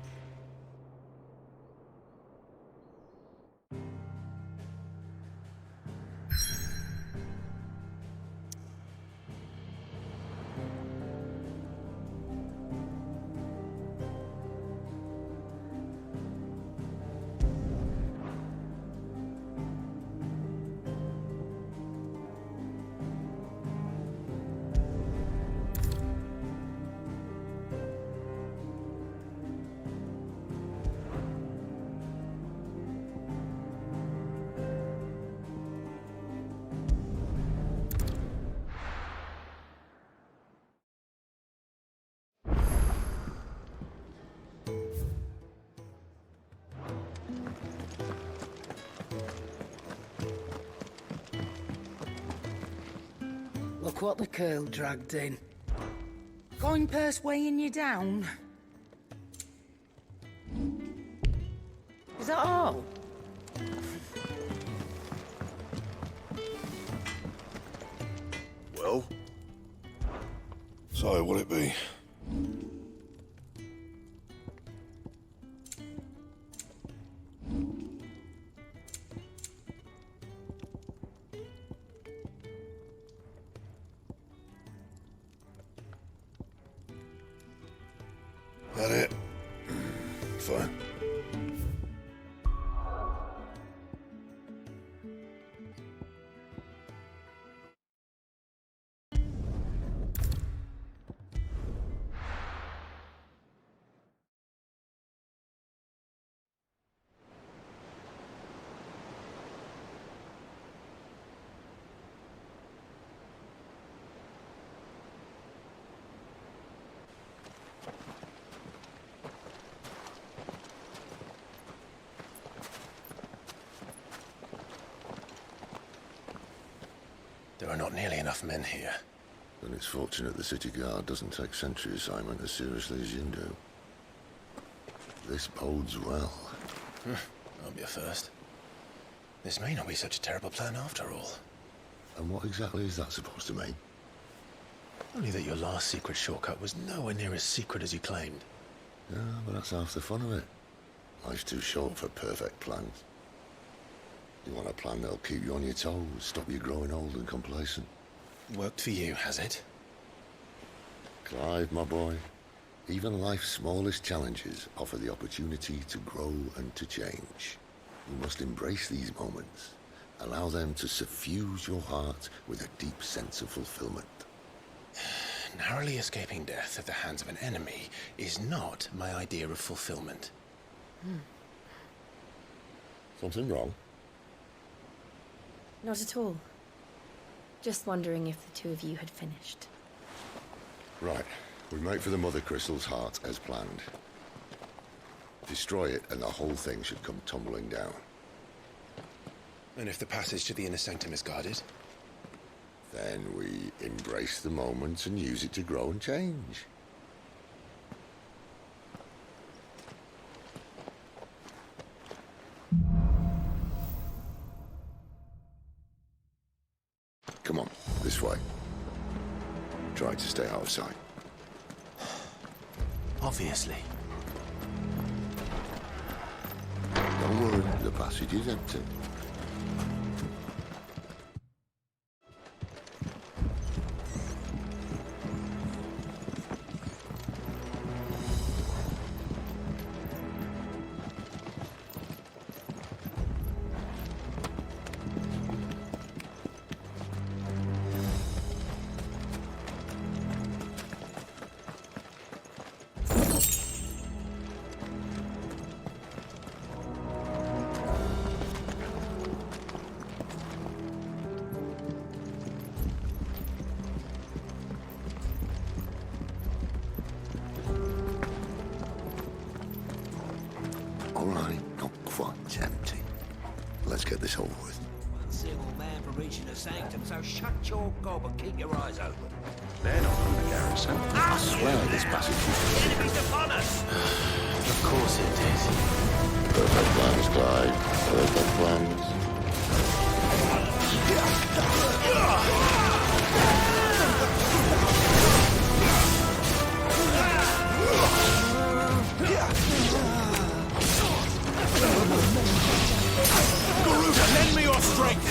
[SPEAKER 10] Look what the curl dragged in. Coin purse weighing you down. Is that all?
[SPEAKER 20] Well? So, what'll it be? That it? Fine.
[SPEAKER 9] There are not nearly enough men here.
[SPEAKER 7] Then it's fortunate the city guard doesn't take sentry assignment as seriously as you do. This bodes well.
[SPEAKER 9] Won't be a first. This may not be such a terrible plan after all.
[SPEAKER 7] And what exactly is that supposed to mean?
[SPEAKER 9] Only that your last secret shortcut was nowhere near as secret as you claimed.
[SPEAKER 7] Yeah, but that's half the fun of it. Life's too short for perfect plans. You want a plan that'll keep you on your toes, stop you growing old and complacent.
[SPEAKER 9] Worked for you, has it?
[SPEAKER 7] Clive, my boy, Even life's smallest challenges offer the opportunity to grow and to change. You must embrace these moments. Allow them to suffuse your heart with a deep sense of fulfillment.
[SPEAKER 9] Narrowly escaping death at the hands of an enemy is not my idea of fulfillment.
[SPEAKER 7] Something wrong?
[SPEAKER 2] Not at all. Just wondering if the two of you had finished.
[SPEAKER 7] Right. We make for the Mothercrystal's heart as planned. Destroy it and the whole thing should come tumbling down.
[SPEAKER 9] And if the passage to the inner sanctum is guarded?
[SPEAKER 7] Then we embrace the moment and use it to grow and change. Come on, this way. Try to stay out of sight.
[SPEAKER 9] Obviously.
[SPEAKER 7] Don't worry, the passage is empty. All right, not quite empty. Let's get this over with.
[SPEAKER 4] One single man for reaching the sanctum, so shut your gob and keep your eyes open.
[SPEAKER 7] They're not from the garrison. I swear this passage is...
[SPEAKER 4] The enemy's upon us!
[SPEAKER 9] Of course it is.
[SPEAKER 7] Perfect plans, Clyde. Perfect plans.
[SPEAKER 4] Garuda, lend me your strength!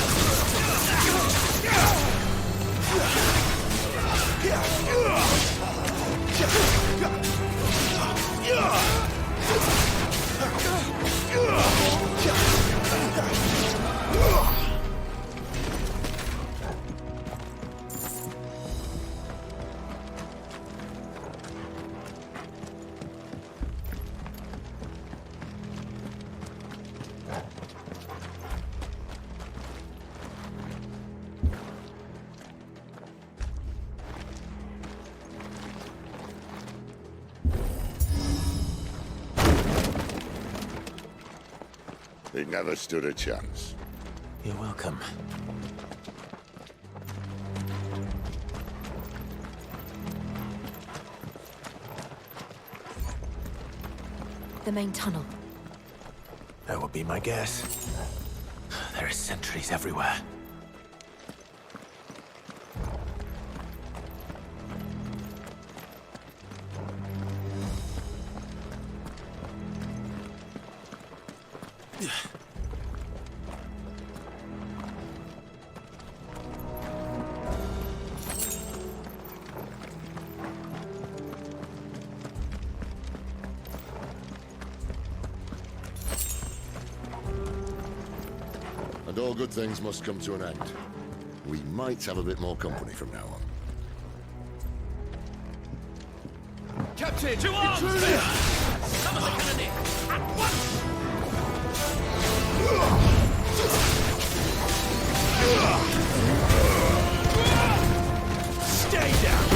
[SPEAKER 7] He never stood a chance.
[SPEAKER 9] You're welcome.
[SPEAKER 2] The main tunnel.
[SPEAKER 9] That would be my guess. There are sentries everywhere.
[SPEAKER 7] And all good things must come to an end. We might have a bit more company from now on.
[SPEAKER 4] Captain! To arms! Summon the cannoneer! At once! Stay down!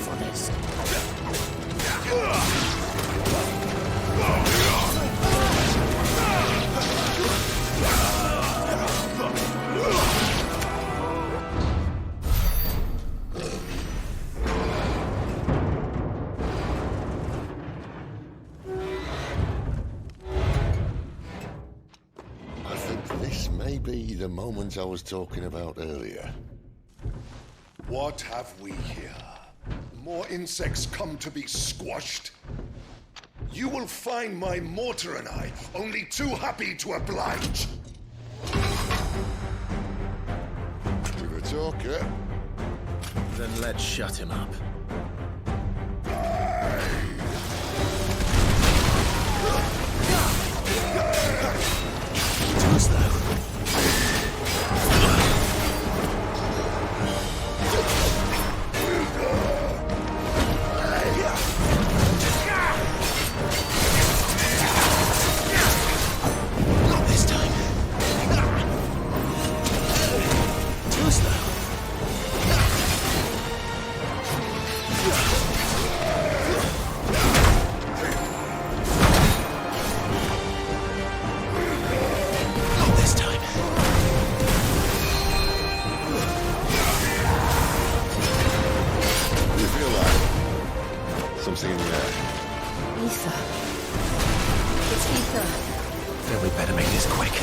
[SPEAKER 18] For this.
[SPEAKER 7] be the moment I was talking about earlier.
[SPEAKER 11] What have we here? More insects come to be squashed? You will find my mortar and I only too happy to oblige.
[SPEAKER 7] To the talker.
[SPEAKER 15] Then let's shut him up.
[SPEAKER 20] Too slow. Not this time. Too slow. Not this time.
[SPEAKER 7] You feel that? Something in the air.
[SPEAKER 2] Ether. It's ether.
[SPEAKER 15] Then we better make this quick.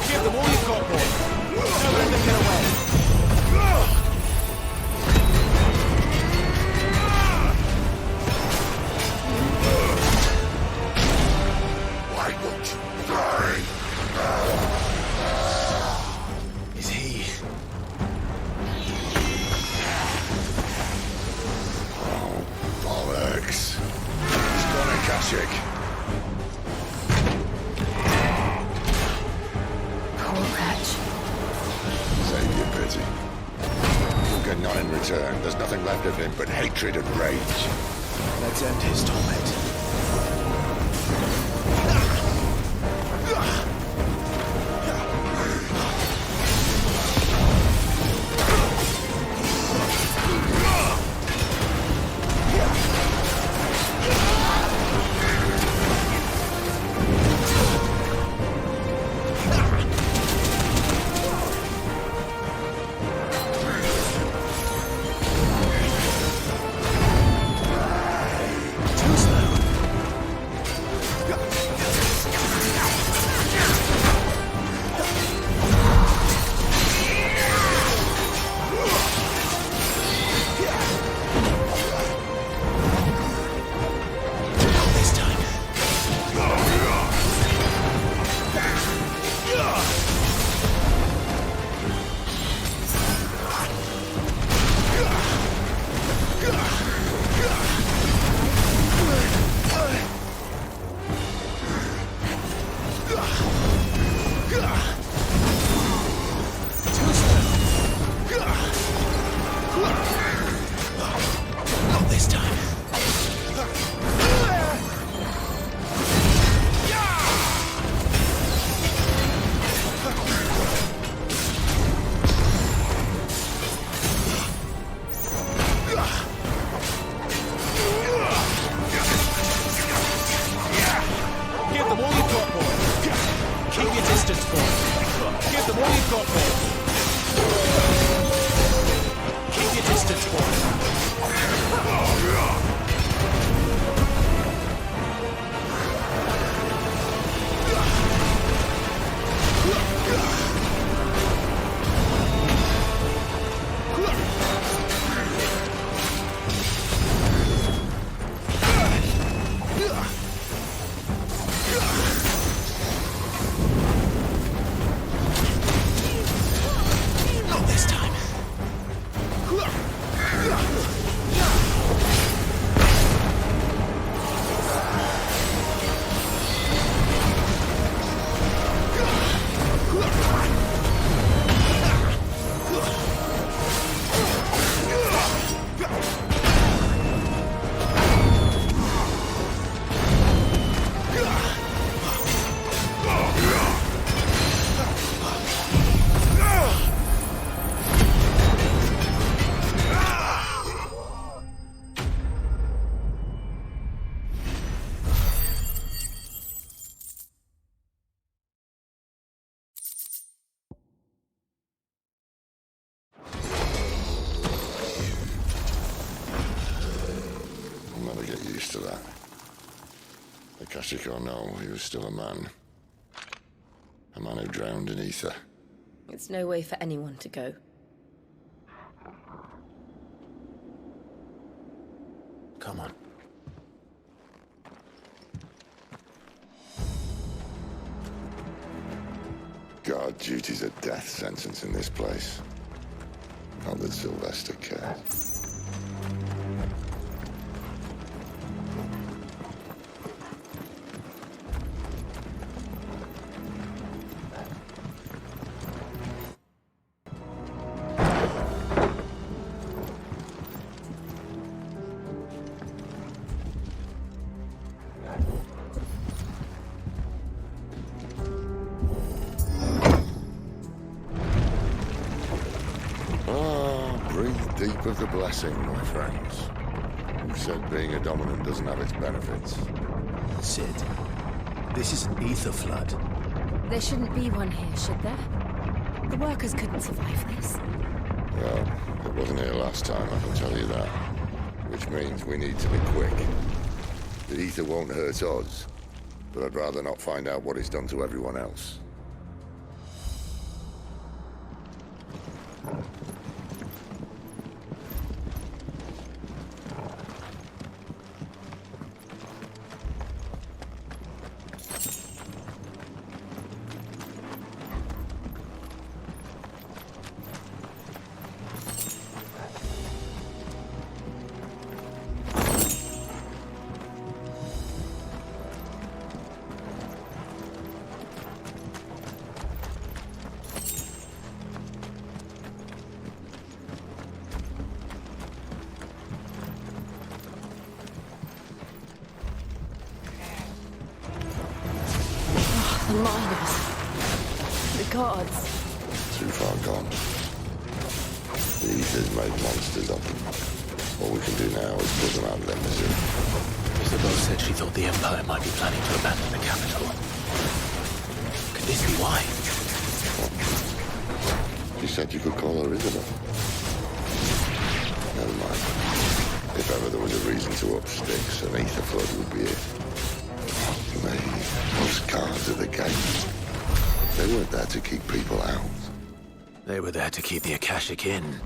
[SPEAKER 20] Give them all you've got, boy. Don't let them get away.
[SPEAKER 11] Why won't you die?
[SPEAKER 15] Is he?
[SPEAKER 7] Oh, bollocks. He's gone, Akashic.
[SPEAKER 2] Poor wretch.
[SPEAKER 7] Save your pity. You'll get none in return. There's nothing left of him but hatred and rage.
[SPEAKER 15] Let's end his torment.
[SPEAKER 20] Too slow. Not this time. Too slow. Not this time. Give them all you've got, boy. Keep your distance, boy. Give them all you've got, boy. Keep your distance, boy.
[SPEAKER 7] used to that. Akashic or no, he was still a man. A man who drowned in ether.
[SPEAKER 6] It's no way for anyone to go.
[SPEAKER 9] Come on.
[SPEAKER 7] Guard duty's a death sentence in this place. Not that Sylvester cared. Deep of the blessing, my friends. Who said being a dominant doesn't have its benefits?
[SPEAKER 19] Sid, this is an ether flood.
[SPEAKER 2] There shouldn't be one here, should there? The workers couldn't survive this.
[SPEAKER 7] Well, it wasn't here last time, I can tell you that. Which means we need to be quick. The ether won't hurt us, but I'd rather not find out what it's done to everyone else.
[SPEAKER 2] The miners. The gods.
[SPEAKER 7] Too far gone. The ether's made monsters of them. All we can do now is put them out of their misery.
[SPEAKER 9] Isabel said she thought the Empire might be planning to abandon the capital. Could this be why?
[SPEAKER 7] She said you could call her Isabel. Never mind. If ever there was a reason to up sticks, an ether flood would be it. Those guards at the gate. They weren't there to keep people out.
[SPEAKER 9] They were there to keep the Akashic in.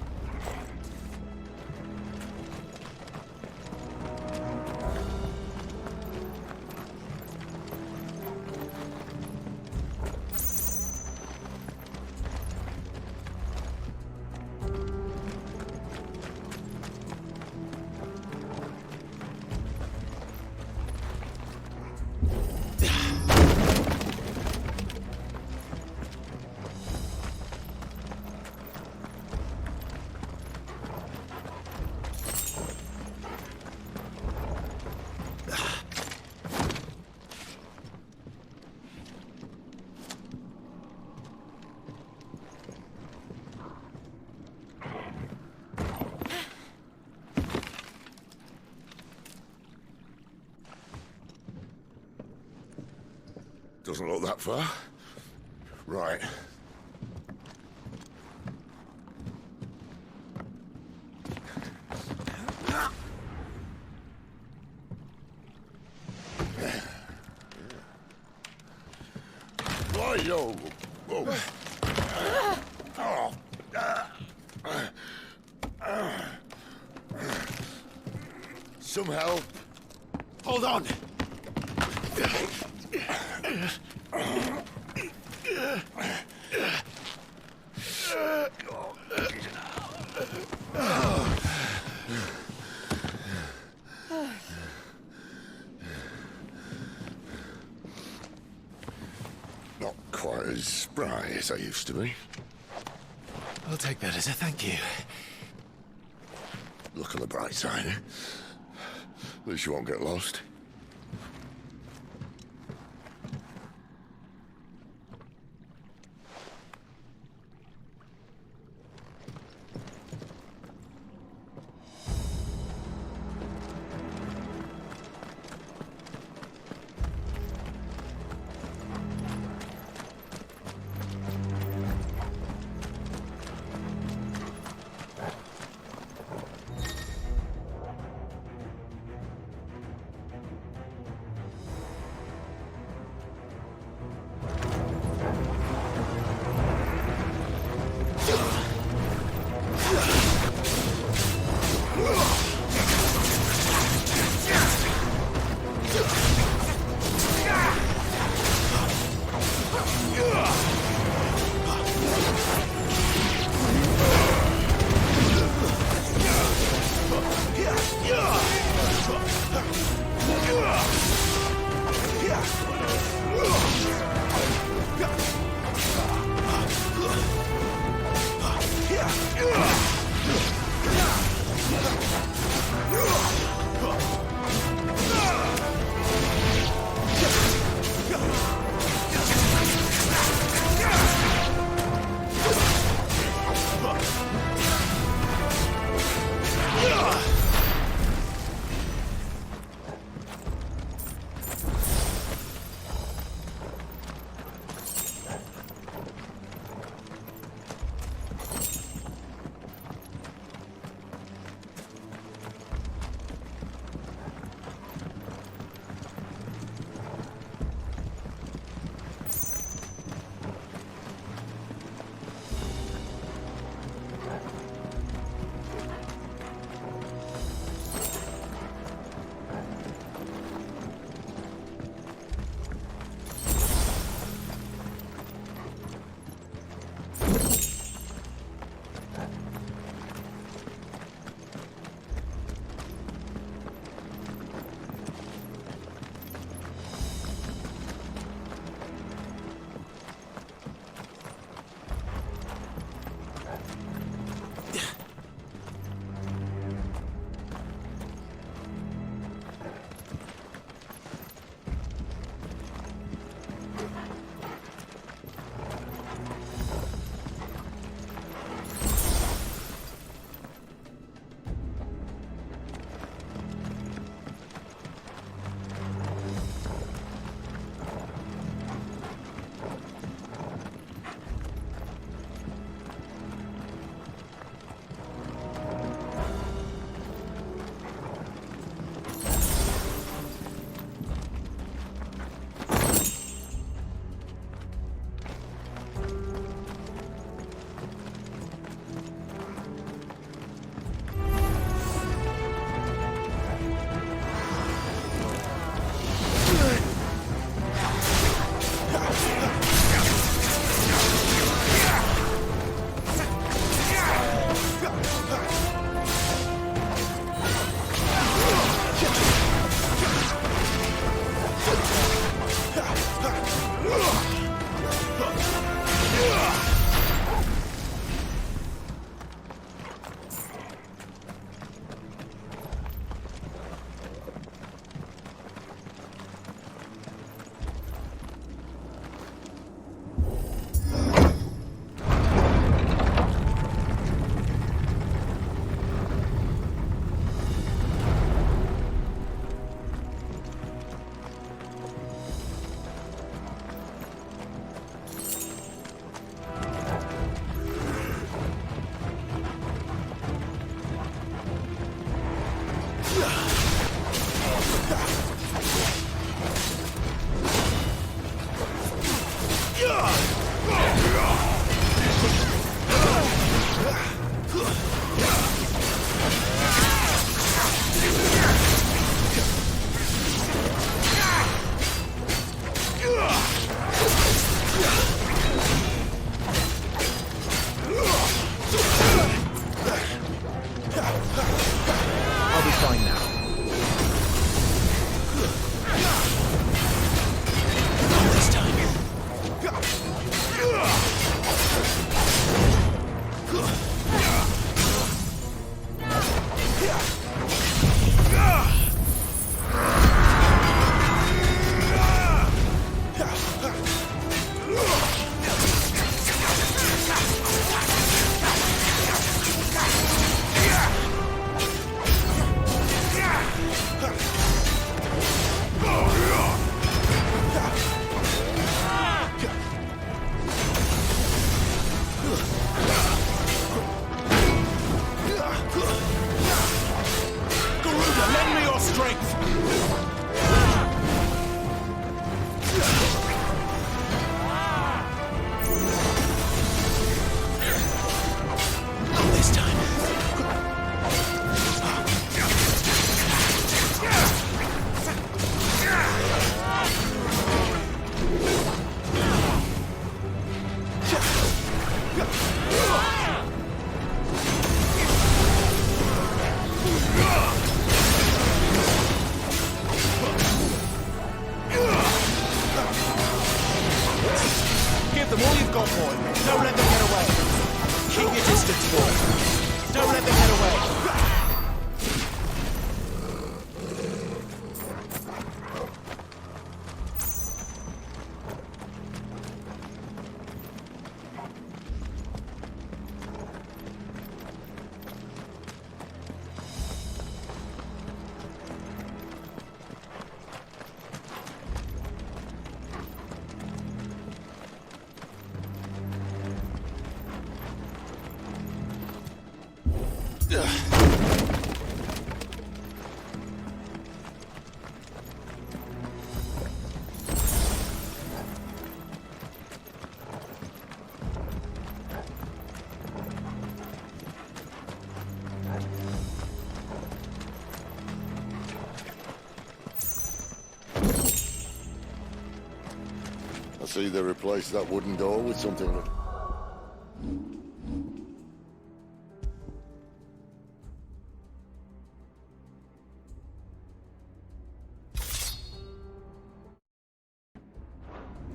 [SPEAKER 7] Doesn't look that far. Right. Why, yo? Whoa. Some help.
[SPEAKER 9] Hold on.
[SPEAKER 7] Not quite as spry as I used to be.
[SPEAKER 9] I'll take that as a thank you.
[SPEAKER 7] Look on the bright side, eh? At least you won't get lost.
[SPEAKER 14] go for it. Don't let them get away. Keep your distance, boy. Don't let them get away.
[SPEAKER 7] I see they replaced that wooden door with something.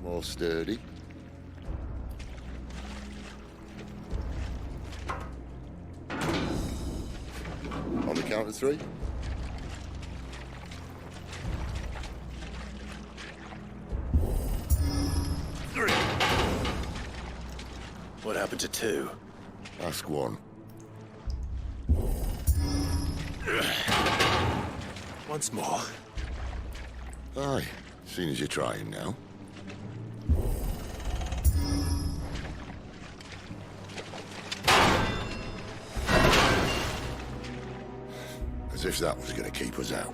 [SPEAKER 7] More sturdy. On the count of three.
[SPEAKER 9] What happened to 2?
[SPEAKER 7] Ask 1.
[SPEAKER 9] Once more.
[SPEAKER 7] Aye, seeing as you're trying now. As if that was going to keep us out.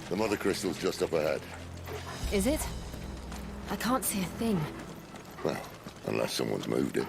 [SPEAKER 7] The Mothercrystal's just up ahead.
[SPEAKER 2] Is it? I can't see a thing.
[SPEAKER 7] Well, unless someone's moved it.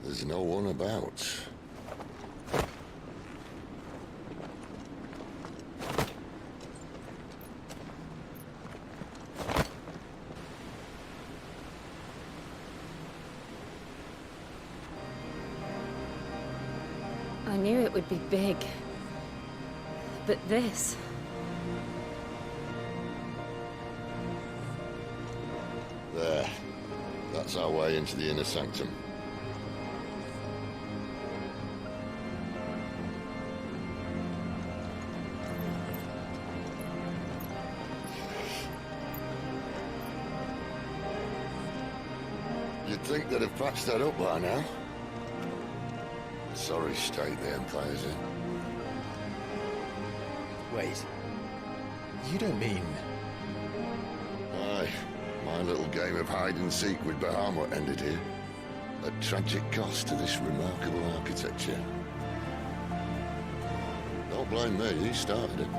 [SPEAKER 7] There's no one about.
[SPEAKER 2] I knew it would be big. But this...
[SPEAKER 7] There. That's our way into the inner sanctum. You'd think they'd have patched that up by now. Sorry state the Empire's in.
[SPEAKER 9] Wait. You don't mean...
[SPEAKER 7] Aye. My little game of hide-and-seek with Bahamut ended here. A tragic cost to this remarkable architecture. Don't blame me, he started it.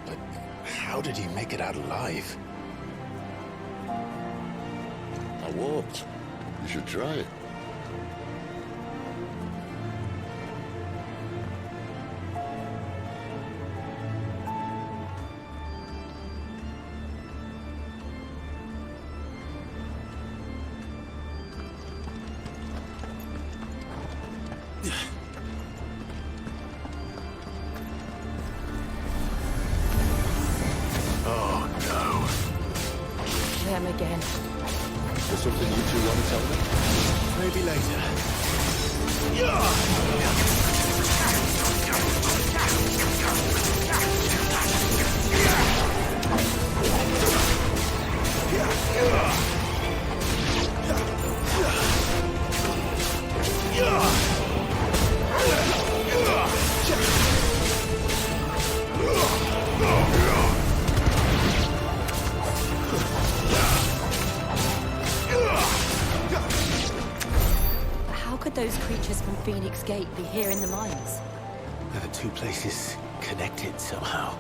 [SPEAKER 9] But how did he make it out alive?
[SPEAKER 7] I walked. You should try it.
[SPEAKER 9] Oh, no.
[SPEAKER 2] Them again.
[SPEAKER 7] Is there something you two want to tell me?
[SPEAKER 9] Maybe later.
[SPEAKER 2] Phoenix Gate be here in the mines?
[SPEAKER 9] Are the two places connected somehow?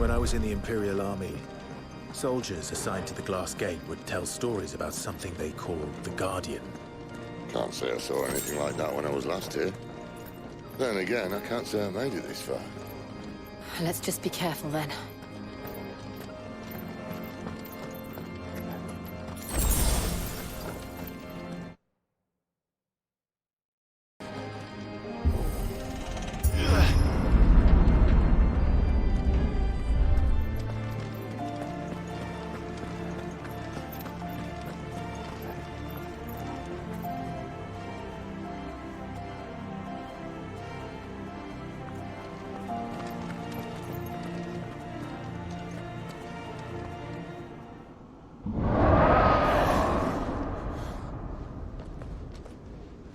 [SPEAKER 9] When I was in the Imperial Army, soldiers assigned to the Glass Gate would tell stories about something they called the Guardian.
[SPEAKER 7] Can't say I saw anything like that when I was last here. Then again, I can't say I made it this far.
[SPEAKER 2] Let's just be careful then.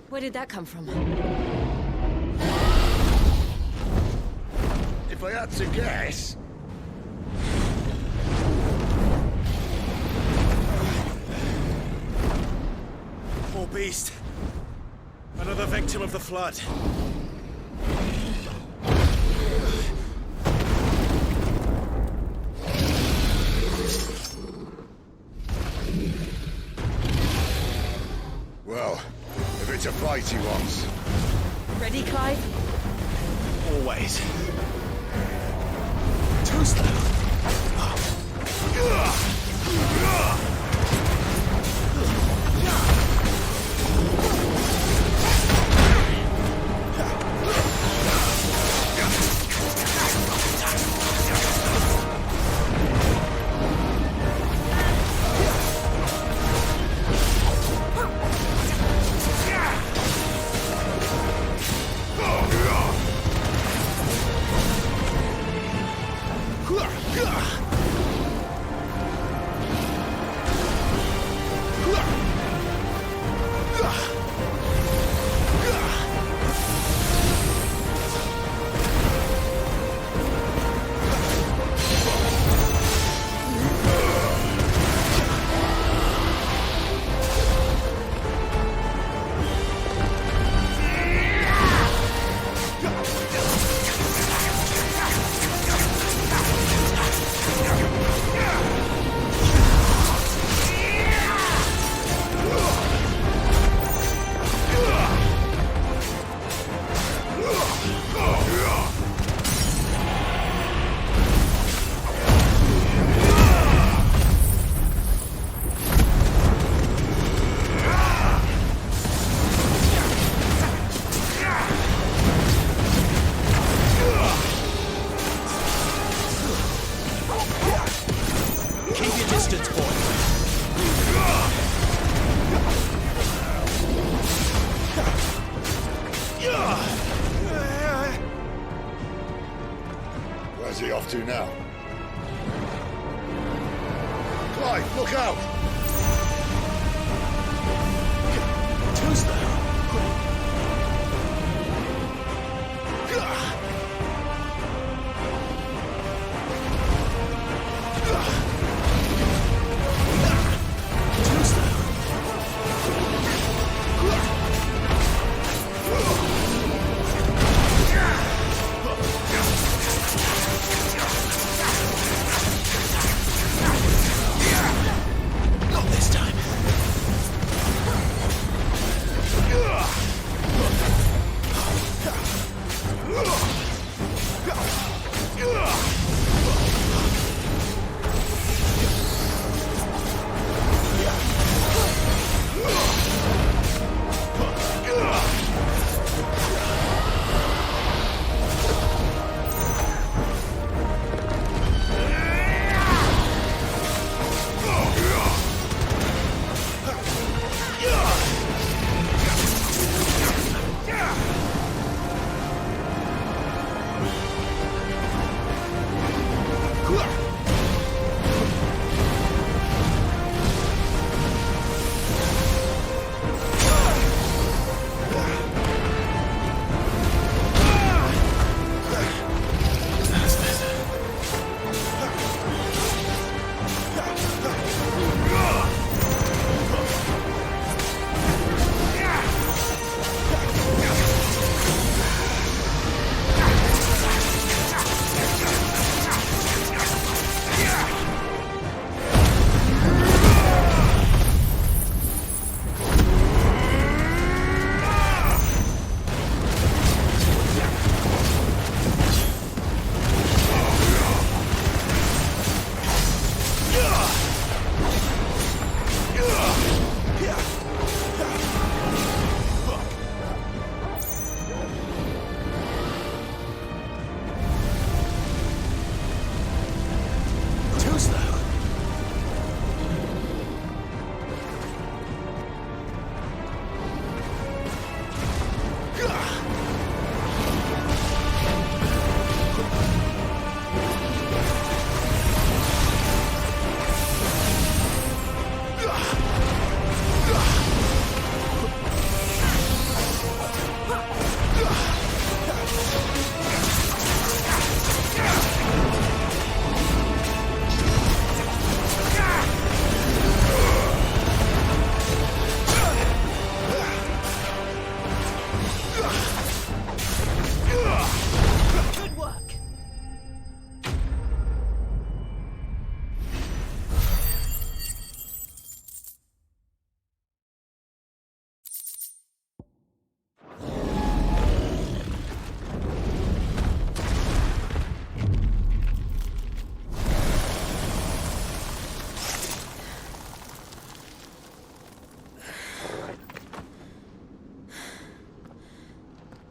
[SPEAKER 2] Where did that come from?
[SPEAKER 7] If I had to guess...
[SPEAKER 9] Poor beast. Another victim of the flood.
[SPEAKER 7] Well, if it's a fight he wants.
[SPEAKER 2] Ready, Clive?
[SPEAKER 9] Always. Too slow.
[SPEAKER 7] Where's he off to now? Clive, look out!
[SPEAKER 20] Too slow.
[SPEAKER 7] Not this time.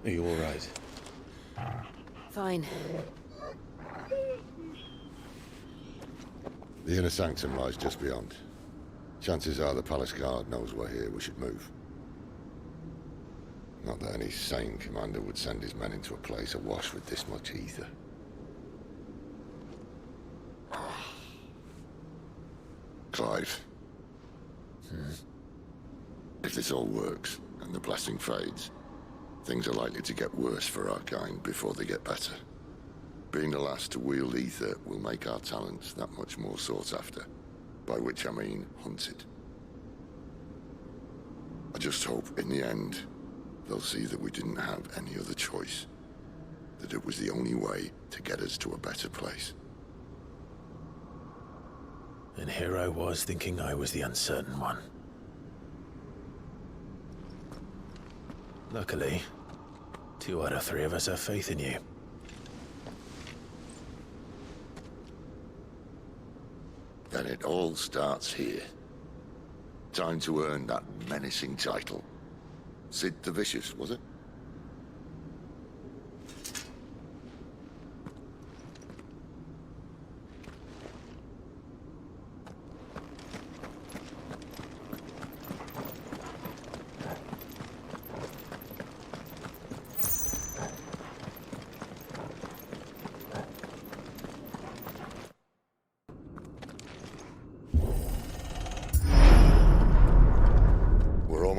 [SPEAKER 20] Are you all right?
[SPEAKER 2] Fine.
[SPEAKER 7] The inner sanctum lies just beyond. Chances are the palace guard knows we're here. We should move. Not that any sane commander would send his men into a place awash with this much ether. Clive. If this all works, and the blessing fades, things are likely to get worse for our kind before they get better. Being the last to wield ether will make our talents that much more sought after, by which I mean hunted. I just hope, in the end, they'll see that we didn't have any other choice, that it was the only way to get us to a better place.
[SPEAKER 9] And here I was thinking I was the uncertain one. Luckily, 2 out of 3 of us have faith in you.
[SPEAKER 7] Then it all starts here. Time to earn that menacing title. Sid the Vicious, was it?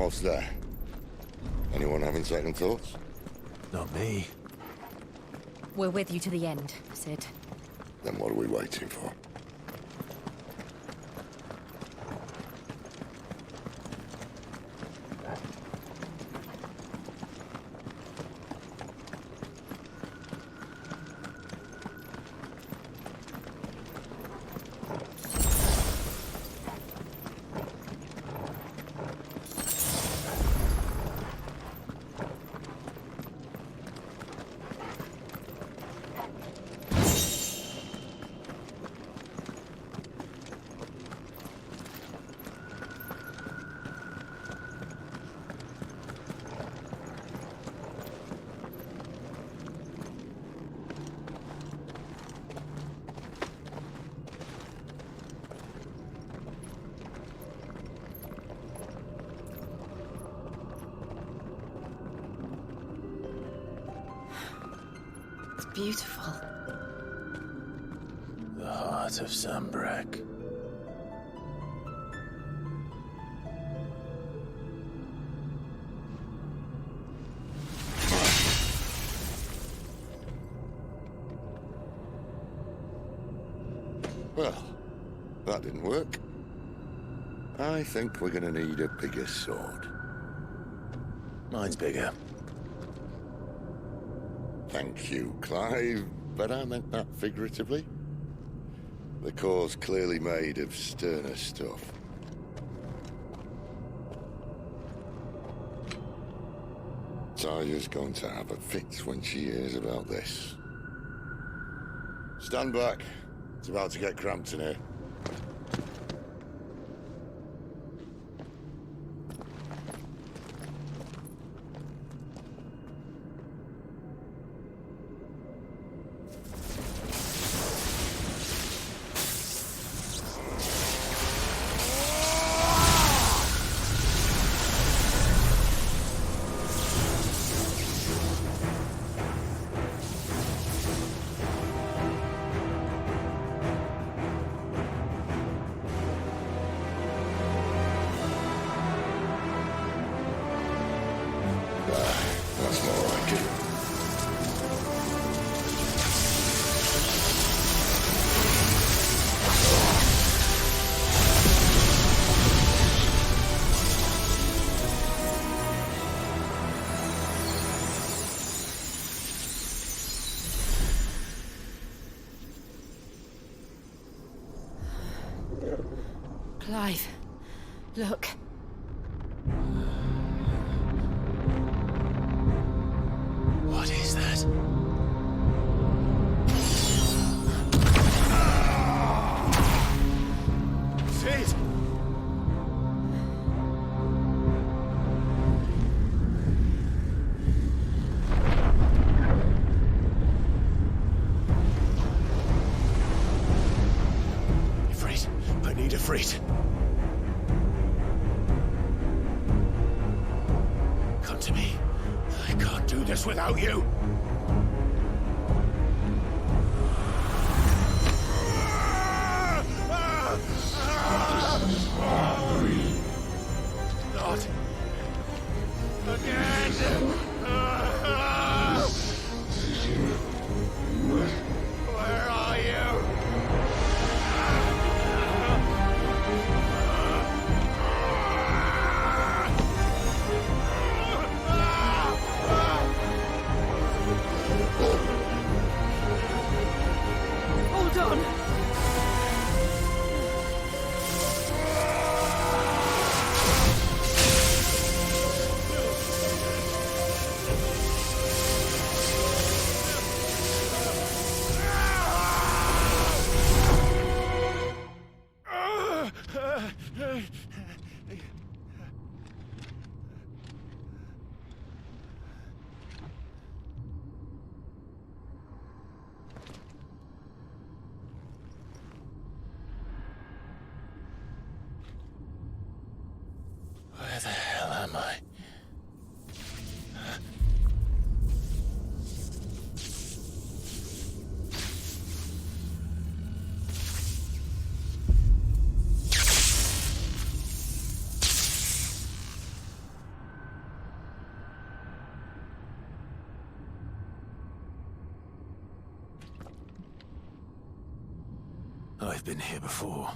[SPEAKER 7] else there? Anyone having second thoughts?
[SPEAKER 9] Not me.
[SPEAKER 16] We're with you to the end, Sid.
[SPEAKER 7] Then what are we waiting for?
[SPEAKER 2] Beautiful.
[SPEAKER 9] The heart of Sambrek.
[SPEAKER 7] Well, that didn't work. I think we're gonna need a bigger sword.
[SPEAKER 9] Mine's bigger.
[SPEAKER 7] Thank you, Clive, but I meant that figuratively. The core's clearly made of sterner stuff. Taya's going to have a fit when she hears about this. Stand back. It's about to get cramped in here. That's more like it.
[SPEAKER 2] Clive, look.
[SPEAKER 9] What is that?
[SPEAKER 14] Sid!
[SPEAKER 9] Ifrit, I need Ifrit. Come to me. I can't do this without you. Not again. Where are you? I've been here before.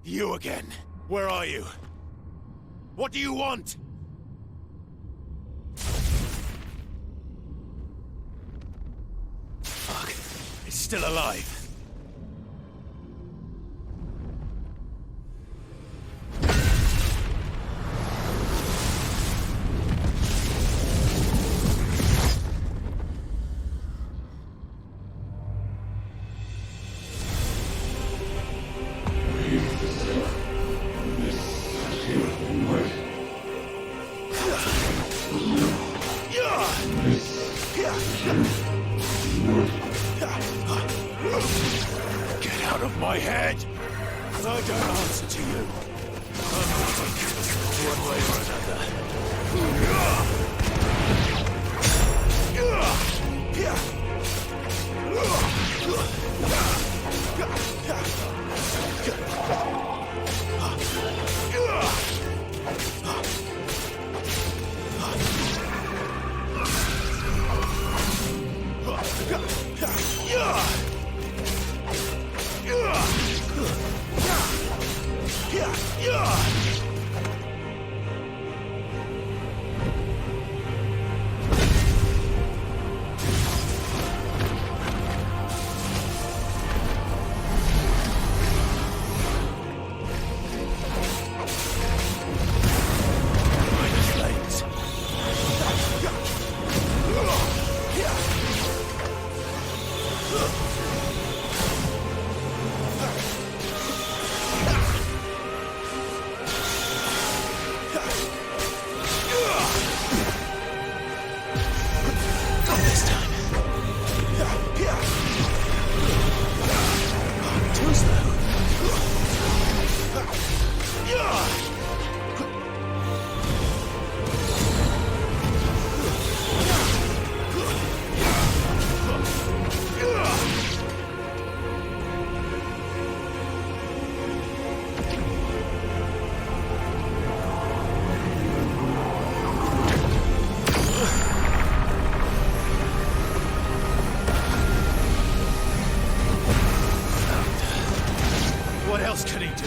[SPEAKER 9] You again. Where are you? What do you want? Fuck. It's still alive. Get out of my head! I don't answer to you. I'm waiting, one way or What else can he do?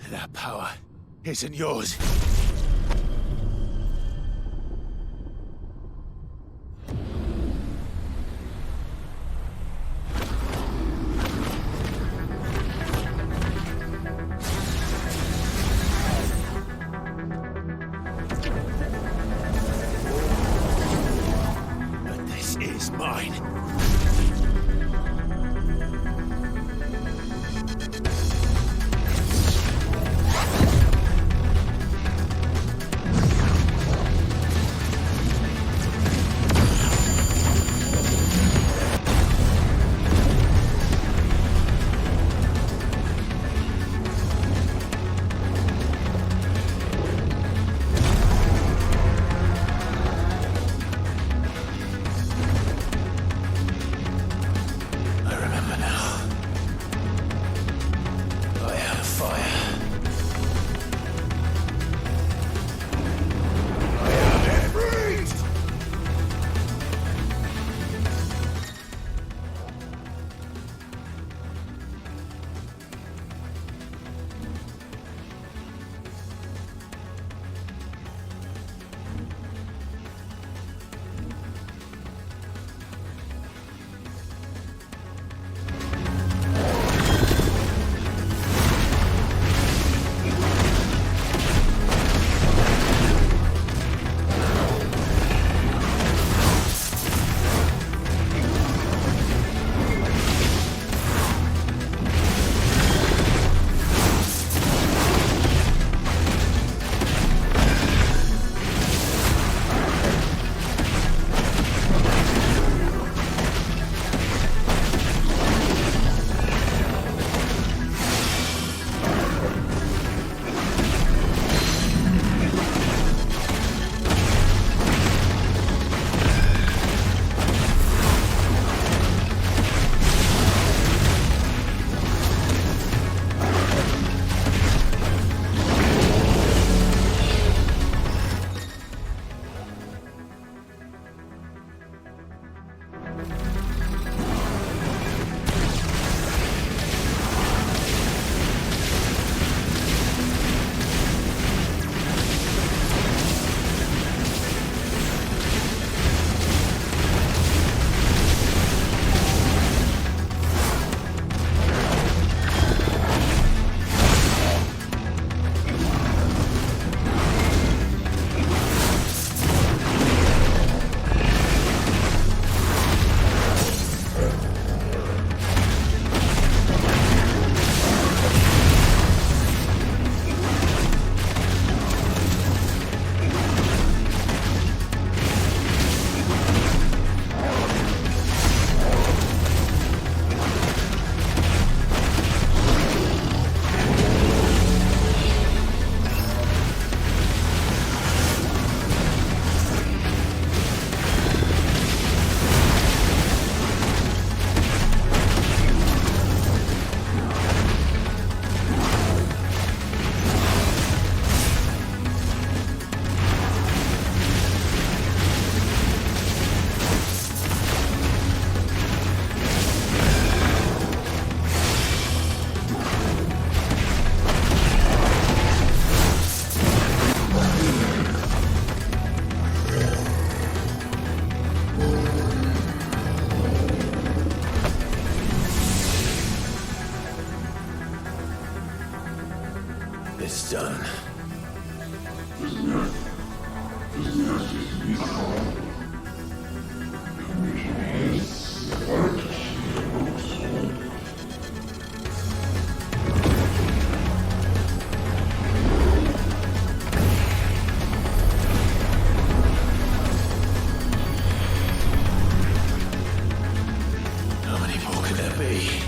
[SPEAKER 9] That power isn't yours. But this is mine. How many more could there be?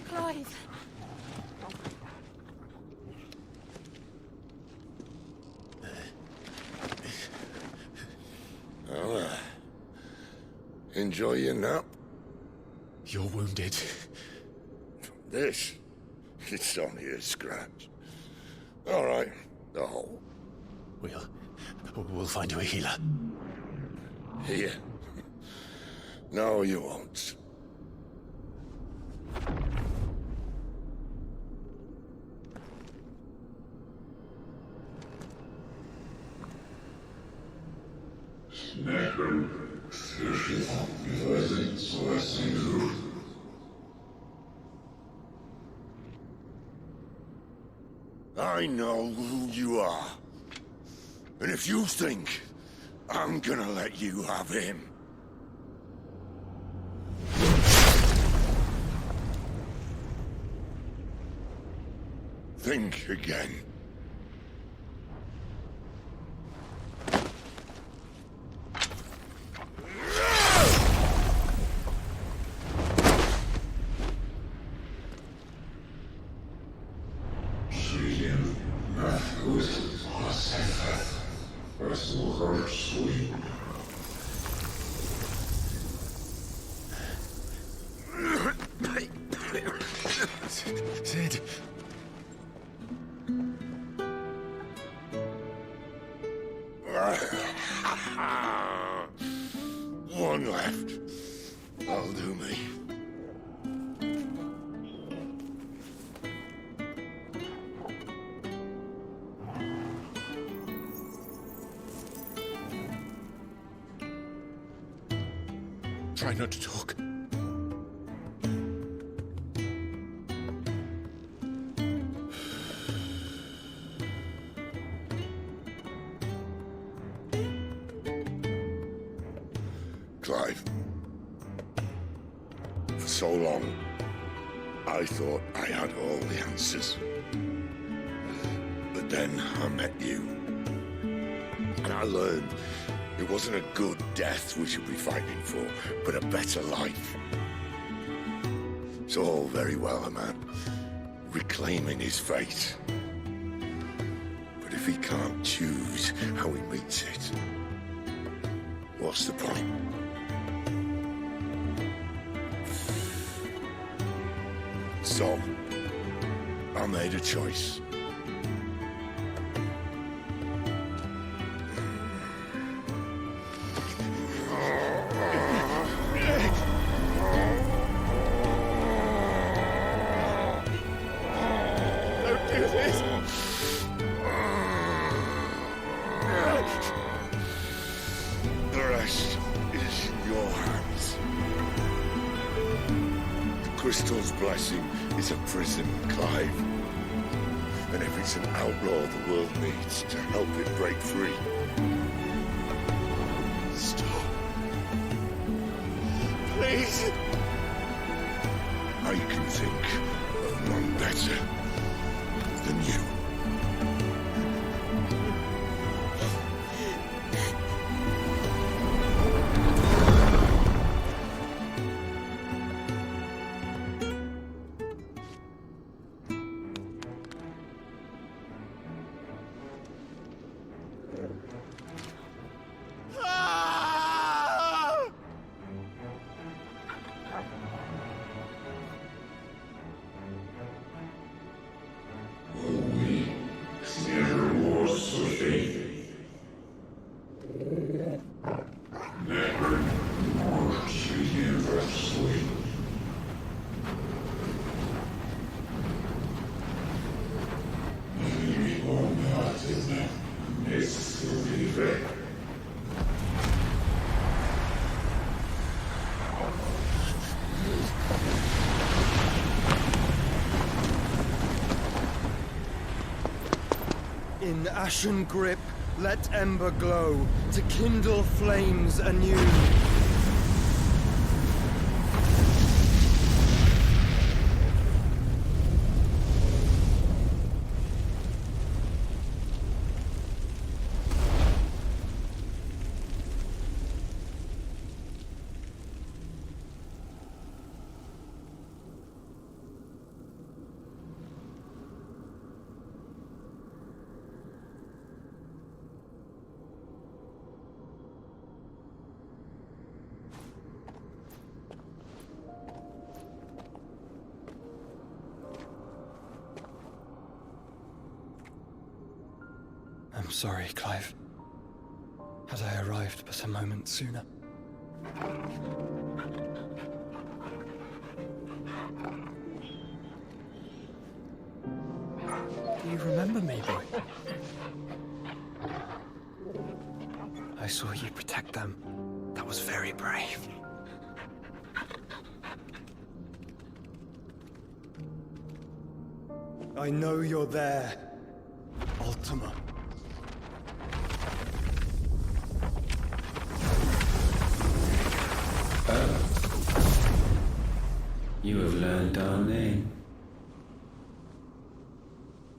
[SPEAKER 2] Clive.
[SPEAKER 7] Well, enjoy your nap.
[SPEAKER 9] You're wounded.
[SPEAKER 7] This? It's only a scratch. All right, the hole.
[SPEAKER 9] We'll find you a healer.
[SPEAKER 7] Here. No, you won't. I know who you are. And if you think I'm gonna let you have him... think again.
[SPEAKER 9] Sid.
[SPEAKER 7] One left. That'll do me.
[SPEAKER 9] Try not to talk.
[SPEAKER 7] Clive. For so long, I thought I had all the answers. But then I met you. And I learned it wasn't a good death we should be fighting for, but a better life. It's all very well, a man reclaiming his fate. But if he can't choose how he meets it, what's the point? So, I made a choice.
[SPEAKER 9] Don't do this!
[SPEAKER 7] The rest is in your hands. The crystal's blessing is a prison, Clive. And if it's an outlaw the world needs to help it break free.
[SPEAKER 9] Stop. Please.
[SPEAKER 7] I can think of none better than you.
[SPEAKER 8] We In ashen grip, let ember glow, to kindle flames anew. I'm sorry, Clive. Had I arrived but a moment sooner. Do you remember me, boy? I saw you protect them. That was very brave. I know you're there, Ultima.
[SPEAKER 1] You have learned our name.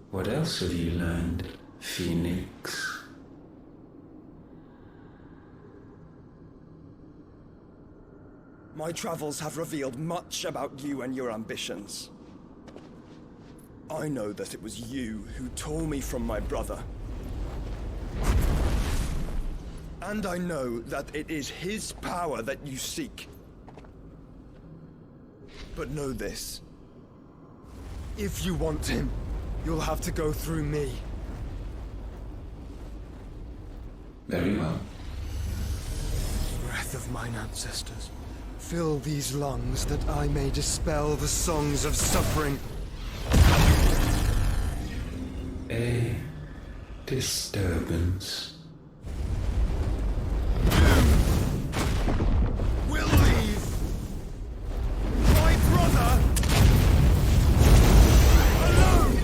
[SPEAKER 1] What else have you learned, Phoenix?
[SPEAKER 8] My travels have revealed much about you and your ambitions. I know that it was you who tore me from my brother. And I know that it is his power that you seek. But know this. If you want him, you'll have to go through me.
[SPEAKER 1] Very well.
[SPEAKER 8] Breath of mine ancestors, fill these lungs that I may dispel the songs of suffering.
[SPEAKER 1] A disturbance.
[SPEAKER 8] We'll leave. My brother alone.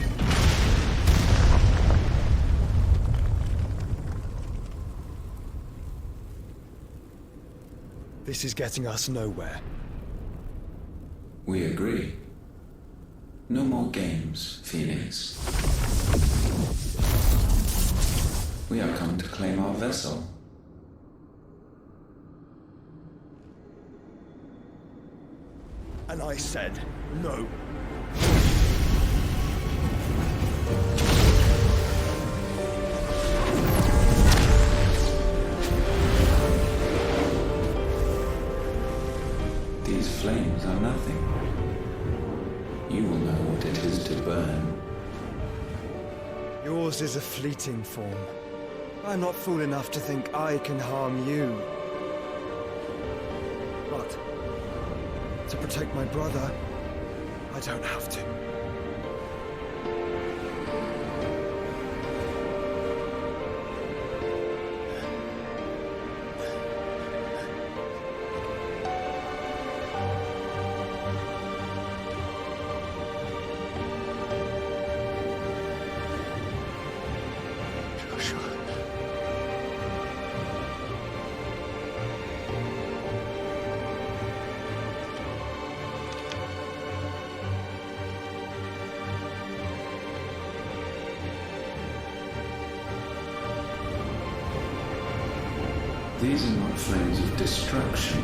[SPEAKER 8] This is getting us nowhere.
[SPEAKER 1] We agree. No more games, Phoenix. We have come to claim our vessel.
[SPEAKER 8] And I said no.
[SPEAKER 1] These flames are nothing. You will know what it is to burn.
[SPEAKER 8] Yours is a fleeting form. I'm not fool enough to think I can harm you. But to protect my brother, I don't have to.
[SPEAKER 1] These are not flames of destruction.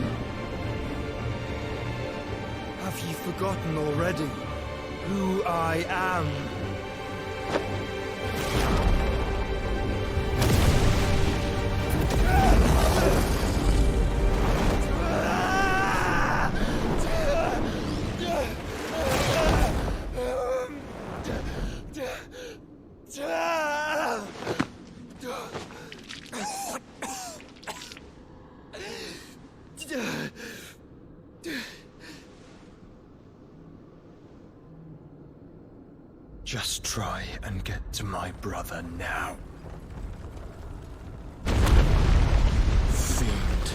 [SPEAKER 8] Have you forgotten already who I am? Just try and get to my brother now. Fiend.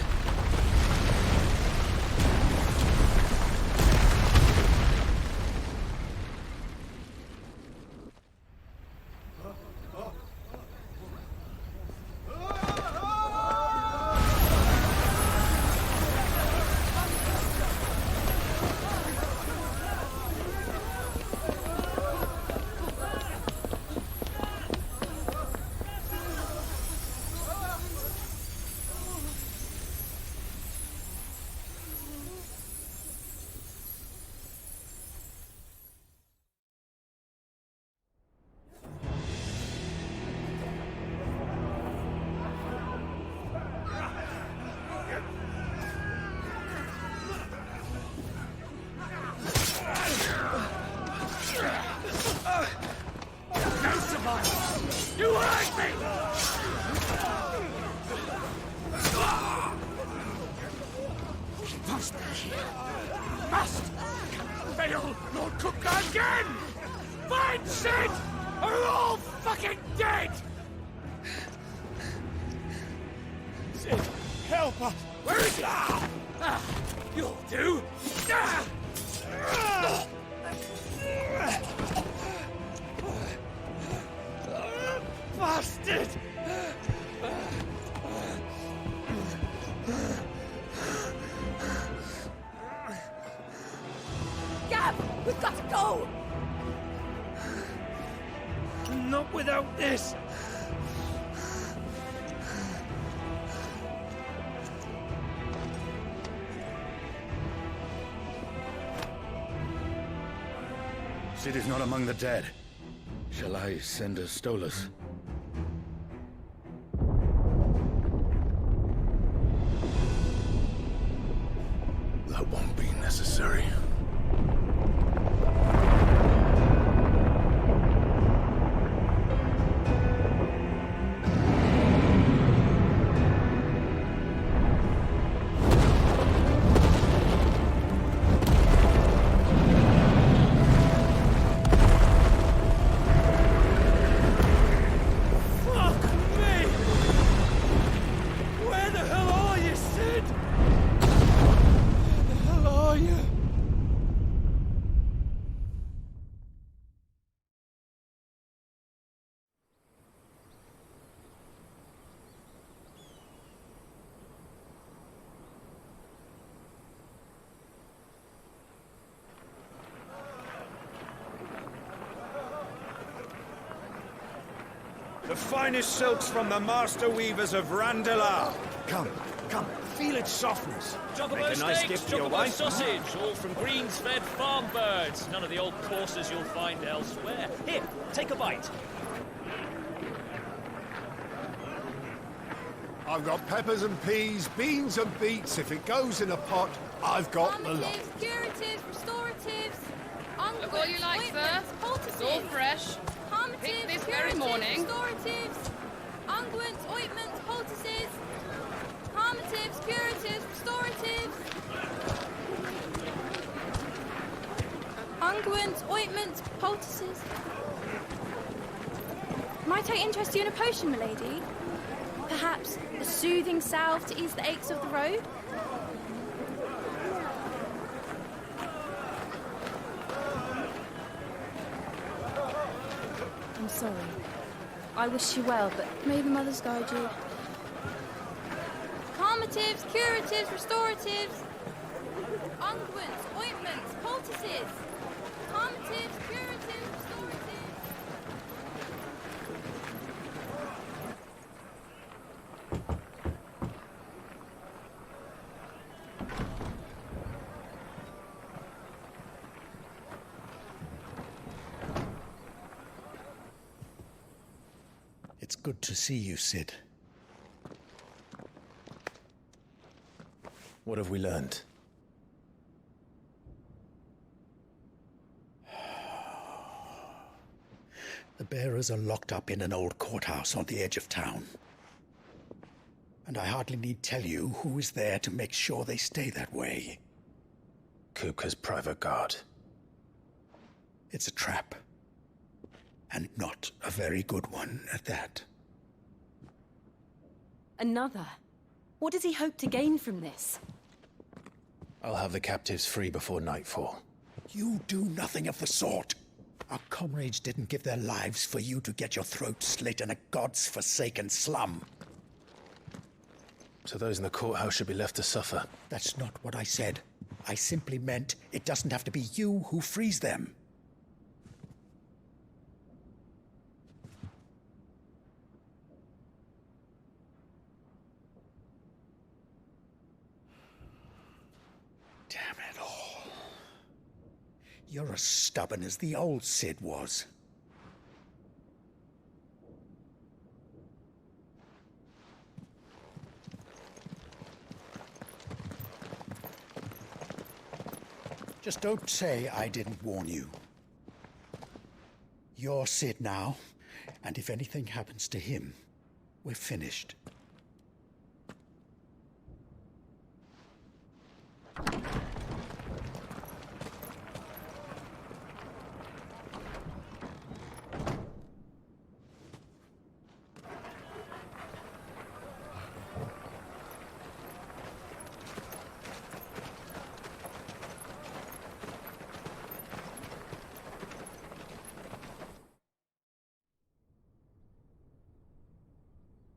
[SPEAKER 13] me! He must be here. He must! Fail Lord Cook again! Find Sid! Or we're all fucking dead! Sid, help us! Where is he? You'll do! Bastard!
[SPEAKER 6] Gab, we've got to go!
[SPEAKER 13] Not without this!
[SPEAKER 8] Sid is not among the dead. Shall I send a Stolas?
[SPEAKER 20] That won't be necessary.
[SPEAKER 5] The finest silks from the master weavers of Randalar.
[SPEAKER 8] Come, feel its softness.
[SPEAKER 17] Chocobo
[SPEAKER 8] Make a nice
[SPEAKER 17] steaks,
[SPEAKER 8] gift for your
[SPEAKER 17] chocobo
[SPEAKER 8] wife.
[SPEAKER 17] sausage, all from greens-fed farm birds. None of the old courses you'll find elsewhere. Here, take a bite.
[SPEAKER 11] I've got peppers and peas, beans and beets. If it goes in a pot, I've got the lot.
[SPEAKER 22] Curatives, restoratives,
[SPEAKER 23] Look all you like, sir. It's all fresh. Picked this very morning.
[SPEAKER 22] Restoratives, unguents, ointments, poultices, calmatives, curatives, restoratives, unguents, ointments, poultices. Might I interest you in a potion, milady? Perhaps a soothing salve to ease the aches of the road? I'm sorry. I wish you well, but may the mothers guide you. Calmatives, curatives, restoratives, unguents, ointments, poultices. Calmatives, curatives, restoratives.
[SPEAKER 24] It's good to see you, Sid.
[SPEAKER 9] What have we learned?
[SPEAKER 24] The bearers are locked up in an old courthouse on the edge of town. And I hardly need tell you who is there to make sure they stay that way.
[SPEAKER 9] Kupka's private guard.
[SPEAKER 24] It's a trap. And not a very good one at that.
[SPEAKER 2] Another? What does he hope to gain from this?
[SPEAKER 9] I'll have the captives free before nightfall.
[SPEAKER 24] You do nothing of the sort. Our comrades didn't give their lives for you to get your throat slit in a god's forsaken slum.
[SPEAKER 9] So those in the courthouse should be left to suffer.
[SPEAKER 24] That's not what I said. I simply meant it doesn't have to be you who frees them. Damn it all. You're as stubborn as the old Sid was. Just don't say I didn't warn you. You're Sid now, And if anything happens to him, we're finished.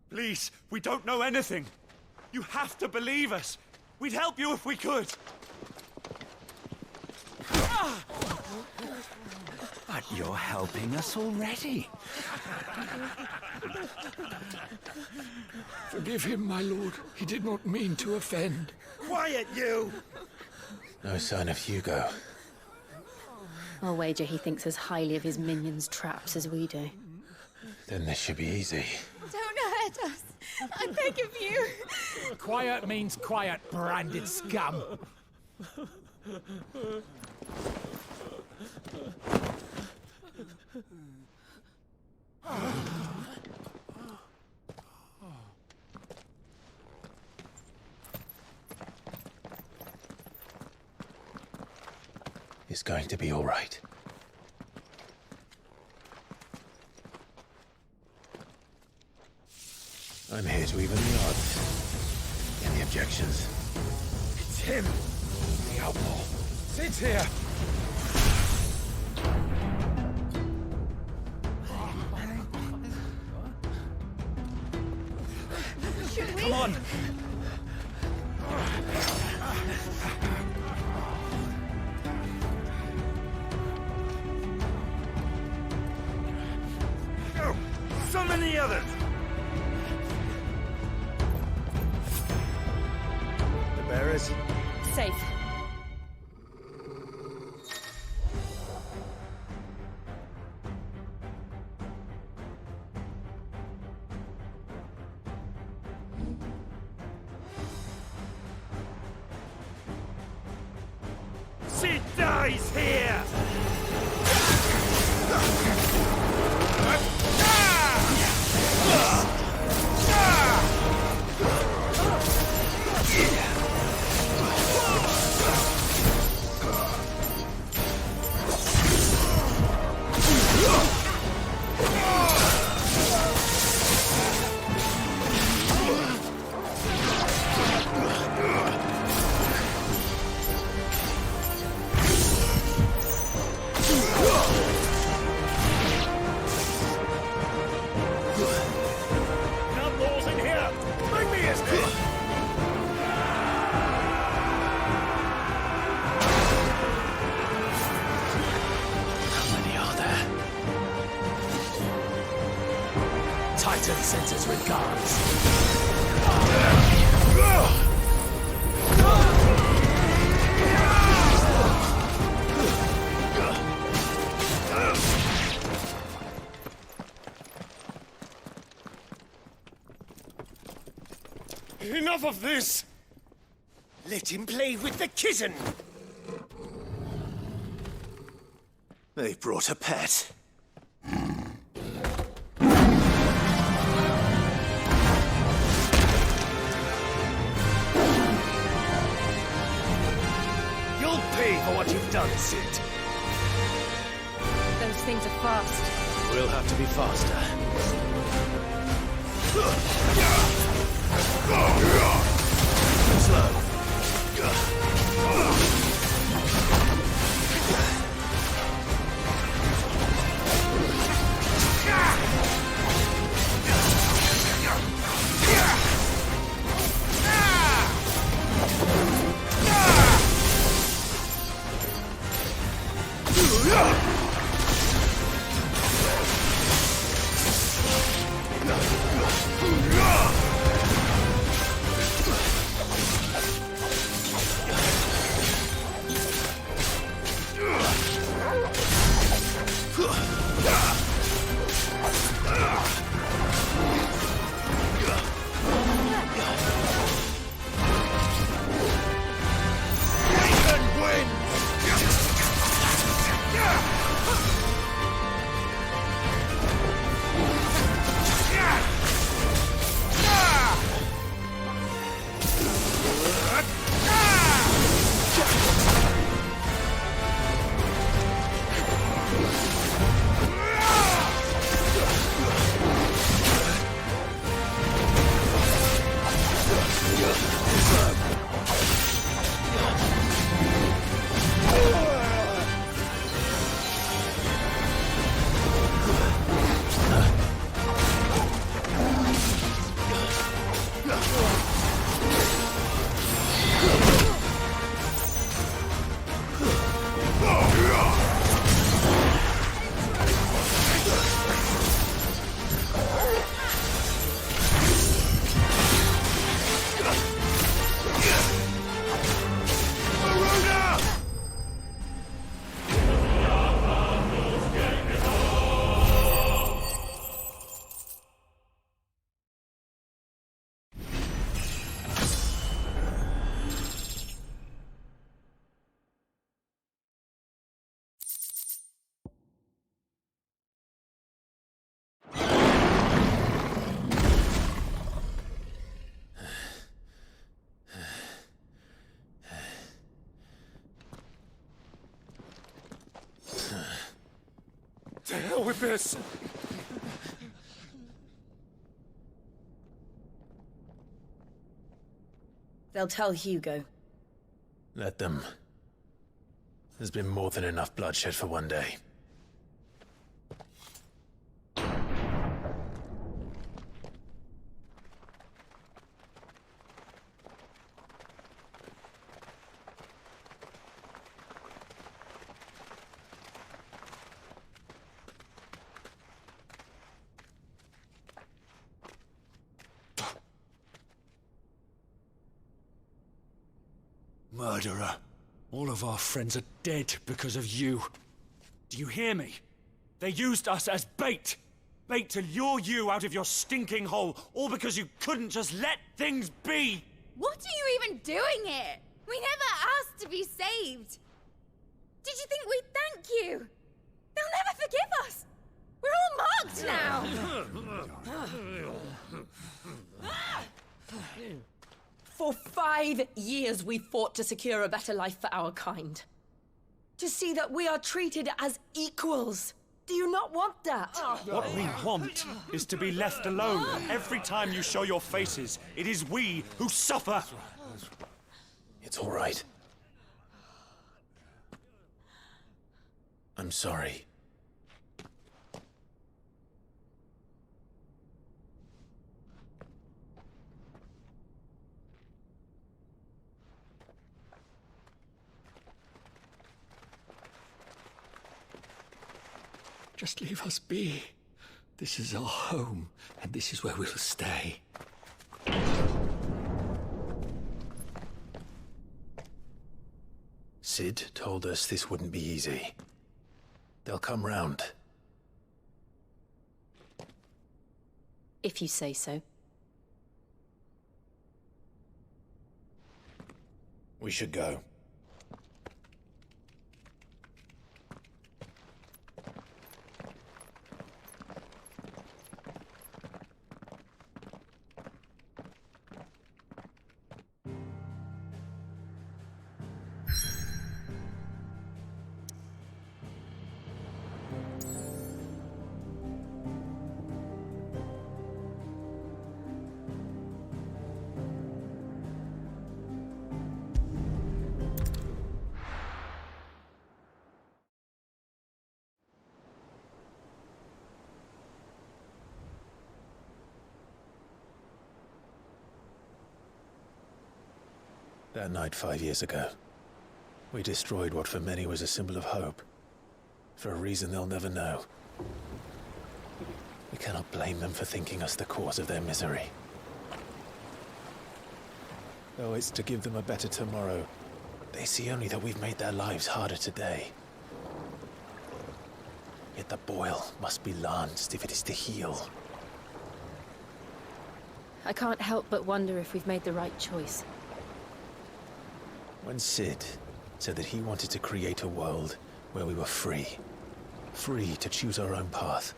[SPEAKER 14] Please, we don't know anything. You have to believe us. We'd help you if we could.
[SPEAKER 4] But you're helping us already.
[SPEAKER 3] Forgive him, my lord. He did not mean to offend.
[SPEAKER 14] Quiet, you!
[SPEAKER 9] No sign of Hugo.
[SPEAKER 2] I'll wager he thinks as highly of his minions' traps as we do.
[SPEAKER 9] Then this should be easy.
[SPEAKER 22] Don't hurt us. I beg of you.
[SPEAKER 17] Quiet means quiet, branded scum.
[SPEAKER 9] It's going to be all right. I'm here to even the odds. Any objections?
[SPEAKER 14] It's him, the outlaw. Sit here. Come on. Go! Summon the others! The bearers?
[SPEAKER 2] Safe.
[SPEAKER 14] She dies here!
[SPEAKER 17] Titan sends his regards.
[SPEAKER 14] Enough of this! Let him play with the kitten!
[SPEAKER 15] They brought a pet.
[SPEAKER 14] You'll pay for what you've done, Sid.
[SPEAKER 2] Those things are fast.
[SPEAKER 15] We'll have to be faster. Slow.
[SPEAKER 3] hell with this!
[SPEAKER 6] They'll tell Hugo.
[SPEAKER 9] Let them. There's been more than enough bloodshed for one day.
[SPEAKER 14] Murderer. All of our friends are dead because of you. Do you hear me? They used us as bait. Bait to lure you out of your stinking hole, all because you couldn't just let things be.
[SPEAKER 22] What are you even doing here? We never asked to be saved. Did you think we'd thank you? They'll never forgive us. We're all marked now.
[SPEAKER 6] For 5 years we fought to secure a better life for our kind. To see that we are treated as equals. Do you not want that?
[SPEAKER 14] What we want is to be left alone. Every time you show your faces, it is we who suffer.
[SPEAKER 9] It's all right. I'm sorry.
[SPEAKER 3] Just leave us be. This is our home, and this is where we'll stay.
[SPEAKER 9] Sid told us this wouldn't be easy. They'll come round.
[SPEAKER 2] If you say so.
[SPEAKER 9] We should go. That night 5 years ago, we destroyed what for many was a symbol of hope. For a reason they'll never know. We cannot blame them for thinking us the cause of their misery. Though it's to give them a better tomorrow, they see only that we've made their lives harder today. Yet the boil must be lanced if it is to heal.
[SPEAKER 2] I can't help but wonder if we've made the right choice.
[SPEAKER 9] When Sid said that he wanted to create a world where we were free. Free to choose our own path.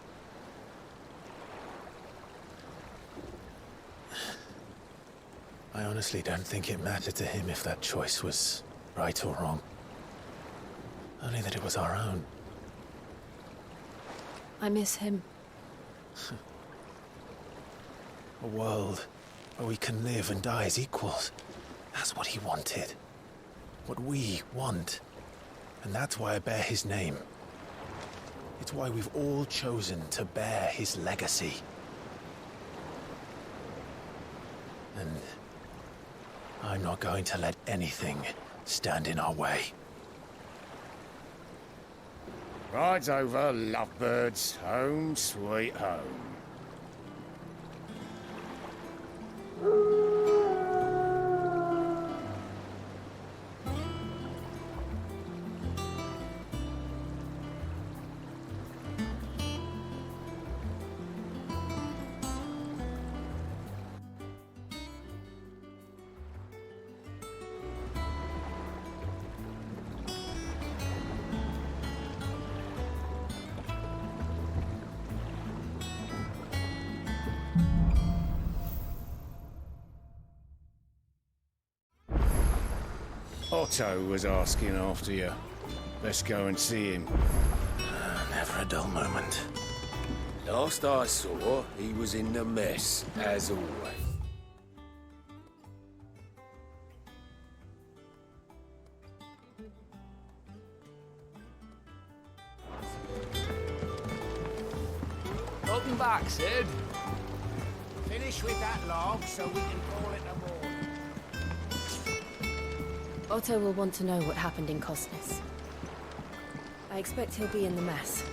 [SPEAKER 9] I honestly don't think it mattered to him if that choice was right or wrong. Only that it was our own.
[SPEAKER 2] I miss him.
[SPEAKER 9] A world where we can live and die as equals. That's what he wanted. What we want. And that's why I bear his name. It's why we've all chosen to bear his legacy. And I'm not going to let anything stand in our way.
[SPEAKER 10] Rides over, lovebirds. Home, sweet home. Otto was asking after you. Let's go and see him.
[SPEAKER 9] Never a
[SPEAKER 20] dull moment.
[SPEAKER 10] Last I saw, he was in the mess, as always.
[SPEAKER 4] Welcome back, Sid.
[SPEAKER 13] Finish with that log so we can call it a morning.
[SPEAKER 2] Otto will want to know what happened in Cosnes. I expect he'll be in the mess.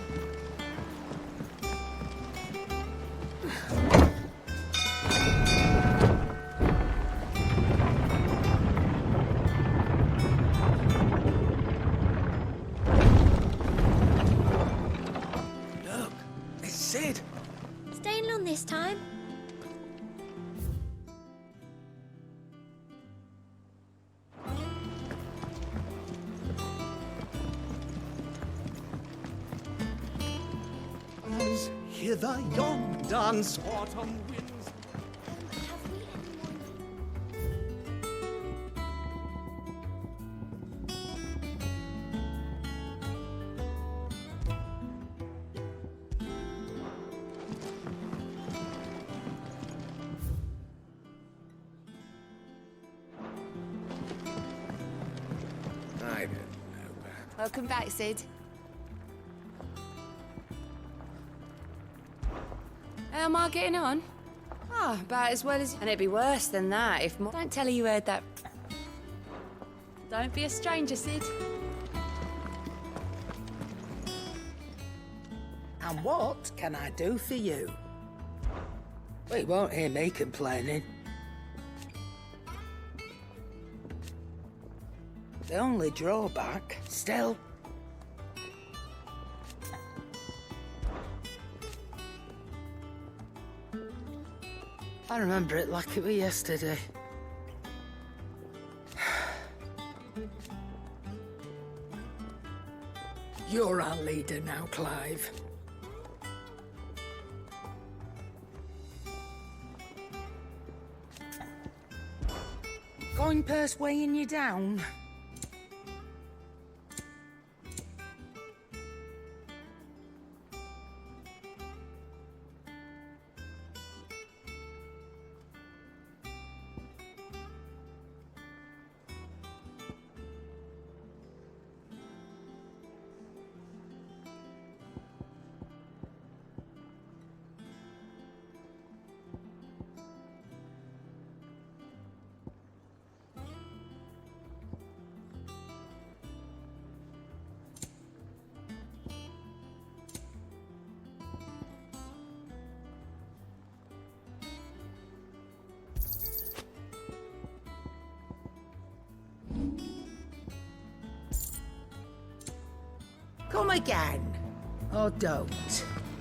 [SPEAKER 8] Look, it's Sid.
[SPEAKER 22] Staying long this time?
[SPEAKER 8] Hear the young dance autumn winds.
[SPEAKER 10] I don't know.
[SPEAKER 22] Welcome back, Sid.
[SPEAKER 2] How am I getting on? Ah, about as well as... And it'd be worse than that if... Don't tell her you heard that. Don't be a stranger, Sid.
[SPEAKER 4] And what can I do for you? Well, you won't hear me complaining. The only drawback, still... I remember it like it was yesterday. You're our leader now, Clive. Coin purse weighing you down? Come again. Or don't.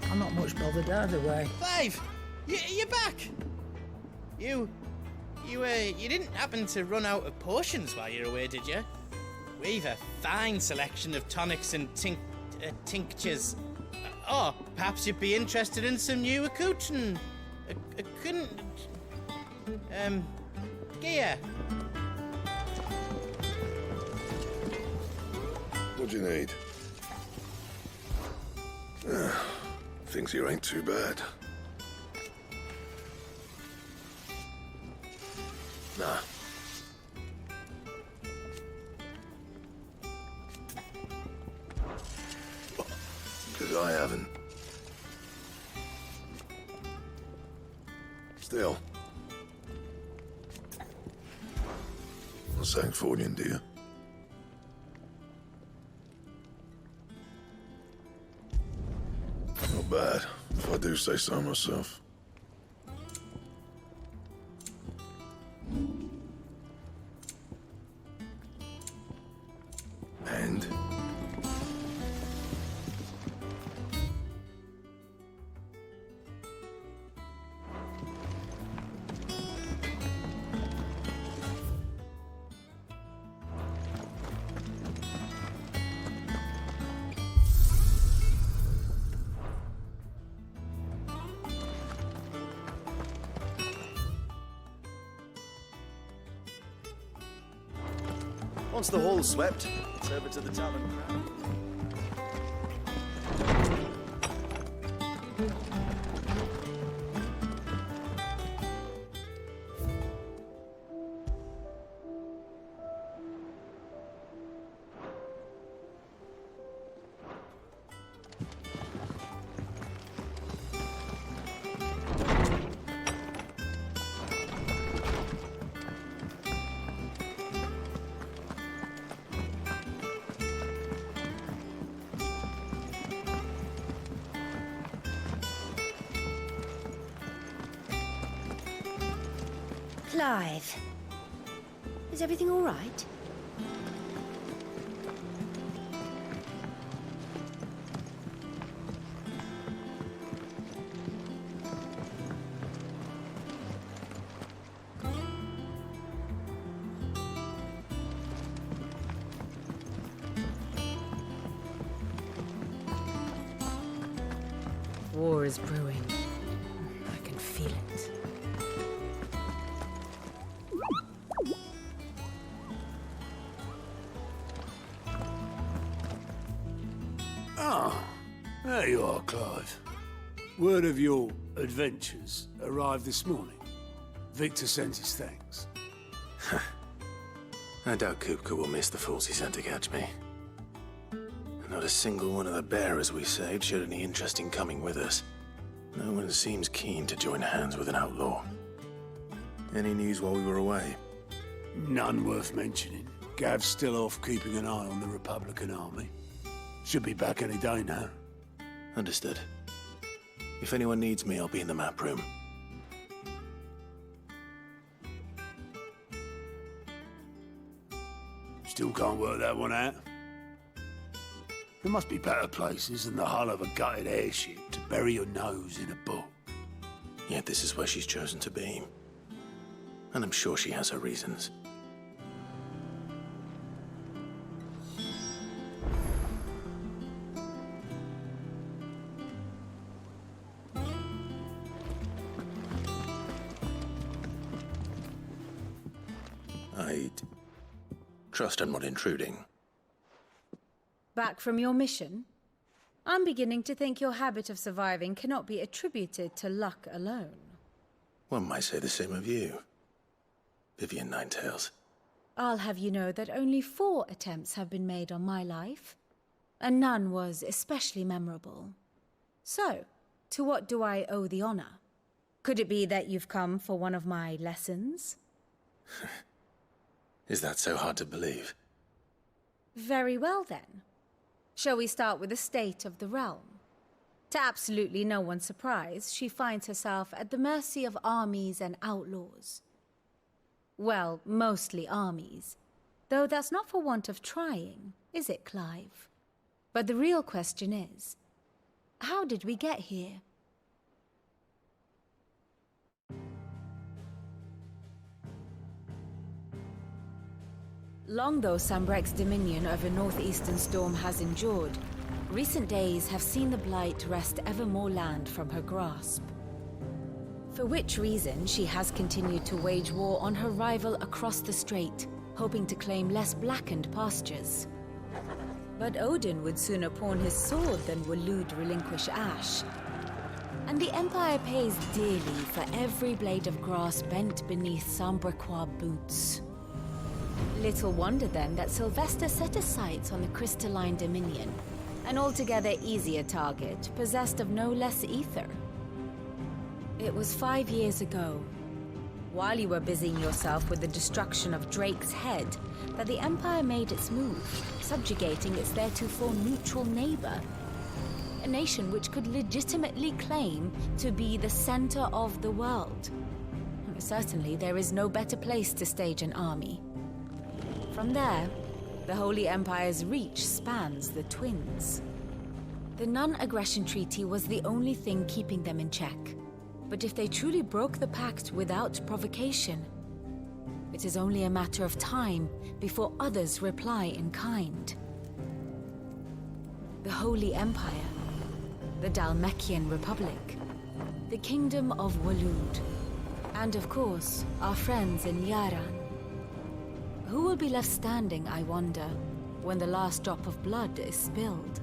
[SPEAKER 4] I'm not much bothered either way.
[SPEAKER 12] Clive! You're back! You didn't happen to run out of potions while you're away, did you? We've a fine selection of tonics and tinctures. Oh, perhaps you'd be interested in some new accoutrement. Gear.
[SPEAKER 11] What do you need? Things here ain't too bad. Nah. Because I haven't. Still. Not saying Fordian, do you? Not bad, if I do say so myself. And?
[SPEAKER 18] Once the hall's swept, it's over to the tavern crowd.
[SPEAKER 2] Clive, is everything all right? War is brewing. I can feel it.
[SPEAKER 10] Ah, there you are, Clive. Word of your adventures arrived this morning. Victor sent his thanks.
[SPEAKER 20] I doubt Kupka will miss the fools he sent to catch me. Not a single one of the bearers we saved showed any interest in coming with us. No one seems keen to join hands with an outlaw. Any news while we were away?
[SPEAKER 10] None worth mentioning. Gav's still off keeping an eye on the Republican army. Should be back any day now.
[SPEAKER 20] Understood. If anyone needs me, I'll be in the map room.
[SPEAKER 10] Still can't work that one out. There must be better places than the hull of a gutted airship to bury your nose in a book.
[SPEAKER 20] Yet this is where she's chosen to be. And I'm sure she has her reasons. I'd trust I'm not intruding.
[SPEAKER 2] Back from your mission? I'm beginning to think your habit of surviving cannot be attributed to luck alone.
[SPEAKER 20] One might say the same of you, Vivian Ninetails.
[SPEAKER 2] I'll have you know that only 4 attempts have been made on my life, and none was especially memorable. So, to what do I owe the honor? Could it be that you've come for one of my lessons?
[SPEAKER 20] Is that so hard to believe?
[SPEAKER 2] Very well then. Shall we start with the state of the realm? To absolutely no one's surprise, she finds herself at the mercy of armies and outlaws. Well, mostly armies. Though that's not for want of trying, is it, Clive? But the real question is, how did we get here? Long though Sambrek's dominion over northeastern Storm has endured, recent days have seen the Blight wrest ever more land from her grasp. For which reason she has continued to wage war on her rival across the strait, hoping to claim less blackened pastures. But Odin would sooner pawn his sword than Waloed relinquish Ash. And the Empire pays dearly for every blade of grass bent beneath Sambrequois boots. Little wonder then that Sylvester set his sights on the crystalline dominion, an altogether easier target, possessed of no less ether. It was 5 years ago, while you were busying yourself with the destruction of Drake's head, that the Empire made its move, subjugating its theretofore neutral neighbor. A nation which could legitimately claim to be the center of the world. Certainly, there is no better place to stage an army. From there, the Holy Empire's reach spans the Twins. The non-aggression treaty was the only thing keeping them in check. But if they truly broke the pact without provocation, it is only a matter of time before others reply in kind. The Holy Empire, the Dhalmekian Republic, the Kingdom of Waloed, and of course, our friends in Yaran. Who will be left standing, I wonder, when the last drop of blood is spilled?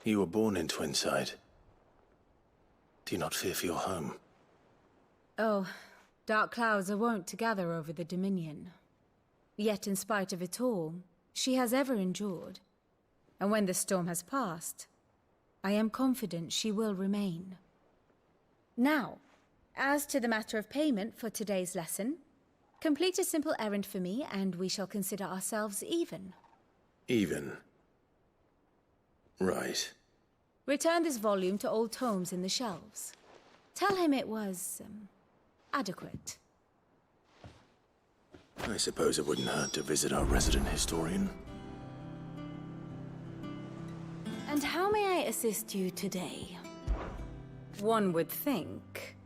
[SPEAKER 20] You were born in Twinside. Do you not fear for your home?
[SPEAKER 2] Oh, dark clouds are wont to gather over the Dominion. Yet in spite of it all, she has ever endured. And when the storm has passed, I am confident she will remain. Now, as to the matter of payment for today's lesson, complete a simple errand for me and we shall consider ourselves even.
[SPEAKER 20] Even? Right.
[SPEAKER 2] Return this volume to old tomes in the shelves. Tell him it was, adequate.
[SPEAKER 20] I suppose it wouldn't hurt to visit our resident historian.
[SPEAKER 2] And how may I assist you today? One would think.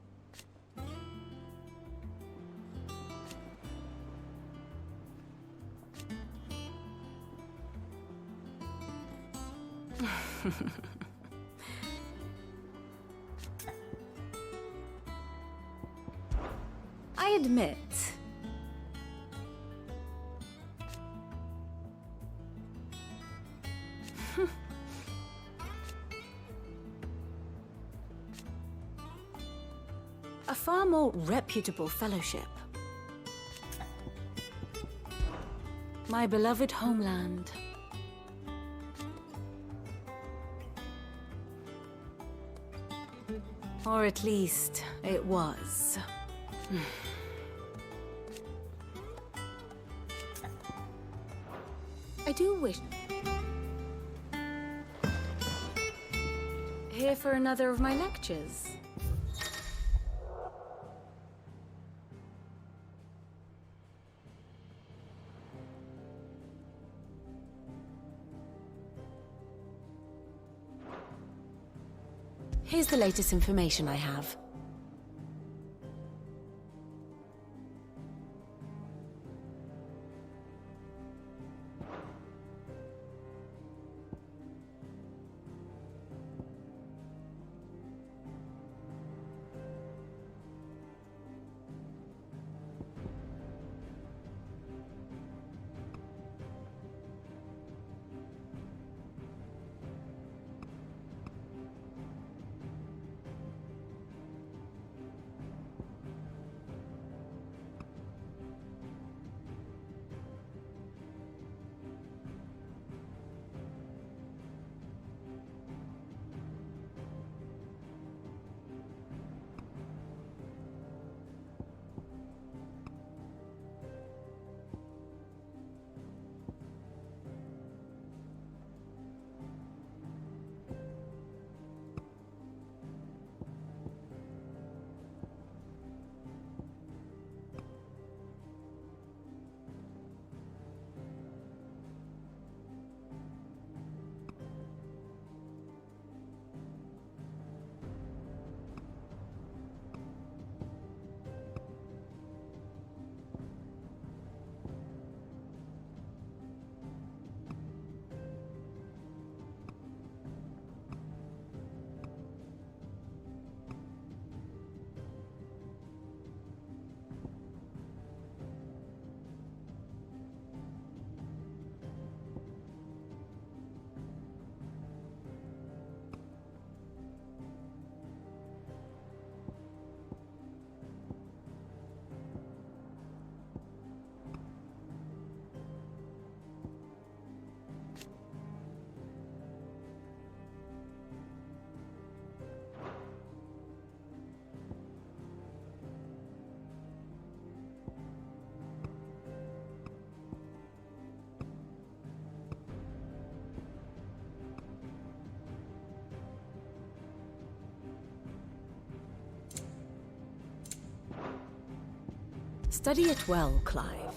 [SPEAKER 2] I admit. A far more reputable fellowship. My beloved homeland. Or at least, it was. I do wish... Here for another of my lectures? Here's the latest information I have. Study it well, Clive.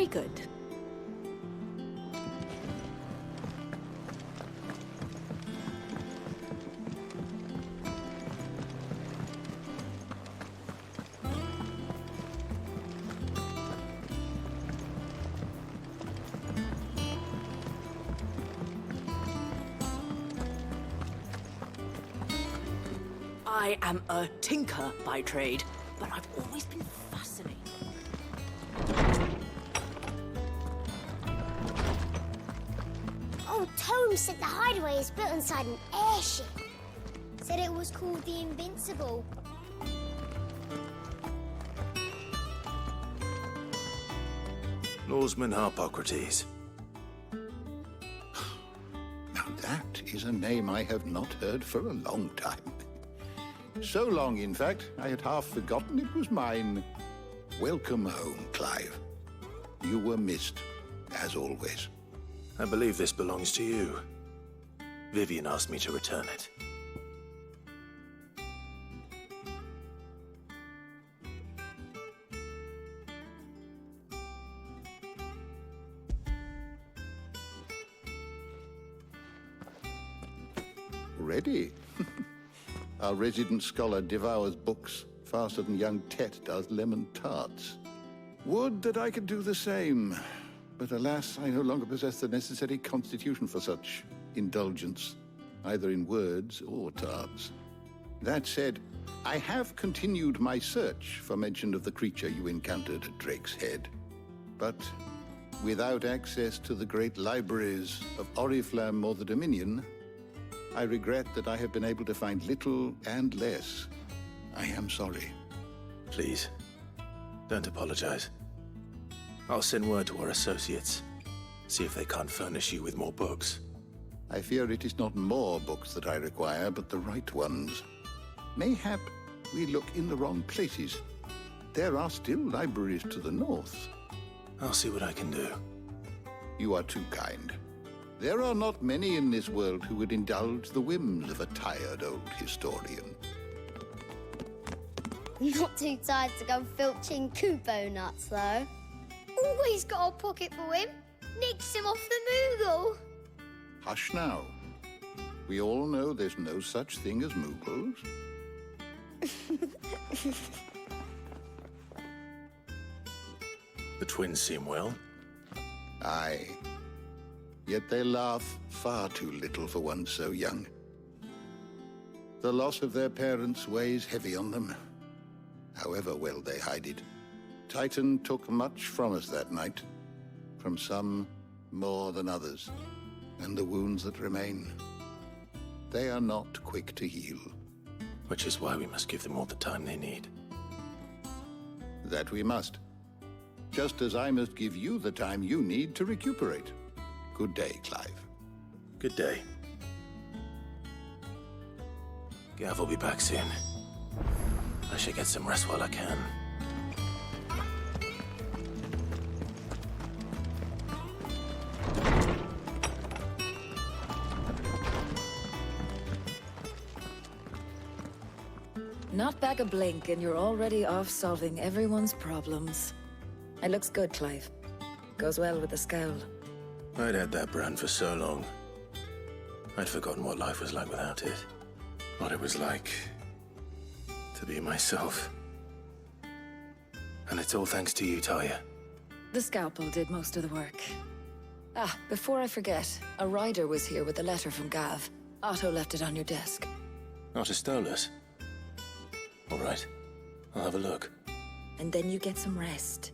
[SPEAKER 2] Very good.
[SPEAKER 6] I am a tinker by trade, but I've always been fascinated.
[SPEAKER 16] Old Tome said the hideaway is built inside an airship. Said it was called the Invincible.
[SPEAKER 20] Norseman Harpocrates.
[SPEAKER 18] Now that is a name I have not heard for a long time. So long, in fact, I had half forgotten it was mine. Welcome home, Clive. You were missed, as always.
[SPEAKER 20] I believe this belongs to you. Vivian asked me to return it.
[SPEAKER 18] Ready? Our resident scholar devours books faster than young Tet does lemon tarts. Would that I could do the same. But alas, I no longer possess the necessary constitution for such indulgence, either in words or tarts. That said, I have continued my search for mention of the creature you encountered at Drake's Head. But without access to the great libraries of Oriflamme or the Dominion, I regret that I have been able to find little and less. I am sorry.
[SPEAKER 20] Please, don't apologize. I'll send word to our associates. See if they can't furnish you with more books.
[SPEAKER 18] I fear it is not more books that I require, but the right ones. Mayhap we look in the wrong places. There are still libraries to the north.
[SPEAKER 20] I'll see what I can do.
[SPEAKER 18] You are too kind. There are not many in this world who would indulge the whims of a tired old historian.
[SPEAKER 16] Not too tired to go filching Kupo nuts, though. Always got a pocket for him. Nicks him off the Moogle.
[SPEAKER 18] Hush now. We all know there's no such thing as Moogles.
[SPEAKER 20] The twins seem well.
[SPEAKER 18] Aye. Yet they laugh far too little for one so young. The loss of their parents weighs heavy on them, however well they hide it. Titan took much from us that night, from some more than others, and the wounds that remain, they are not quick to heal.
[SPEAKER 20] Which is why we must give them all the time they need.
[SPEAKER 18] That we must. Just as I must give you the time you need to recuperate. Good day, Clive.
[SPEAKER 20] Good day. Gav will be back soon. I should get some rest while I can.
[SPEAKER 2] Not back a blink and you're already off solving everyone's problems. It looks good, Clive. Goes well with the scowl.
[SPEAKER 20] I'd had that brand for so long. I'd forgotten what life was like without it. What it was like to be myself. And it's all thanks to you, Talia.
[SPEAKER 2] The scalpel did most of the work. Ah, before I forget, a rider was here with a letter from Gav. Otto left it on your desk.
[SPEAKER 20] Otto stole us. All right, I'll have a look.
[SPEAKER 2] And then you get some rest.